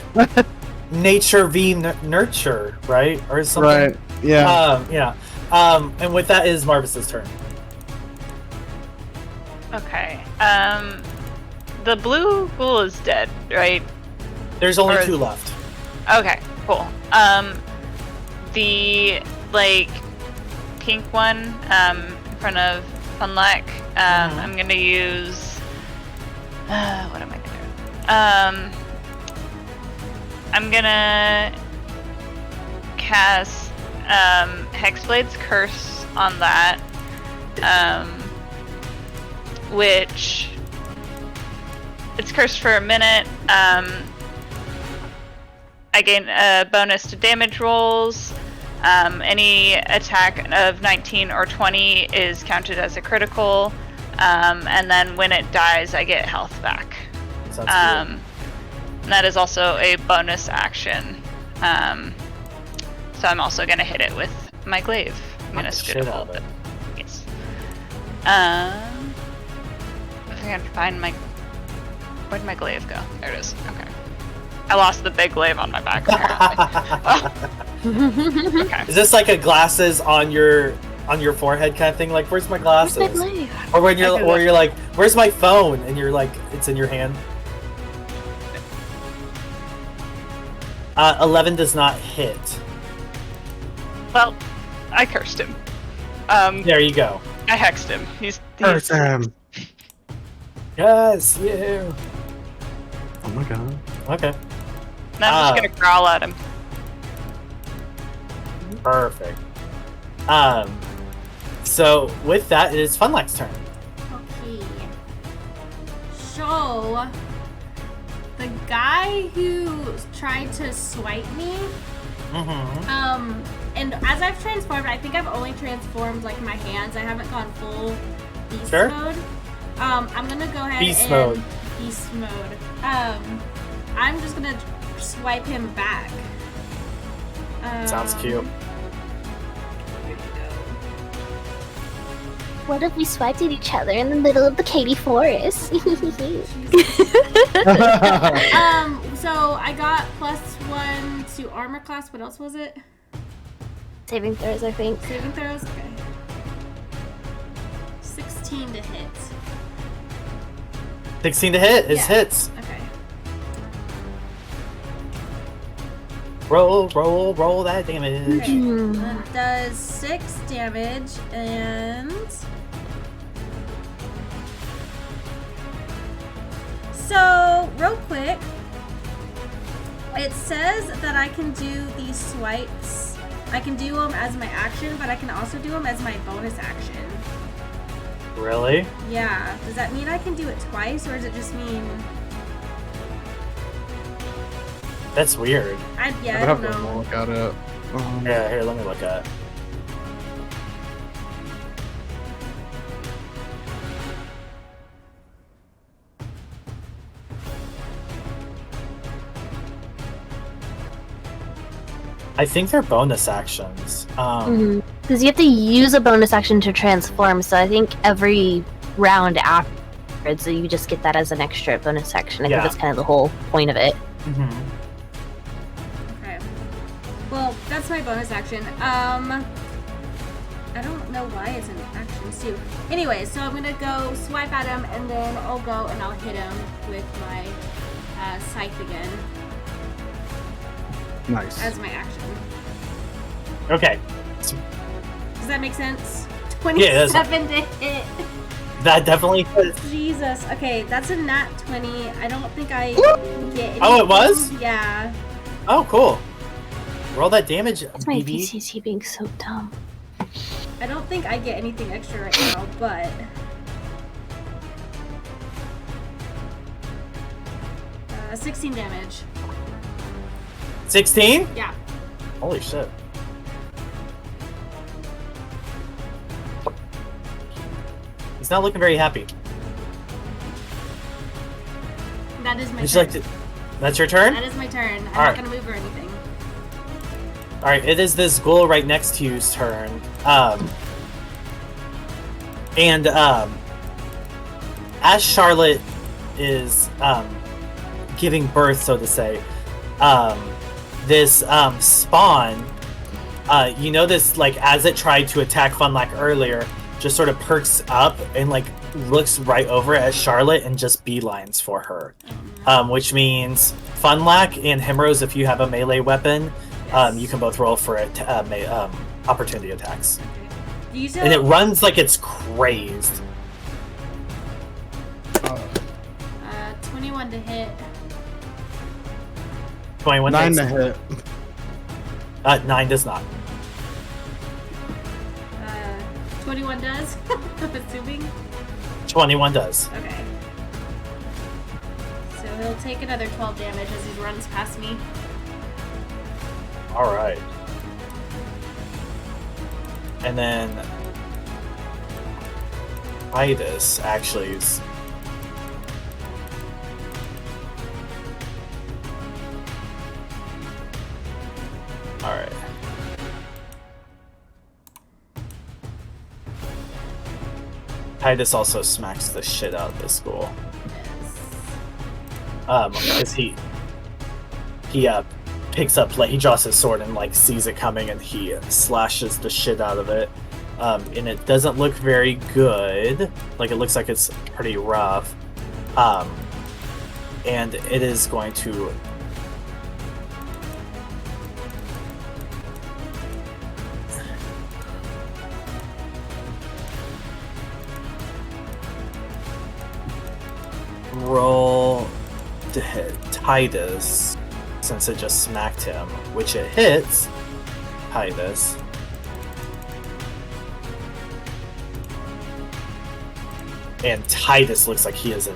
Nature v nurture, right? Or something. Right. Yeah. Yeah. And with that is Marvis's turn. Okay. The blue ghoul is dead, right? There's only Or- 2 left. Okay, cool. The like pink one in front of Funlack. I'm gonna use. What am I gonna do? I'm gonna cast Hexblade's Curse on that, which it's cursed for a minute. I gain a bonus to damage rolls. Any attack of 19 or 20 is counted as a critical, and then when it dies, I get health back. Sounds good. And that is also a bonus action. So I'm also going to hit it with my glaive. I'm going to scoot it a little bit. Yes. I think I have to find my... Where'd my glaive go? There it is. Okay. I lost the big glaive on my back. Apparently. Okay. Is this like a glasses on your forehead kind of thing? Like, where's my glasses? Where's my blade? Or when you're like, where's my phone? And you're like, it's in your hand. 11 does not hit. Well, I cursed him. There you go. I hexed him. He's Curse him. Yes, you. Oh my god. Okay. Now I'm just gonna growl at him. Perfect. So with that, it is Funlack's turn. Okay. So, the guy who tried to swipe me, Mm-hmm. and as I've transformed, I think I've only transformed like my hands. I haven't gone full beast Sure. mode. I'm gonna go ahead Beast and mode. beast mode. I'm just gonna swipe him back. Sounds cute. There you go. What if we swiped at each other in the middle of the Katy forest? So I got +1 to armor class. What else was it? Saving throws, I think. Saving throws? Okay. 16 to hit. 16 to hit is Yeah. hits. Okay. Roll that damage. Okay. That does 6 damage and... So, real quick, it says that I can do these swipes. I can do them as my action, but I can also do them as my bonus action. Really? Yeah. Does that mean I can do it twice, or does it just mean... That's weird. I I don't have to know. look at it. Yeah, here, let me look at it. I think they're bonus actions. Because you have to use a bonus action to transform, so I think every round afterwards, so you just get that as an extra bonus action. I Yeah. think that's kind of the whole point of it. Mm-hmm. Okay. Well, that's my bonus action. I don't know why it's an action too. Anyway, so I'm gonna go swipe at him, and then I'll go and I'll hit him with my scythe again Nice. as my action. Okay, Does that make sense? Yeah, it does. 27 to hit. that definitely is. Jesus. Okay, that's a nat 20. I don't think I get anything. Oh, it was? Yeah. Oh, cool. Roll that damage, That's my BB. VCC being so dumb. I don't think I get anything extra right now, but... 16 damage. 16? Yeah. Holy shit. He's not looking very happy. That is my Would you turn. like to... That's your turn? That is my turn. I'm Alright. not gonna move or anything. Alright, it is this ghoul right next to you's turn. As Charlotte is giving birth, so to say, this spawn, you notice, like, as it tried to attack Funlack earlier, just sort of perks up and, like, looks right over at Charlotte and just beelines for her. Which means Funlack and Himeros, if you have a melee weapon, you can both roll for opportunity attacks. Okay. Do you still... And it runs like it's crazed. 21 to hit. 21 9 hits. to hit. 9 does not. 21 does? I'm assuming. 21 does. Okay. So he'll take another 12 damage as he runs past me. Alright. And then Titus actually is... Alright. Titus also smacks the shit out of this school. Yes. Because he picks up, like, he draws his sword and, like, sees it coming, and he slashes the shit out of it. And it doesn't look very good. Like, it looks like it's pretty rough. And it is going to... roll to hit Titus, since it just smacked him, which it hits Titus. And Titus looks like he is in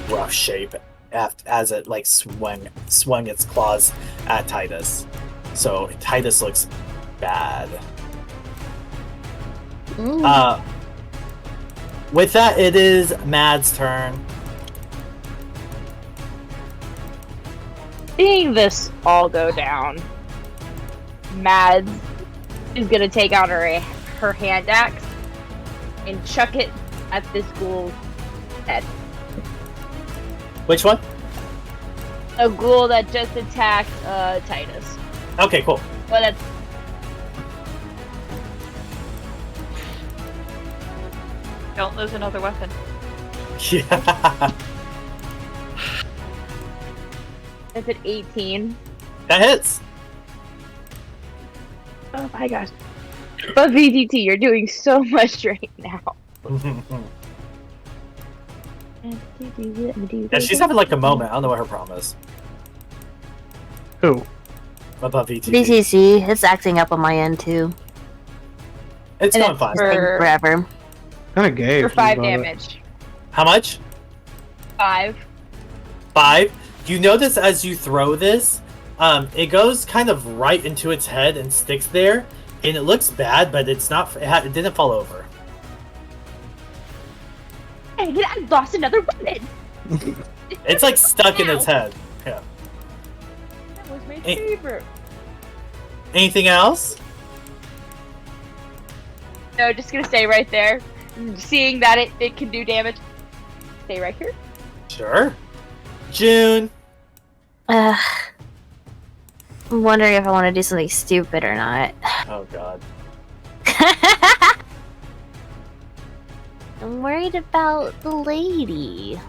rough shape as it like swung its claws at Titus. So Titus looks bad. With that, it is Mad's turn. Seeing this all go down, Mads is gonna take out her hand axe and chuck it at this ghoul's head. Which one? A ghoul that just attacked Titus. Okay, cool. Well, that's Don't lose another weapon. Yeah. That's an 18. That hits. Oh my gosh. But VDT, you're doing so much right now. Yeah, she's having like a moment. I don't know what her problem is. Who? Above VTT. DCC, it's acting up on my end too. It's And going it's fine. for- Forever. Kind of gay. For if you 5 think about it. damage. How much? 5. 5. You notice as you throw this, it goes kind of right into its head and sticks there, and it looks bad, but it's not. It didn't fall over. Hey, I lost another weapon! It's like stuck in its head. Yeah. That was my Hey. favorite. Anything else? No, just gonna stay right there. Seeing that it can do damage. Stay right here. Sure. June. I'm wondering if I want to do something stupid or not. Oh God. I'm worried about the lady.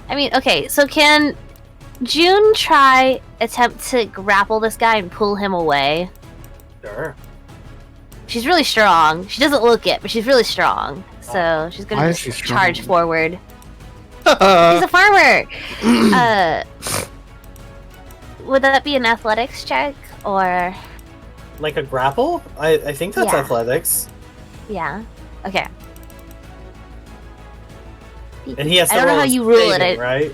I mean, okay, so can June attempt to grapple this guy and pull him away? Sure. She's really strong. She doesn't look it, but she's really strong. So she's Why gonna is she just strong? charge forward. He's a farmer! Would that be an athletics check? Or... Like a grapple? I think that's Yeah. athletics. Yeah. Okay. And he has to I don't know roll how a you rule it. saving, right?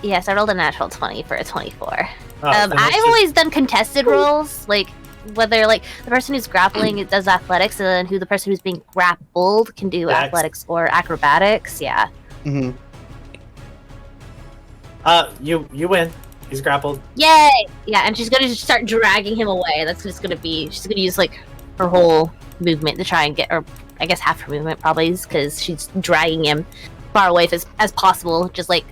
Yes, I rolled a natural 20 for a 24. Oh, then let's I've just- always done contested rolls, like whether like the person who's grappling it does athletics, and then who the person who's being grappled can do Dex. athletics or acrobatics. Yeah. Mhm. You win. He's grappled. Yay! Yeah, and she's gonna just start dragging him away. That's just gonna be. She's gonna use like her whole movement to try and get, or I guess half her movement probably, because she's dragging him far away as possible, just like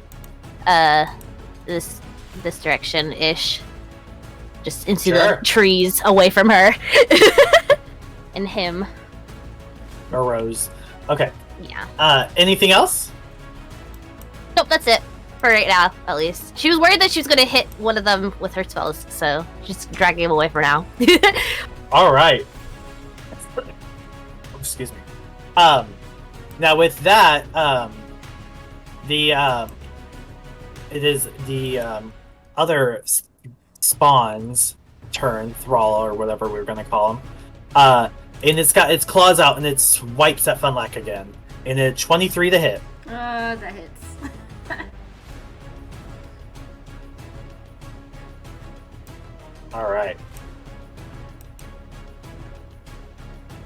this direction ish, just into Sure. the trees away from her and him. Or Rose. Okay. Yeah. Anything else? Nope, that's it. For right now, at least. She was worried that she was gonna hit one of them with her spells, so she's dragging him away for now. All right. Excuse me. Now with that, it is the other spawn's turn, Thrall or whatever we're gonna call him. And it's got its claws out and it swipes at Funlack again. And a 23 to hit. That hits. All right.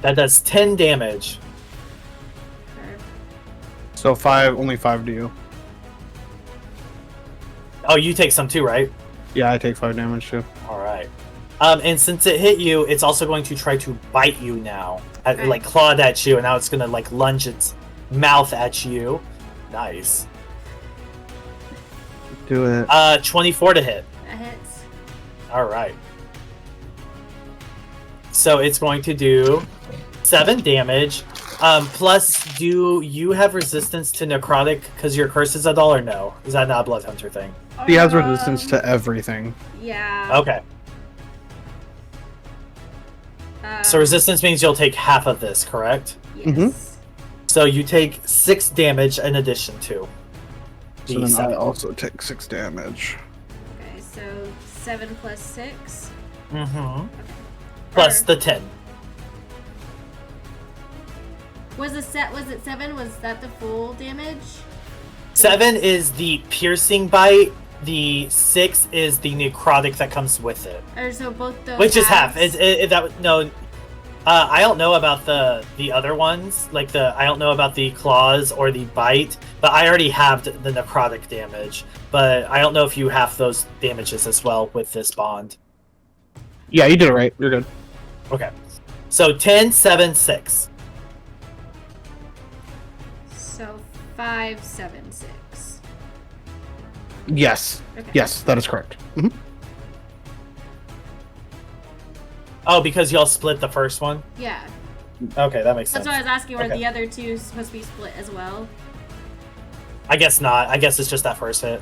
That does 10 damage. So 5, only 5 to you. Oh, you take some too, right? Yeah, I take 5 damage too. All right. And since it hit you, it's also going to try to bite you now, Okay. like clawed at you, and now it's gonna like lunge its mouth at you. Nice. Do it. 24 to hit. That hits. All right. So it's going to do 7 damage. Plus, do you have resistance to necrotic because your curse is at all, or no? Is that not a blood hunter thing? He has resistance to everything. Yeah. Okay. So resistance means you'll take half of this, correct? Yes. Mhm. So you take 6 damage in addition to. So then I 7. also take 6 damage. Okay, so 7 plus 6. Mm-hmm. Plus the 10. Was it 7? Was that the full damage? 7 is the piercing bite. The 6 is the necrotic that comes with it, Or so both those. which is half. halves? No. I don't know about the other ones. Like I don't know about the claws or the bite, but I already have the necrotic damage. But I don't know if you have those damages as well with this bond. Yeah, you did it right. You're good. Okay. So 10, 7, 6. So 5, 7, 6. Yes. Okay. Yes, that is correct. Mm-hmm. Oh, because y'all split the first one? Yeah. Okay, that makes That's sense. why I was asking, were Okay. the other two supposed to be split as well? I guess not. I guess it's just that first hit.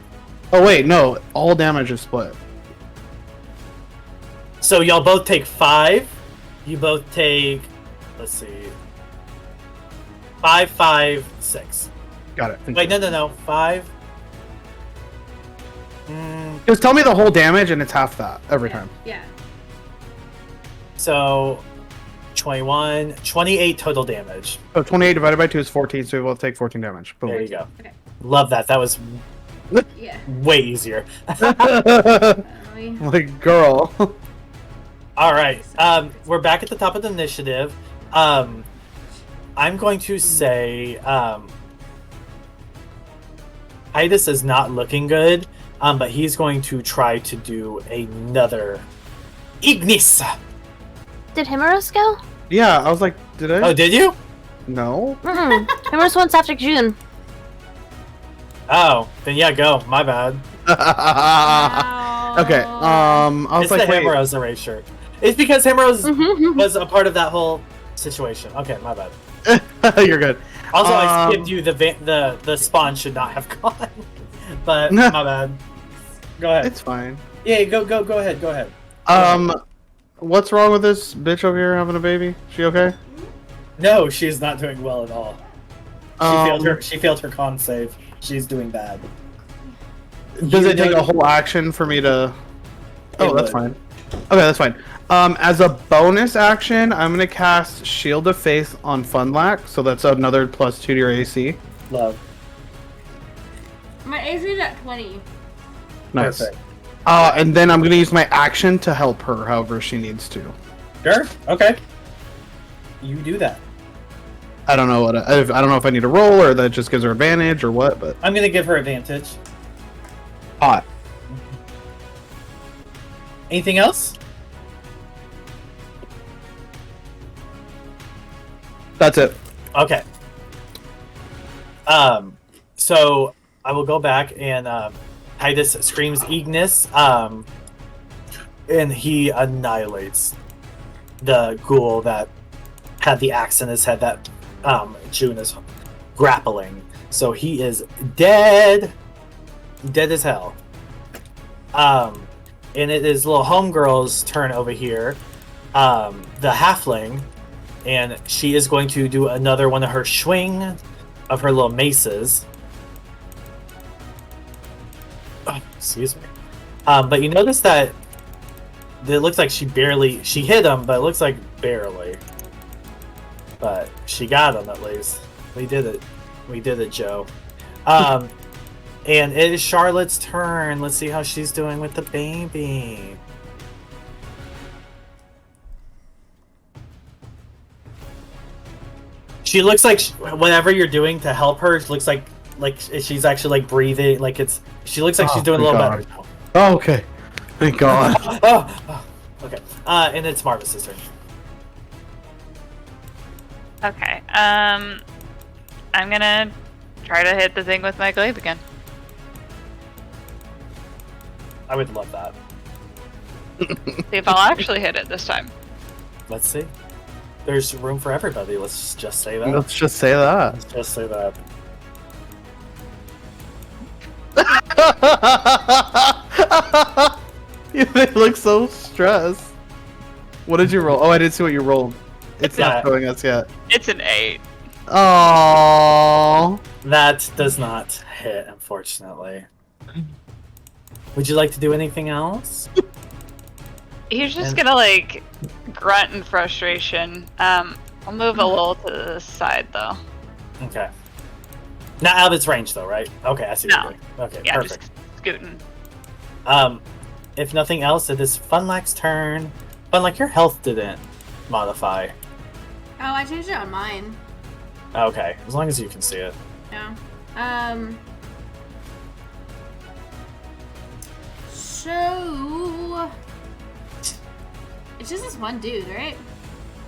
Oh wait, no. All damage is split. So y'all both take 5. You both take, let's see, 5, 5, 6. Got it. Wait, no. 5. Just tell me the whole damage and it's half that every time. Yeah. So 21, 28 total damage. So 28 divided by 2 is 14, so we will take 14 damage. Boom. There you go. Okay. Love that. That was Yeah. way easier. Like, girl. All right. We're back at the top of the initiative. I'm going to say Titus is not looking good, but he's going to try to do another Ignis. Did Himeros go? Yeah, I was like, did I? Oh, did you? No. Mm-mm. Himeros wants after June. Oh, then yeah, go. My bad. Okay. I was It's like, the wait. Himeros erasure. It's because Himeros Mm-hmm. was a part of that whole situation. Okay, my bad. You're good. Also, I skipped you. The spawn should not have gone, but my bad. Go ahead. It's fine. Yeah, go ahead. Go ahead. What's wrong with this bitch over here having a baby? She okay? No, she's not doing well at all. She failed her con save. She's doing bad. Does You it take know- a whole action for me to? Oh, It that's would. fine. Okay, that's fine. As a bonus action, I'm gonna cast Shield of Faith on Funlack, so that's another +2 to your AC. Love. My AC is at 20. Nice. Perfect. And then I'm gonna use my action to help her, however she needs to. Sure. Okay. You do that. I don't know I don't know if I need to roll or that just gives her advantage or what, but I'm gonna give her advantage. hot. Anything else? That's it. Okay. So I will go back and Titus screams Ignis, and he annihilates the ghoul that had the axe in his head that June is grappling. So he is dead as hell. And it is little homegirl's turn over here. The halfling. And she is going to do another one of her swing of her little maces. Oh, excuse me. But you notice that it looks like she hit him, but it looks like barely. But she got him at least. We did it. We did it, Joe. And it is Charlotte's turn. Let's see how she's doing with the baby. She looks like whatever you're doing to help her looks like she's actually like breathing. Like she looks like she's doing a little thank better. Oh, okay. Thank God. Okay. And it's Marvas' turn. Okay. I'm gonna try to hit the thing with my glaive again. I would love that. See if I'll actually hit it this time. Let's see. There's room for everybody. Let's just say that. Let's just say that. Let's just say that. They look so stressed. What did you roll? Oh, I didn't see what you rolled. It's not showing us yet. It's an 8. Oh. That does not hit, unfortunately. Would you like to do anything else? He's just gonna like grunt in frustration. I'll move a little to the side though. Okay. Not out of its range though, right? Okay, I see what you're doing. Okay, Yeah, perfect. just scooting. If nothing else, it is Funlak's turn. Funlak, your health didn't modify. Oh, I changed it on mine. Okay, as long as you can see it. Yeah. So it's just this one dude, right?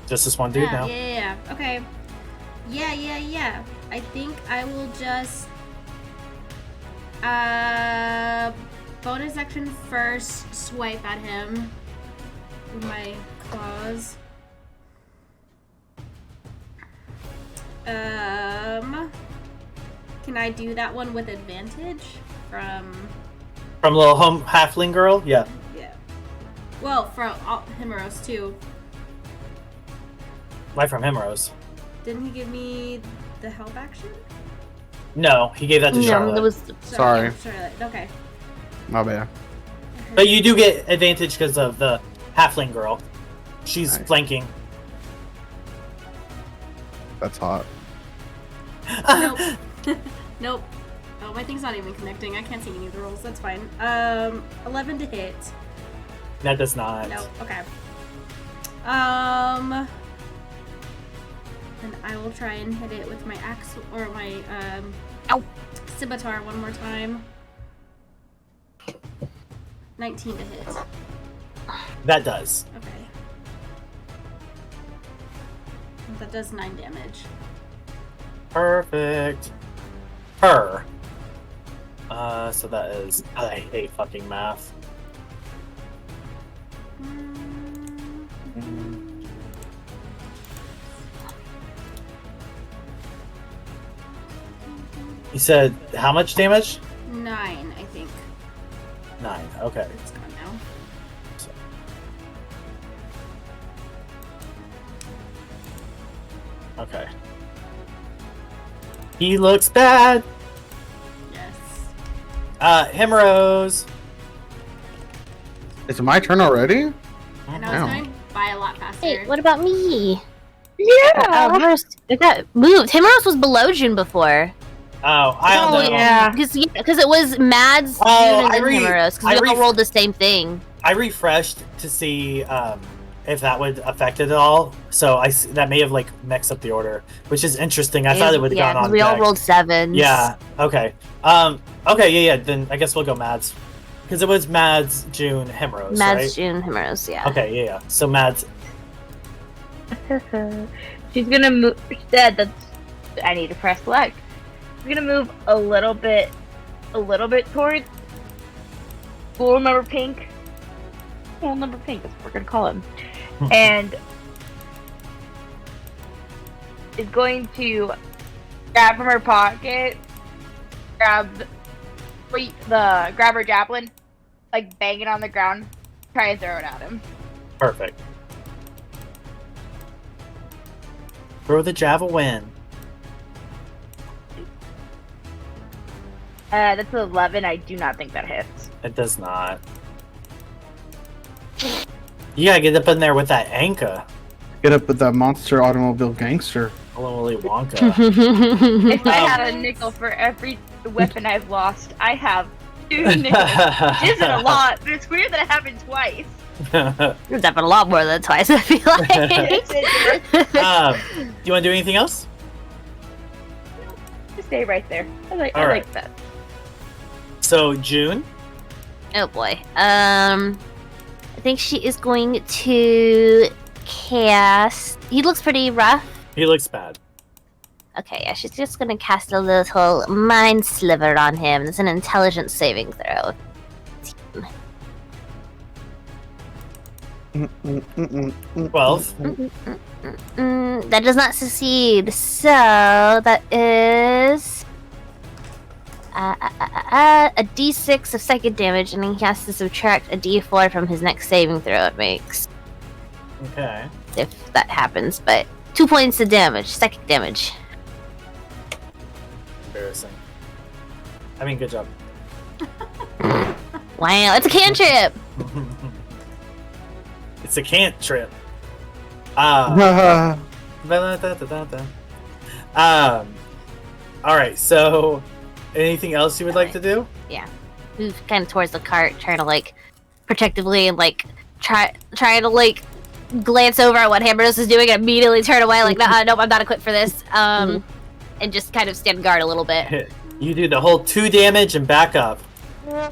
Just this one dude yeah, now? Yeah. Okay. Yeah. I think I will just bonus action first, swipe at him with my claws. Can I do that one with advantage from little home halfling girl? Yeah. Yeah. Well, from Himeros too. Why from Himeros? Didn't he give me the help action? No, he gave that to Charlotte. that was Sorry. Charlotte. Okay. My bad. But you do get advantage because of the halfling girl. She's Nice. flanking. That's hot. Nope. Nope. Oh, my thing's not even connecting. I can't see any of the rolls. That's fine. 11 to hit. That does not. No. Okay. And I will try and hit it with my axe or my scimitar one more time. 19 to hit. That does. Okay. That does 9 damage. Perfect. Her. So that is. I hate fucking math. You said how much damage? 9, I think. 9. Okay. It's gone now. Okay. He looks bad. Yes. Himeros. Is it my turn already? And I was Wow. going by a lot faster. Hey, what about me? Yeah. Himeros, it got moved. Himeros was below June before. Oh, I don't know. yeah. Because it was Mads, June, Oh, and then Himeros. Because we all rolled the same thing. I refreshed to see if that would affect it at all. So that may have like mixed up the order, which is interesting. I thought it would have gone 'cause on. we all deck. rolled 7s. Yeah. Okay. Okay. Yeah. Then I guess we'll go Mads, because it was Mads, June, Himeros, Mads, right? June, Himeros, yeah. Okay. Yeah. So Mads. She's gonna move. That's. I need to press select. She's gonna move a little bit towards school number pink. School number pink. That's what we're gonna call him. And is going to grab from her pocket, grab her javelin, like bang it on the ground, try and throw it at him. Perfect. Throw the javelin. That's 11. I do not think that hits. It does not. You gotta get up in there with that anchor. Get up with that monster automobile gangster. Willy Wonka. If I had a nickel for every weapon I've lost, I have 2 nickels. It isn't a lot, but it's weird that it happened twice. It's happened a lot more than twice, I feel like. Do you want to do anything else? Just stay right there. I All like right. that. So June. Oh boy. I think she is going to cast. He looks pretty rough. He looks bad. Okay, yeah, she's just gonna cast a little mind sliver on him. It's an intelligence saving throw. 12. That does not succeed. So that is a D6 of psychic damage, and he has to subtract a D4 from his next saving throw it makes. Okay. If that happens, but 2 points of damage, psychic damage. Embarrassing. I mean, good job. Wow, it's a cantrip. It's a cantrip. Alright, so anything else you would like to do? Yeah, move kind of towards the cart, trying to like protectively and like try to like glance over at what Himeros is doing and immediately turn away like, nope, I'm not equipped for this. And just kind of stand guard a little bit. You do the whole 2 damage and back up. Wow.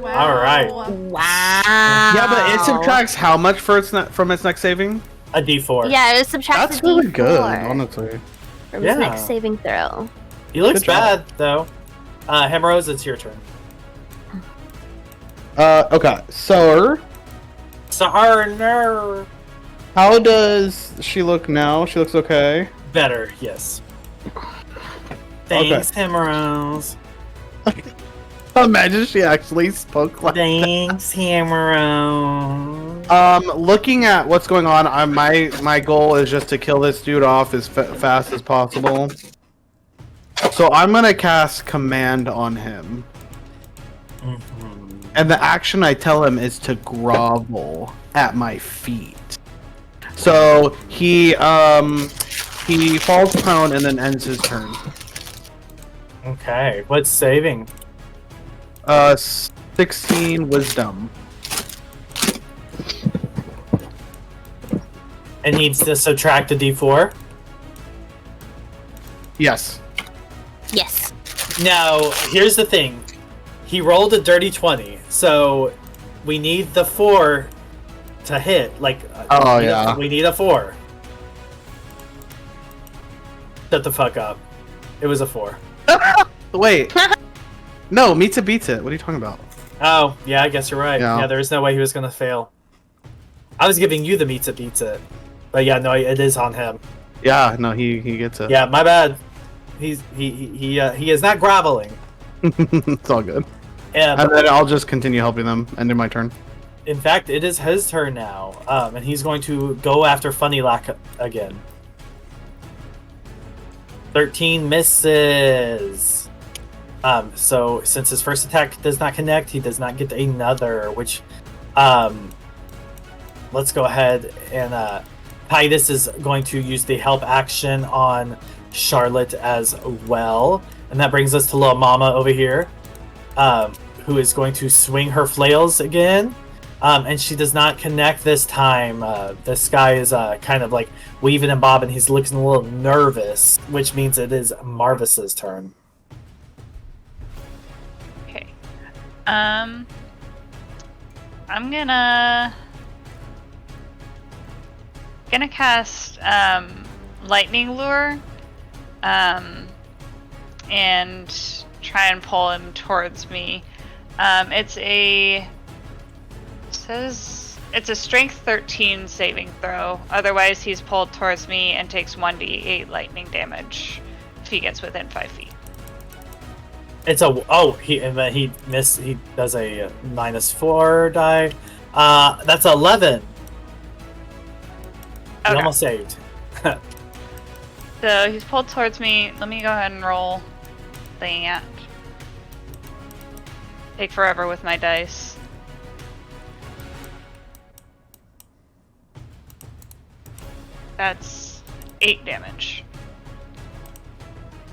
Alright. Wow. Yeah, but it subtracts how much for from its next saving? A D4. Yeah, it subtracts That's a really D4 good, honestly. from Yeah. his next saving throw. He looks Good job. bad, though. Himeros, it's your turn. Okay, so Sarner. how does she look now? She looks okay. Better, yes. Thanks, Himeros. Imagine she actually spoke like Thanks, Himeros. looking at what's going on, my goal is just to kill this dude off as fast as possible. So I'm gonna cast command on him, and the action I tell him is to grovel at my feet. So he falls prone and then ends his turn. Okay, what's saving? 16 wisdom. It needs to subtract a D4. Yes. Yes. Now, here's the thing. He rolled a dirty 20, so we need the 4 to hit. Like, Oh, we need yeah. we need a 4. Shut the fuck up. It was a 4. Wait. No, meets it beats it. What are you talking about? Oh, yeah, I guess you're right. Yeah. Yeah, there's no way he was gonna fail. I was giving you the meets it beats it. But yeah, no, it is on him. Yeah, no, he gets it. Yeah, my bad. He is not groveling. It's all good. And And then I'll just continue helping them. Ending my turn. in fact, it is his turn now. And he's going to go after Funny Lack again. 13 misses. So since his first attack does not connect, he does not get another, which let's go ahead and Titus is going to use the help action on Charlotte as well. And that brings us to little Mama over here, who is going to swing her flails again. And she does not connect this time. This guy is kind of like weaving and bobbing. He's looking a little nervous, which means it is Marvas's turn. Okay. I'm gonna cast lightning lure, and try and pull him towards me. It's a strength 13 saving throw. Otherwise, he's pulled towards me and takes 1d8 lightning damage if he gets within 5 feet. It's a he missed. He does a -4 die. That's 11. He Okay. almost saved. So he's pulled towards me. Let me go ahead and roll that. Take forever with my dice. That's 8 damage.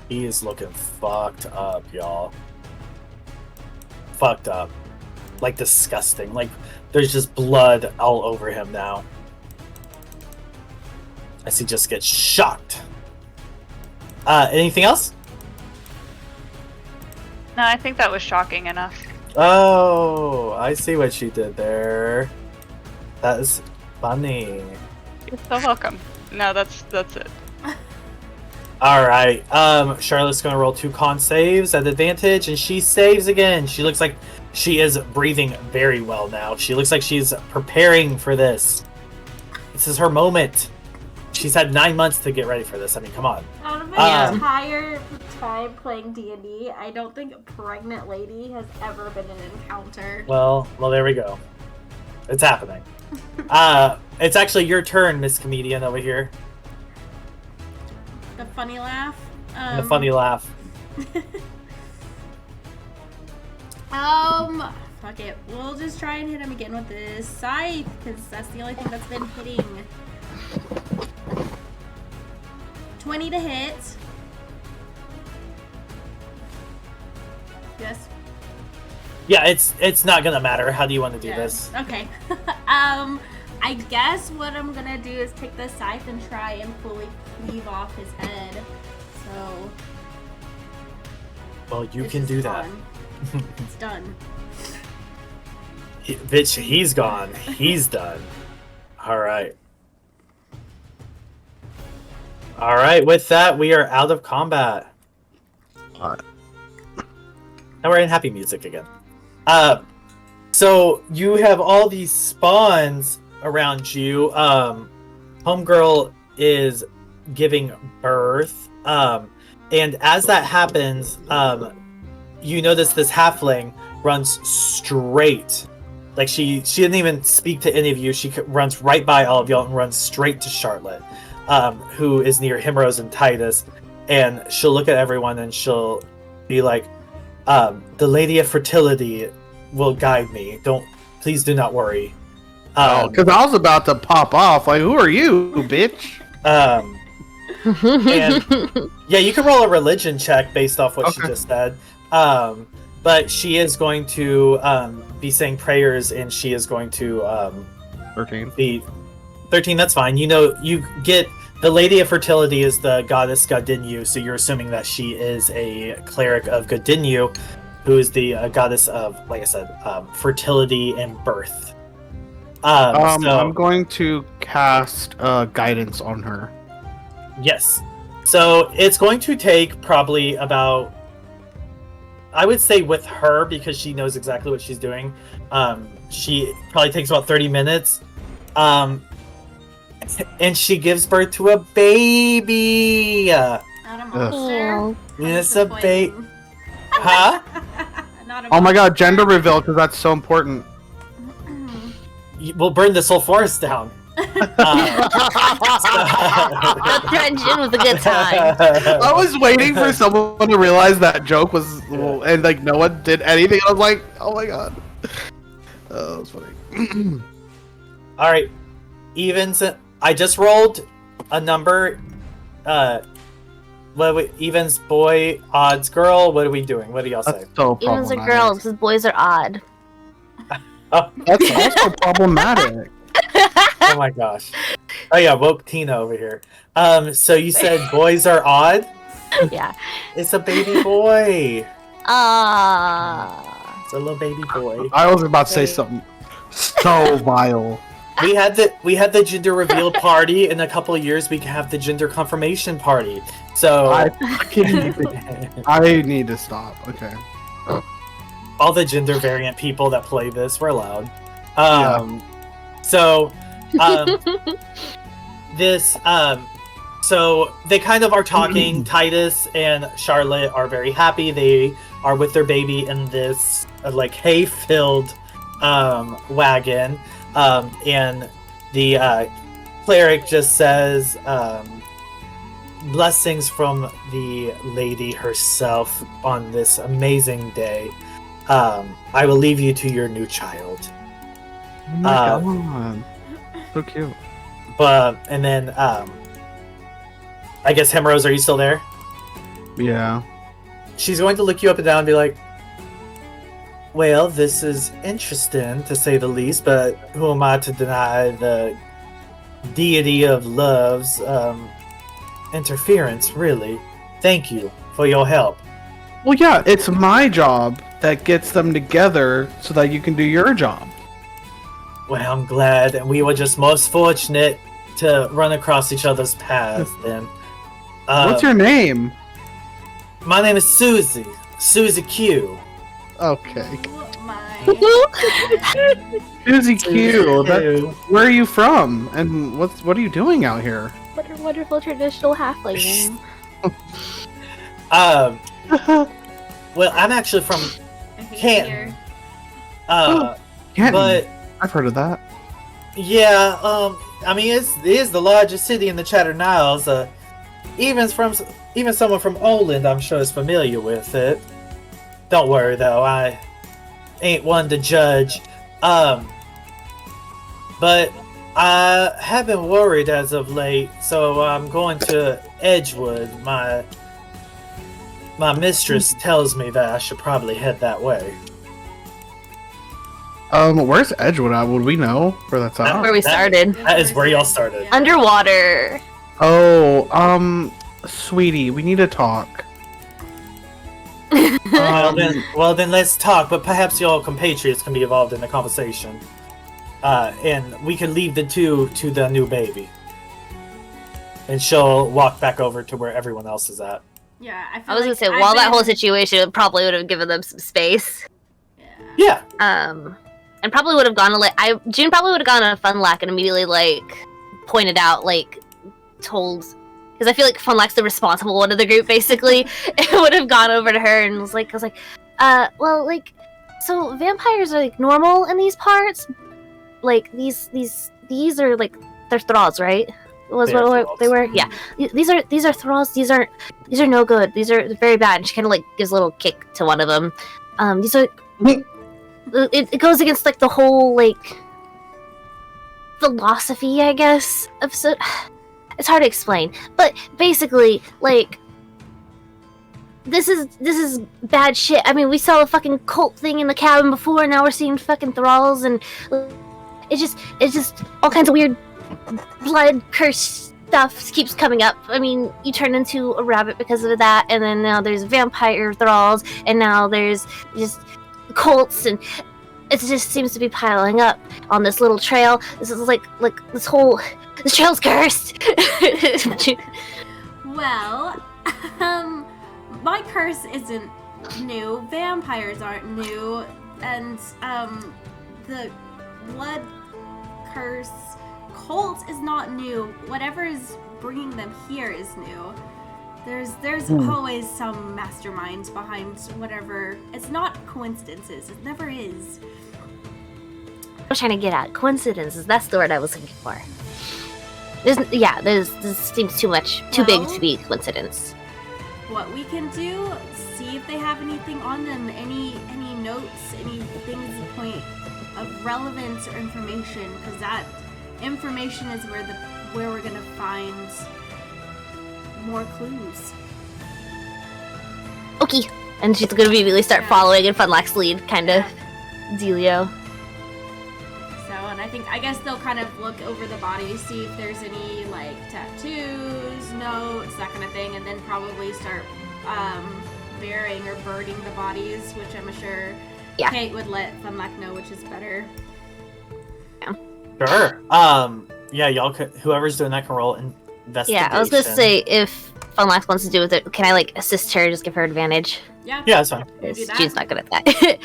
He is looking fucked up, y'all. Fucked up. Like disgusting. Like there's just blood all over him now. As he just gets shocked. Anything else? No, I think that was shocking enough. Oh, I see what she did there. That is funny. You're so welcome. No, that's it. All right. Charlotte's gonna roll 2 con saves at advantage, and she saves again. She looks like she is breathing very well now. She looks like she's preparing for this. This is her moment. She's had 9 months to get ready for this. I mean, come on. Out of my entire time playing D&D, I don't think a pregnant lady has ever been an encounter. Well, there we go. It's happening. It's actually your turn, Miss Comedian over here. The funny laugh. The funny laugh. Fuck it. We'll just try and hit him again with this scythe, because that's the only thing that's been hitting. 20 to hit. Yes. Yeah, it's not gonna matter. How do you want to do this? Okay. I guess what I'm gonna do is take the scythe and try and fully cleave off his head. So. Well, you can do that. It's done. Bitch, he's gone. He's done. All right. All right. With that, we are out of combat. Alright. Now we're in happy music again. So you have all these spawns around you. Homegirl is giving birth. And as that happens, you notice this halfling runs straight. Like she didn't even speak to any of you. She runs right by all of y'all and runs straight to Charlotte, who is near Himeros and Titus. And she'll look at everyone and she'll be like, the Lady of Fertility will guide me. Please do not worry. Because I was about to pop off. Like, who are you, bitch? And yeah, you can roll a religion check based off what she just said. But she is going to be saying prayers, and she is going to 13. be 13. That's fine. You know, you get the Lady of Fertility is the goddess Godinyu, so you're assuming that she is a cleric of Godinyu, who is the goddess of, like I said, fertility and birth. So, I'm going to cast guidance on her. Yes. So it's going to take probably about, I would say with her, because she knows exactly what she's doing, she probably takes about 30 minutes. And she gives birth to a baby. Not a monster. It's a baby. Huh? Not a Oh my god, gender reveal, because that's so important. We'll burn this whole forest down. Don't threaten Jin with a good time. I was waiting for someone to realize that joke was, and like no one did anything. I was like, oh my god. Oh, that was funny. All right, evens. I just rolled a number. Evens boy, odds girl. What are we doing? What do y'all say? That's so Evens are problematic. girls, because boys are odd. Oh. That's also problematic. Oh my gosh. Oh yeah, woke Tina over here. So you said boys are odd? Yeah. It's a baby boy. Ah. It's a little baby boy. I was about to say something so vile. We had the gender reveal party. In a couple of years, we can have the gender confirmation party. So I need to stop. Okay. all the gender variant people that play this were allowed. So they kind of are talking. Titus and Charlotte are very happy. They are with their baby in this like hay-filled wagon, and the cleric just says, blessings from the lady herself on this amazing day. I will leave you to your new child. Oh my god. So cute. And then I guess Himeros, are you still there? Yeah. She's going to look you up and down and be like, well, this is interesting to say the least, but who am I to deny the deity of love's interference, really? Thank you for your help. Well, yeah, it's my job that gets them together so that you can do your job. Well, I'm glad, and we were just most fortunate to run across each other's paths then. What's your name? My name is Susie. Susie Q. Okay. Oh my. Susie Q. Q. Where are you from? And what are you doing out here? What a wonderful traditional halfling name. Well, I'm actually from I hate Canton. here. Canton. But I've heard of that. yeah, I mean, it is the largest city in the Chattered Isles. Even someone from Oland, I'm sure, is familiar with it. Don't worry though, I ain't one to judge. But I have been worried as of late, so I'm going to Edgewood. My mistress tells me that I should probably head that way. Where's Edgewood at? Would we know where that's at? Where we started. That is where y'all started. Yeah. Underwater. Oh, sweetie, we need to talk. Well then let's talk, but perhaps your compatriots can be involved in the conversation. And we can leave the two to the new baby. And she'll walk back over to where everyone else is at. Yeah, I I was gonna say, while that whole situation probably would have given them some space. Yeah. And probably would have gone to June probably would have gone to Funlack and immediately pointed out told, because I feel like Funlack's the responsible one of the group basically. It would have gone over to her and was so vampires are normal in these parts. These are they're thralls, right? Was They are what thralls. they were? Yeah. These are thralls. These are no good. These are very bad. And she kind of gives a little kick to one of them. These are. It goes against the whole philosophy, I guess. It's hard to explain, but basically this is bad shit. I mean, we saw a fucking cult thing in the cabin before, and now we're seeing fucking thralls, and it's just all kinds of weird blood curse stuff keeps coming up. I mean, you turn into a rabbit because of that, and then now there's vampire thralls, and now there's just cults, and it just seems to be piling up on this little trail. This is this trail's cursed. Well, my curse isn't new. Vampires aren't new, and the blood curse cult is not new. Whatever is bringing them here is new. There's always some mastermind behind whatever. It's not coincidences. It never is. I was trying to get at coincidences. That's the word I was looking for. This seems too big to be coincidence. What we can do, see if they have anything on them, any notes, any things that point of relevant information, because that information is where we're gonna find more clues. Okay. And she's gonna immediately start following in Funlack's lead, kind of dealio. So, and I guess they'll kind of look over the body, see if there's any tattoos, notes, that kind of thing, and then probably start burying or burning the bodies, which I'm sure Kate would let Funlack know, which is better. Sure. Yeah, y'all could, whoever's doing that can roll investigation. Yeah, I was gonna say, if Funlax wants to do with it, can I assist her, just give her advantage? Yeah. Yeah, that's fine. Do that? She's not good at that.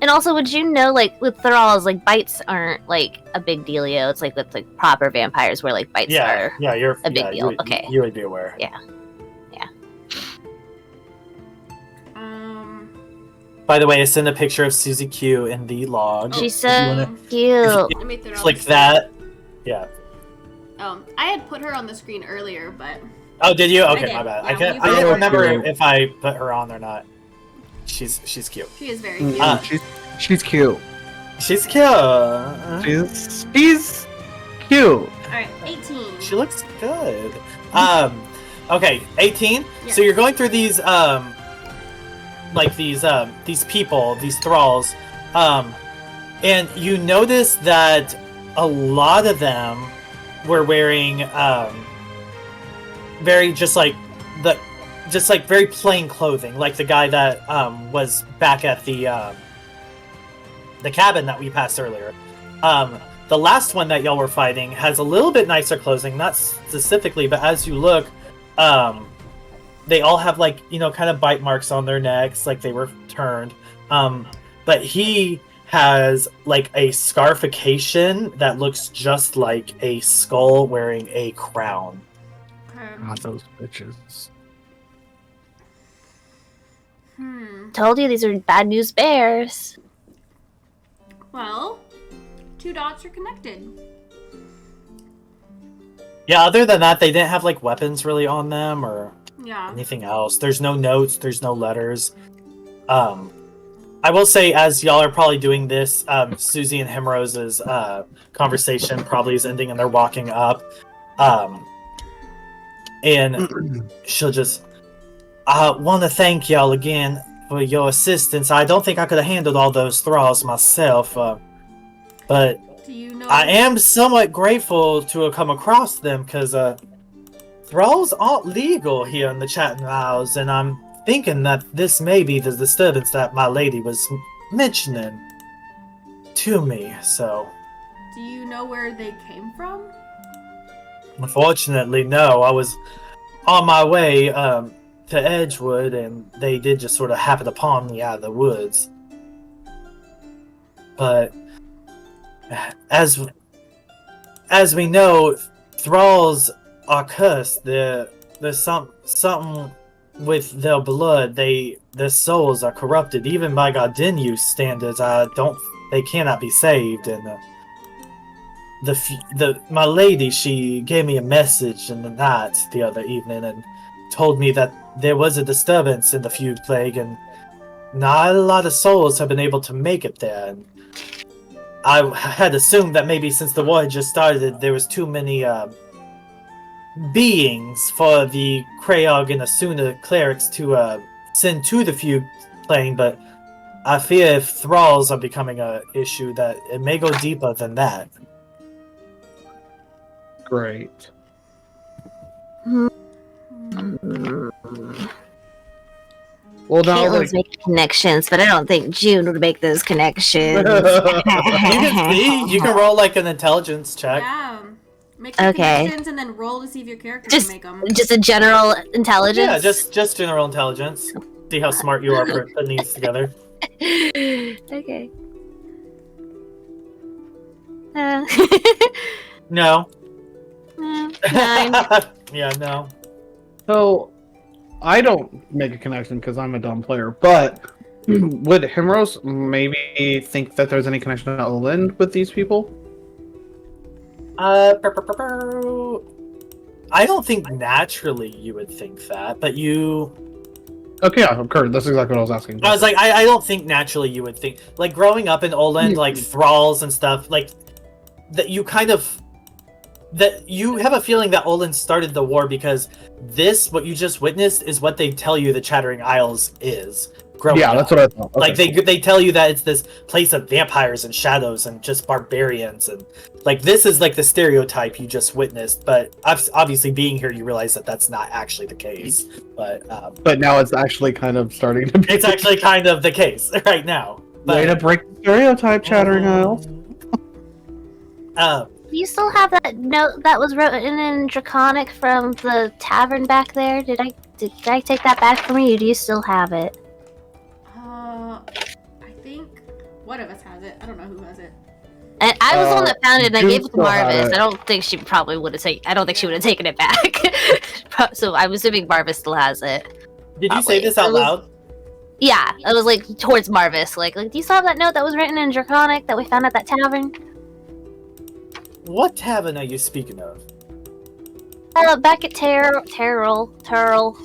And also, would you know, with thralls, bites aren't a big dealio. It's with proper vampires where bites are you're a big deal. Okay. You would be aware. Yeah. By the way, I sent a picture of Susie Q in the log. She's If you so wanna cute. Let me throw click this that. Yeah. I had put her on the screen earlier, but Oh, did you? Okay, did. my bad. Yeah, I can't we remember did. if I put her on or not. She's cute. she is very cute. She's cute. She's cute. She's cute. Alright, 18. She looks good. Okay, 18. Yeah. So you're going through these these people, these thralls, and you notice that a lot of them were wearing very very plain clothing, like the guy that was back at the cabin that we passed earlier. the last one that y'all were fighting has a little bit nicer clothing, not specifically, but as you look, they all have like, you know, kind of bite marks on their necks, like they were turned. But he has like a scarification that looks just like a skull wearing a crown. God, those bitches. Told you these are bad news bears. Well, 2 dots are connected. Yeah, other than that, they didn't have like weapons really on them or Yeah. anything else. There's no notes, there's no letters. I will say, as y'all are probably doing this, Susie and Himeros's conversation probably is ending and they're walking up. And she'll just, I want to thank y'all again for your assistance. I don't think I could have handled all those thralls myself, but Do you know? I am somewhat grateful to have come across them because thralls aren't legal here in the Chatting Isles, and I'm thinking that this may be the disturbance that my lady was mentioning to me. So, Do you know where they came from? unfortunately, no. I was on my way to Edgewood, and they did just sort of happen upon me out of the woods. But as we know, thralls are cursed. There's something with their blood. Their souls are corrupted. Even by Gardenius standards, they cannot be saved. And my lady, she gave me a message in the night the other evening and told me that there was a disturbance in the Feud Plague, and not a lot of souls have been able to make it there. And I had assumed that maybe since the war had just started, there was too many beings for the Krayog and Asuna clerics to send to the Feud Plague, but I fear if thralls are becoming an issue, that it may go deeper than that. Great. Well, now, Caitlin's making connections, but I don't think June would make those connections. You can roll like an intelligence check. Yeah. Make the Okay. connections and then roll to see if your character can make them. Just a general intelligence. Yeah, just general intelligence. See how smart you are for putting these together. Okay. No. 9. Yeah, no. So, I don't make a connection because I'm a dumb player, but would Himeros maybe think that there's any connection to Oland with these people? I don't think naturally you would think that, but you... Okay, yeah, Kurt, that's exactly what I was asking. I was like, I don't think naturally you would think... Like, growing up in Oland, like, thralls and stuff, like, that you kind of... That you have a feeling that Oland started the war because this, what you just witnessed, is what they tell you the Chattering Isles is. Yeah, that's what I thought. Okay, Like, they tell you that it's this place of vampires and shadows and just barbarians, and like this is like the stereotype you just witnessed. But obviously, being here, you realize that that's not actually the case. But now it's actually kind of starting to be. it's actually kind of the case right now. But, Way to break the stereotype, Chattering Isles. Do you still have that note that was written in Draconic from the tavern back there? Did I take that back from you? Do you still have it? I think one of us has it. I don't know who has it. And I was the one that found it, and I June gave it to still had Marvas. it. I don't think she probably would have taken. I don't think she would have taken it back. So I'm assuming Marvas still has it. did you say this out loud? Yeah, it was like towards Marvas. Like, do you still have that note that was written in Draconic that we found at that tavern? What tavern are you speaking of? Back at Terrell. Terrell?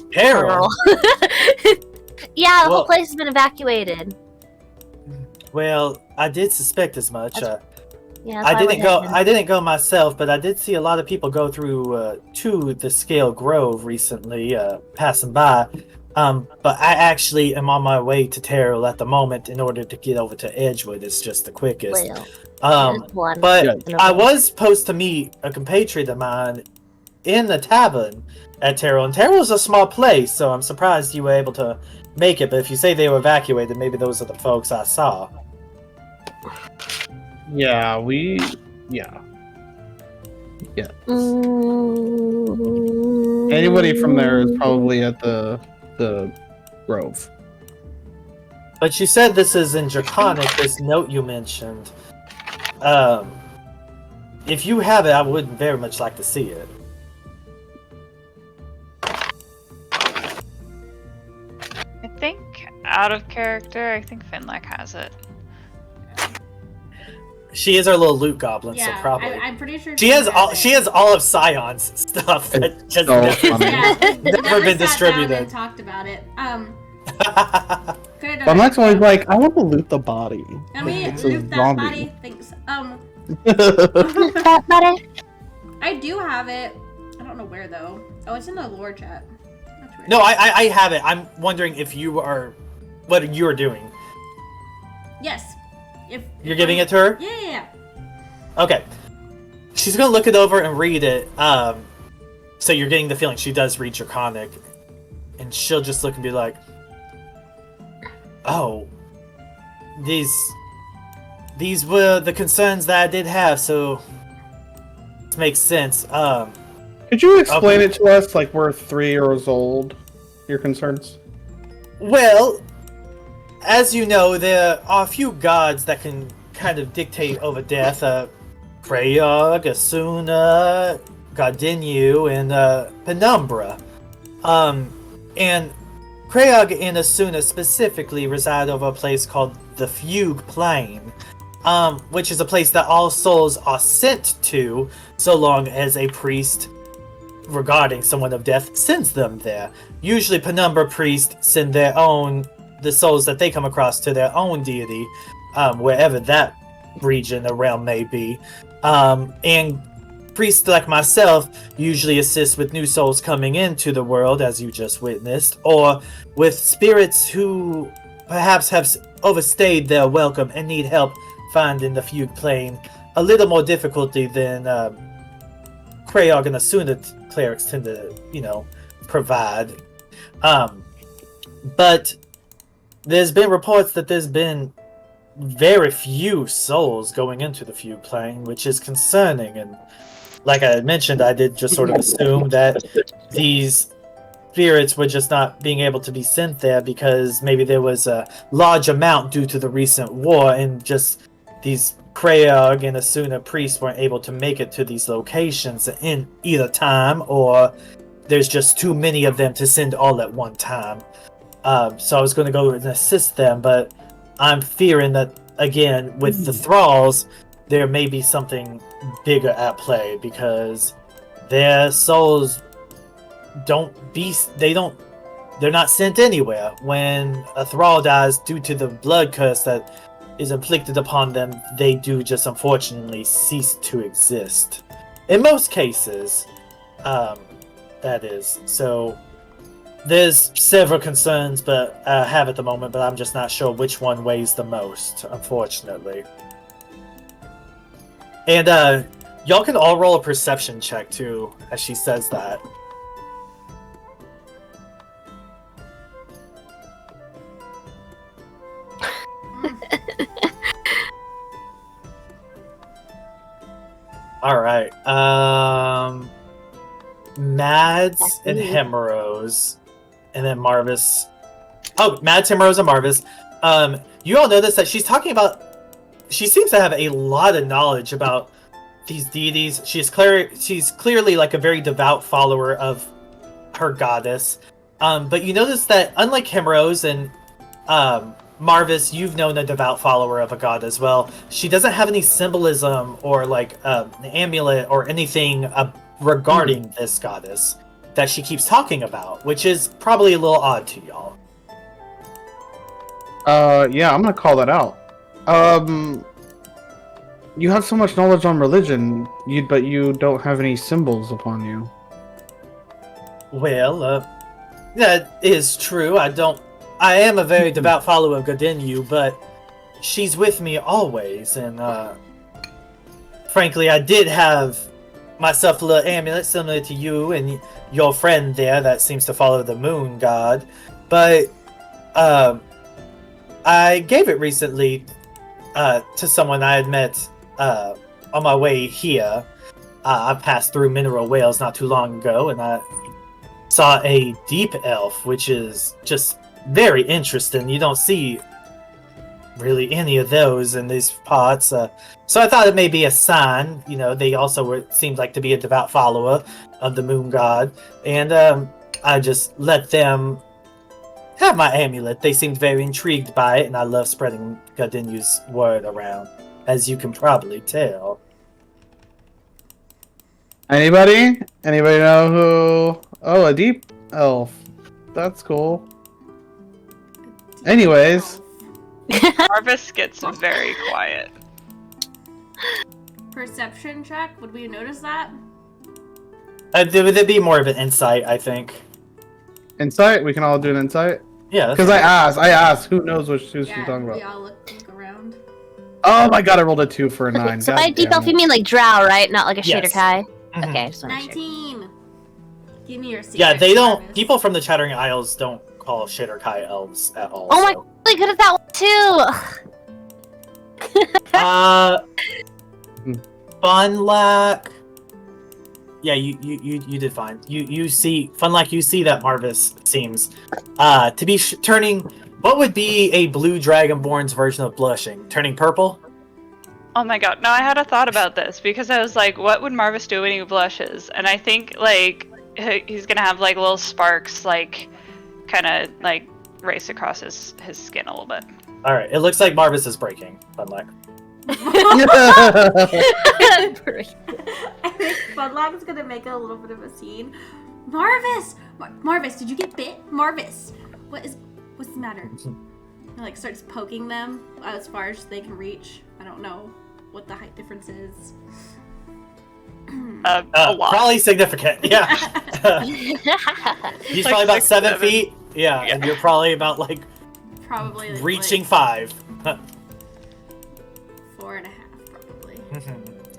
Yeah, the Well- whole place has been evacuated. Well, I did suspect as much. Yeah, I that's why didn't go. I didn't go myself, but I did see a lot of people go through to the Scale Grove recently, passing by. But I actually am on my way to Terrell at the moment in order to get over to Edgewood. It's just the quickest. Well, there's one. But I was supposed to meet a compatriot of mine in the tavern at Terrell, and Terrell's a small place, so I'm surprised you were able to make it. But if you say they were evacuated, maybe those are the folks I saw. Yeah, Yeah. Yeah. Mm, Anybody from there is probably at the grove. But you said this is in Draconic, this note you mentioned. If you have it, I would very much like to see it. I think out of character, I think Finlek has it. She is our little loot goblin, so Yeah, probably. I'm pretty sure She has all. it. She has all of Scion's stuff that just so never, funny. Yeah, we've never never been sat distributed. down and talked about it. Good. But Max always like, I want to loot the body. Let me It's a loot that zombie. body. Thanks. that buddy? I do have it. I don't know where though. Oh, it's in the lore chat. That's weird. No, I have it. I'm wondering if you are, what you're doing. Yes. If You're giving it to her? Yeah. Okay. She's gonna look it over and read it. So you're getting the feeling she does read Draconic, and she'll just look and be like, "Oh, these were the concerns that I did have, so it makes sense." Could you explain Okay. it to us like we're 3 years old? Your concerns? Well, as you know, there are a few gods that can kind of dictate over death. Freyog, Asuna, Gardeniu, and Penumbra. And Freyog and Asuna specifically reside over a place called the Fugue Plain, which is a place that all souls are sent to, so long as a priest regarding someone of death sends them there. Usually Penumbra priests send the souls that they come across to their own deity, wherever that region or realm may be. And priests like myself usually assist with new souls coming into the world, as you just witnessed, or with spirits who perhaps have overstayed their welcome and need help finding the Fugue Plane a little more difficulty than Krayog and Asuna clerics tend to, provide. But there's been reports that there's been very few souls going into the Fugue Plane, which is concerning. And like I had mentioned, I did just sort of assume that these spirits were just not being able to be sent there because maybe there was a large amount due to the recent war, and just these Krayog and Asuna priests weren't able to make it to these locations in either time, or there's just too many of them to send all at one time. So I was going to go and assist them, but I'm fearing that, again, with the thralls, there may be something bigger at play, because their souls they're not sent anywhere. When a thrall dies due to the blood curse that is inflicted upon them, they do just unfortunately cease to exist. In most cases, that is. So there's several concerns but I have at the moment, but I'm just not sure which one weighs the most, unfortunately. And y'all can all roll a perception check too, as she says that. Alright. Mads and Himeros, and then Marvas. Oh, Mads, Himeros, and Marvas. You all notice that she's talking about. She seems to have a lot of knowledge about these deities. She's clearly like a very devout follower of her goddess. But you notice that unlike Himeros and Marvas, you've known a devout follower of a god as well. She doesn't have any symbolism or like an amulet or anything regarding this goddess that she keeps talking about, which is probably a little odd to y'all. Yeah, I'm gonna call that out. You have so much knowledge on religion, but you don't have any symbols upon you. Well, that is true. I am a very devout follower of Gardeniu, but she's with me always, and frankly, I did have myself a little amulet similar to you and your friend there that seems to follow the moon god, but I gave it recently to someone I had met on my way here, I passed through Mineral Whales not too long ago, and I saw a deep elf, which is just very interesting. You don't see really any of those in these parts. So I thought it may be a sign. You know, they also seemed like to be a devout follower of the moon god. And I just let them have my amulet. They seemed very intrigued by it, and I love spreading Gardinu's word around, as you can probably tell. Anybody? Anybody know who? Oh, a deep elf. That's cool. Anyways. Marvas gets very quiet. Perception check? Would we notice that? Would it be more of an insight, I think. Insight? We can all do an insight? Yeah. Because I asked, who knows who she's talking we about? all look around. Oh my god, I rolled a 2 for a 9. So God by deep damn elf, it. you mean like drow, right? Not like a Yes. shader kai? Mhm. Okay, just want to make sure. 19! Give me your secret. Yeah, they don't. Marvas. People from the Chattering Isles don't call Shitterkai elves at all. Oh my, so. really good at that one too! Funlack. Yeah, you did fine. You see Funlack. You see that Marvas seems to be turning. What would be a blue Dragonborn's version of blushing? Turning purple. Oh my god, no, I had a thought about this because I was like, what would Marvas do when he blushes? And I think, like, he's gonna have, like, little sparks, like, kind of, like, race across his skin a little bit. Alright, it looks like Marvas is breaking, Funlack. I think Funlock's gonna make a little bit of a scene. Marvas! Marvas, did you get bit? Marvas! What's the matter? He, like, starts poking them as far as they can reach. I don't know what the height difference is. A lot. Probably significant, yeah. He's Like probably about 6'7". 7 feet. Yeah, and you're probably about, like, Probably like, reaching 5. 4.5, probably.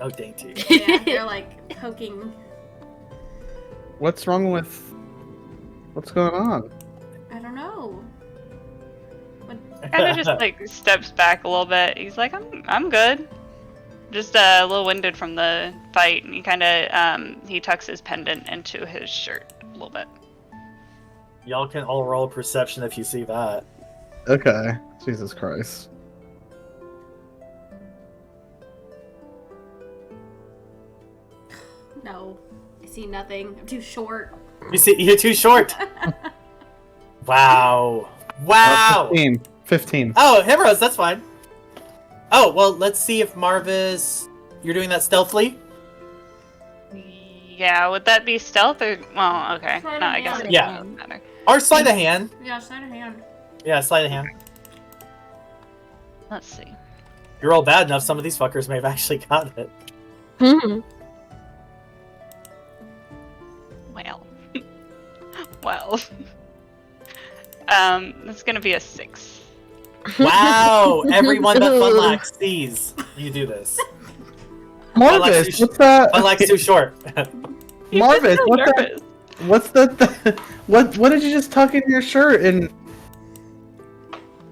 Oh, dainty. Yeah, they're like poking. What's wrong with... What's going on? I don't know. Kind of just, like, steps back a little bit. He's like, I'm good. Just a little winded from the fight, and he kind of, he tucks his pendant into his shirt a little bit. Y'all can all roll perception if you see that. Okay. Jesus Christ. No, I see nothing. I'm too short. You see, you're too short. Wow. Wow. 15. Oh, Himeros, that's fine. Oh, well, let's see if Marvas... You're doing that stealthily? Yeah, would that be stealth or... Well, okay. Sleight of No, I guess hand. it Yeah. doesn't matter. Or sleight of hand. Yeah, sleight of hand. Yeah, sleight of hand. Let's see. If you roll bad enough, some of these fuckers may have actually got it. Mhm. Well. Well. It's gonna be a 6. Wow! Everyone but Funlack sees you do this. Marvas, what's that? Funlack's too short. Marvas, so what's that? nervous. What's the what did you just tuck in your shirt and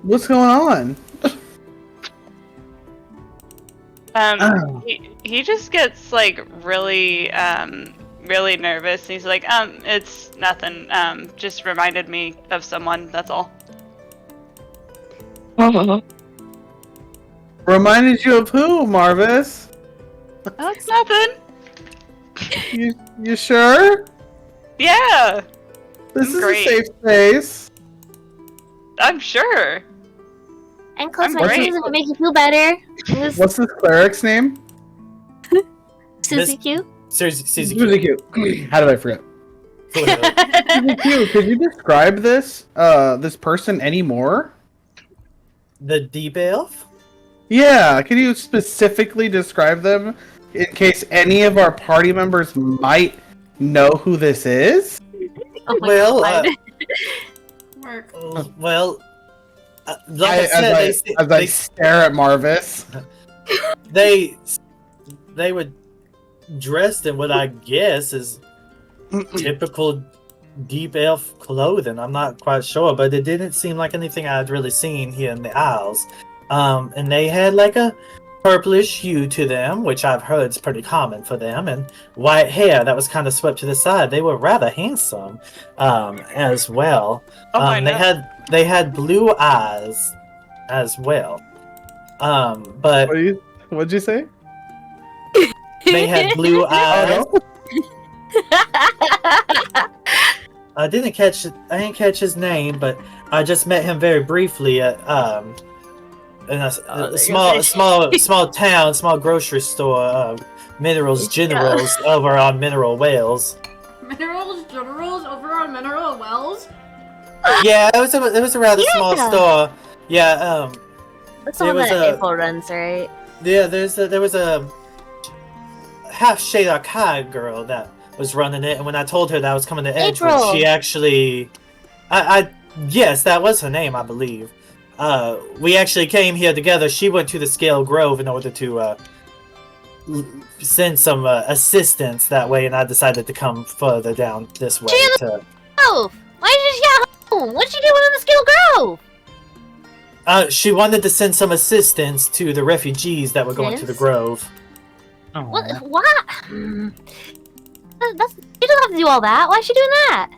what's going on? Oh. He just gets like really really nervous. He's like, it's nothing. Just reminded me of someone. That's all. Reminded you of who, Marvas? Oh, it's nothing. You sure? Yeah, This is Great. a safe space. I'm sure. And close I'm my great. shoes if it makes you feel better. It What's this cleric's name? was Susie Q. Susie. Q. How did I forget? Susie Q, could you describe this this person anymore? The deep elf? Yeah, can you specifically describe them in case any of our party members might know who this is? Oh my Well, god. Work. Well, like I said, As I stare at Marvas. they would dressed in what I guess is typical deep elf clothing. I'm not quite sure, but it didn't seem like anything I'd really seen here in the Isles. And they had like a purplish hue to them, which I've heard is pretty common for them, and white hair that was kind of swept to the side. They were rather handsome, as well. Oh my They had blue eyes, as well. But What'd you say? they had blue eyes. Oh, I didn't catch his name, but I just met him very briefly at in a small town, small grocery store, Minerals Generals over on Mineral Wales. Minerals Generals over on Mineral Wells? Yeah, it was a rather small store. Yeah, That's the one that April runs, right? yeah. There was a half Shadar Kai girl that was running it, and when I told her that I was coming to Edgewood, April. she actually, yes, that was her name, I believe. We actually came here together. She went to the Scale Grove in order to send some assistance that way, and I decided to come further down this way. Oh, why did you get home? What'd you doing in the Skill Grove? She wanted to send some assistance to the refugees that were going to the Grove. Oh. What? You don't have to do all that. Why is she doing that?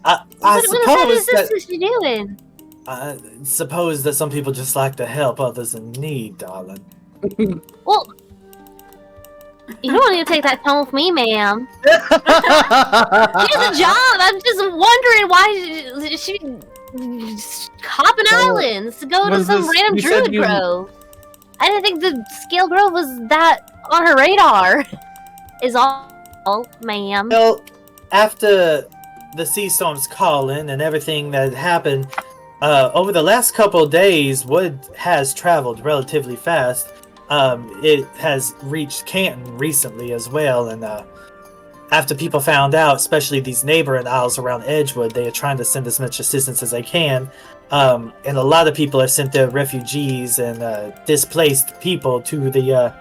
I suppose What is she doing? I suppose that some people just like to help others in need, darling. Well, you don't need to take that tone with me, ma'am. She has a job. I'm just wondering why she hopping islands to go to some random druid grove. I didn't think the Scale Grove was that on her radar. Is all, ma'am. Well, after the sea storms calling and everything that happened, over the last couple of days, wood has traveled relatively fast. It has reached Canton recently as well, and after people found out, especially these neighboring isles around Edgewood, they are trying to send as much assistance as they can. And a lot of people have sent their refugees and displaced people to the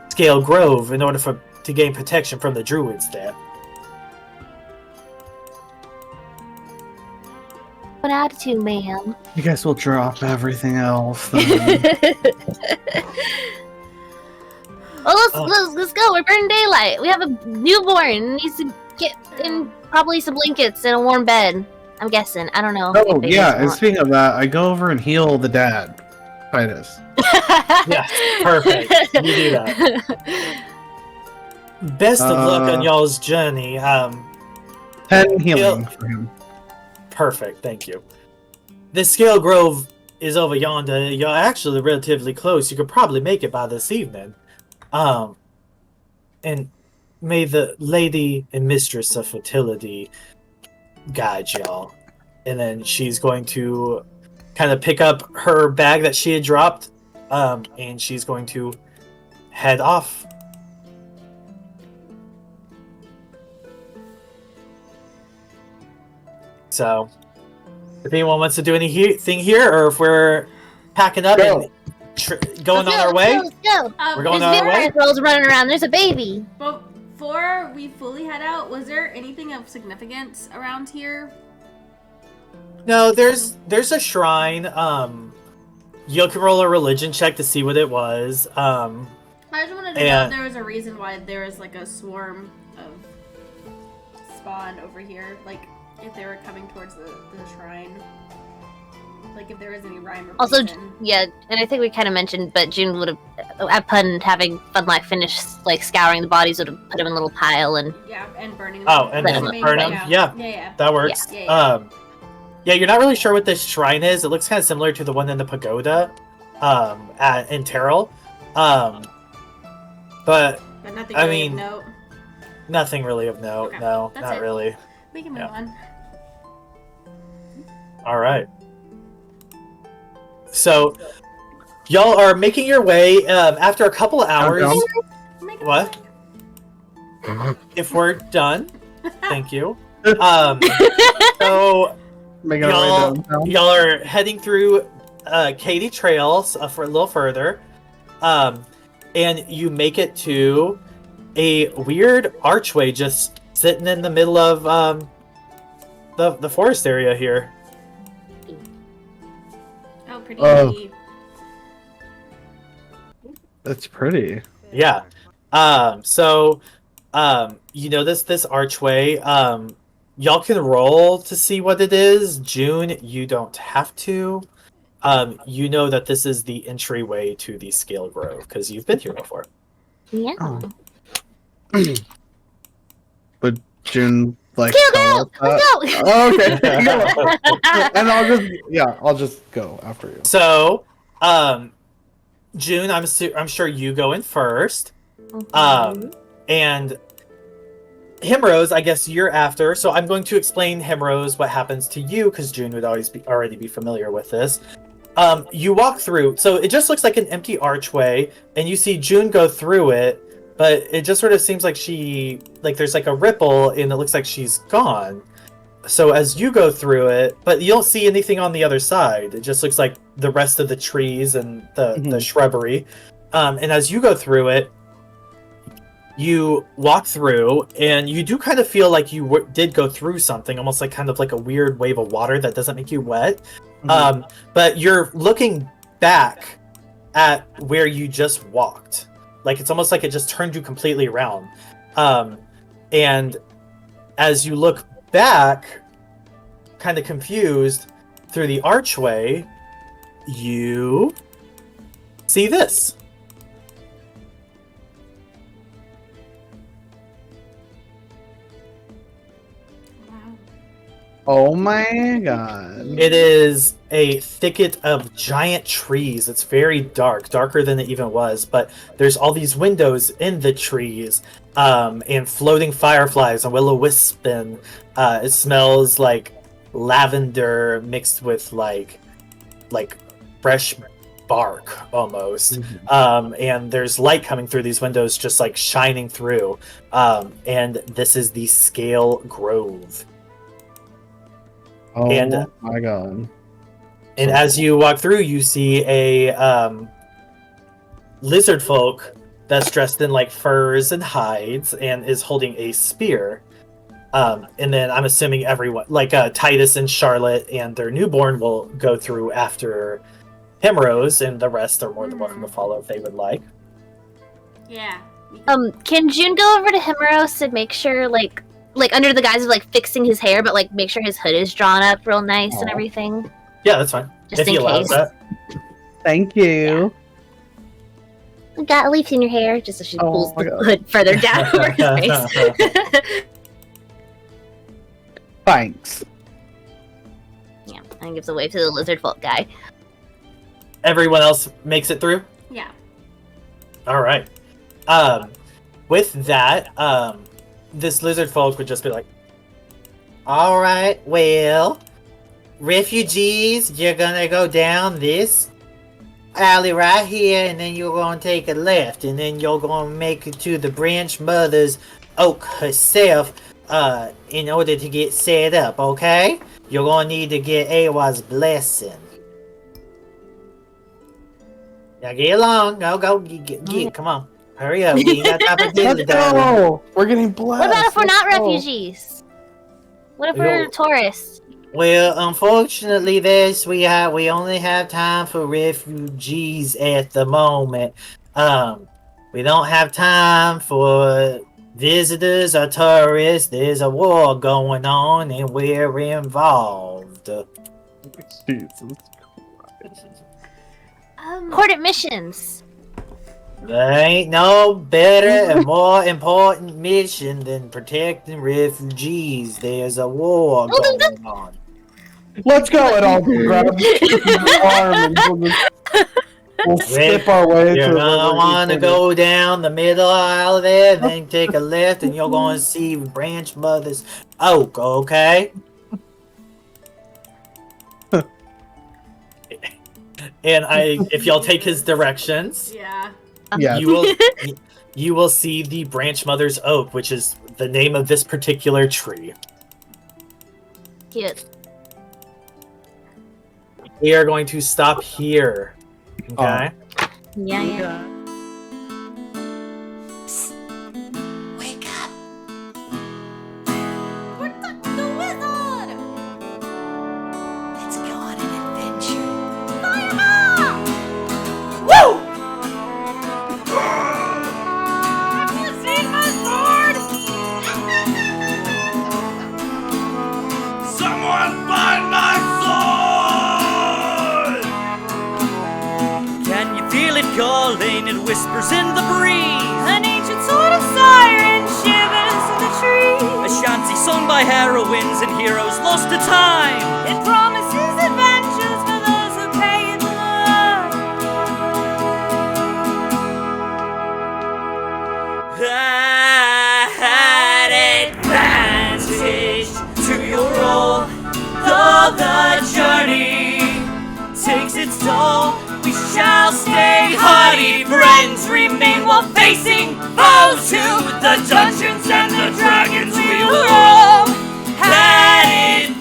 Scale Grove in order to gain protection from the druids there. What attitude, ma'am? You guys will drop everything else. Then. Well, let's go. We're burning daylight. We have a newborn. Needs to get in probably some blankets and a warm bed. I'm guessing. I don't know. Oh yeah, and speaking of that, I go over and heal the dad, Titus. Yeah, perfect. You do that. Best of luck on y'all's journey. 10 healing for him. Perfect, thank you. The Scale Grove is over yonder. You're actually relatively close. You could probably make it by this evening. And may the Lady and Mistress of Fertility guide y'all. And then she's going to kind of pick up her bag that she had dropped, and she's going to head off. So, if anyone wants to do anything here, or if we're packing up and going on our way, Let's go. we're going There's on our way. girls running around. There's a baby. Before we fully head out, was there anything of significance around here? No, there's a shrine. You can roll a religion check to see what it was. I just wanted to know if there was a reason why there was like a swarm of spawn over here, like if they were coming towards the shrine. Like if there was any rhyme or Also, reason. yeah, and I think we kind of mentioned, but June would have, at Pun having Fun Life finish like scouring the bodies, would have put them in a little pile and and burning them. Oh, and then burn them. Yeah, that works. Yeah. Yeah, you're not really sure what this shrine is. It looks kind of similar to the one in the pagoda, in Terrell. But nothing I really mean, of note. Nothing really of note. Okay, No, that's not it. really. We can move on. All right. So, y'all are making your way after a couple of hours. What? If we're done, thank you. So y'all are heading through Katy trails for a little further, and you make it to a weird archway just sitting in the middle of the forest area here. Oh, pretty neat. That's pretty. Yeah. You notice this archway. Y'all can roll to see what it is. June, you don't have to. You know that this is the entryway to the Scale Grove because you've been here before. Yeah. Oh. Would June like Scale tell us Grove, let's that? go. Oh, okay. And I'll just go after you. So, June, I'm sure you go in first. And Himeros, I guess you're after. So I'm going to explain Himeros what happens to you because June would already be familiar with this. You walk through, so it just looks like an empty archway, and you see June go through it, but it just sort of seems like there's like a ripple, and it looks like she's gone. So as you go through it, but you don't see anything on the other side. It just looks like the rest of the trees and the shrubbery. And as you go through it, you walk through, and you do kind of feel like you did go through something, almost like kind of like a weird wave of water that doesn't make you wet. But you're looking back at where you just walked. Like it's almost like it just turned you completely around. And as you look back, kind of confused, through the archway, you see this. Oh my god. It is a thicket of giant trees. It's very dark, darker than it even was, but there's all these windows in the trees, and floating fireflies and will-o-wisp, and it smells like lavender mixed with like fresh bark almost. And there's light coming through these windows, just like shining through. And this is the Scale Grove. Oh And- my god. And as you walk through, you see a lizard folk that's dressed in like furs and hides and is holding a spear. And then I'm assuming everyone, like Titus and Charlotte and their newborn, will go through after Himeros, and the rest are more than welcome to follow if they would like. Yeah. Can June go over to Himeros and make sure, like under the guise of like fixing his hair, but like make sure his hood is drawn up real nice and everything? Yeah, that's fine. Just if he in allows case. that. Thank you. We got a leaf in your hair, just so she Oh pulls my the God. hood further down over his face. Thanks. Yeah, and gives a wave to the lizard folk guy. Everyone else makes it through? Yeah. All right. With that, this lizard folk would just be like, all right, well, refugees, you're gonna go down this alley right here, and then you're gonna take a left, and then you're gonna make it to the branch mother's oak herself, in order to get set up, okay? You're gonna need to get Awa's blessing. Now get along. Go, get, come on. Hurry up. We ain't got time for Let's dilly dally. go. We're getting blessed. What about if we're not Let's go. refugees? What if we're Yo. tourists? Well, unfortunately, we only have time for refugees at the moment. We don't have time for visitors or tourists. There's a war going on, and we're involved. Jesus. Important missions. There ain't no better and more important mission than protecting refugees. There's a war going on. Let's go, and I'll grab your arm and we'll skip our way You're to gonna want to go down the middle aisle there, then take a left, and you're going to see Branch Mother's Oak, okay? And if y'all take his directions, Yeah. Yeah. you will see the Branch Mother's Oak, which is the name of this particular tree. Cute. We are going to stop here. Okay. Yeah. Wake up! We're the wizard! Let's go on an adventure. Woo! calling, it whispers in the breeze. An ancient sort of siren shivers in the trees. A shanty sung by heroines and heroes lost to time. It promises adventures for those who pay it love. At advantage to your role, though the journey takes its toll, we shall stay hardy. Friends remain while facing foes. To the dungeons and the dragons we will roam. At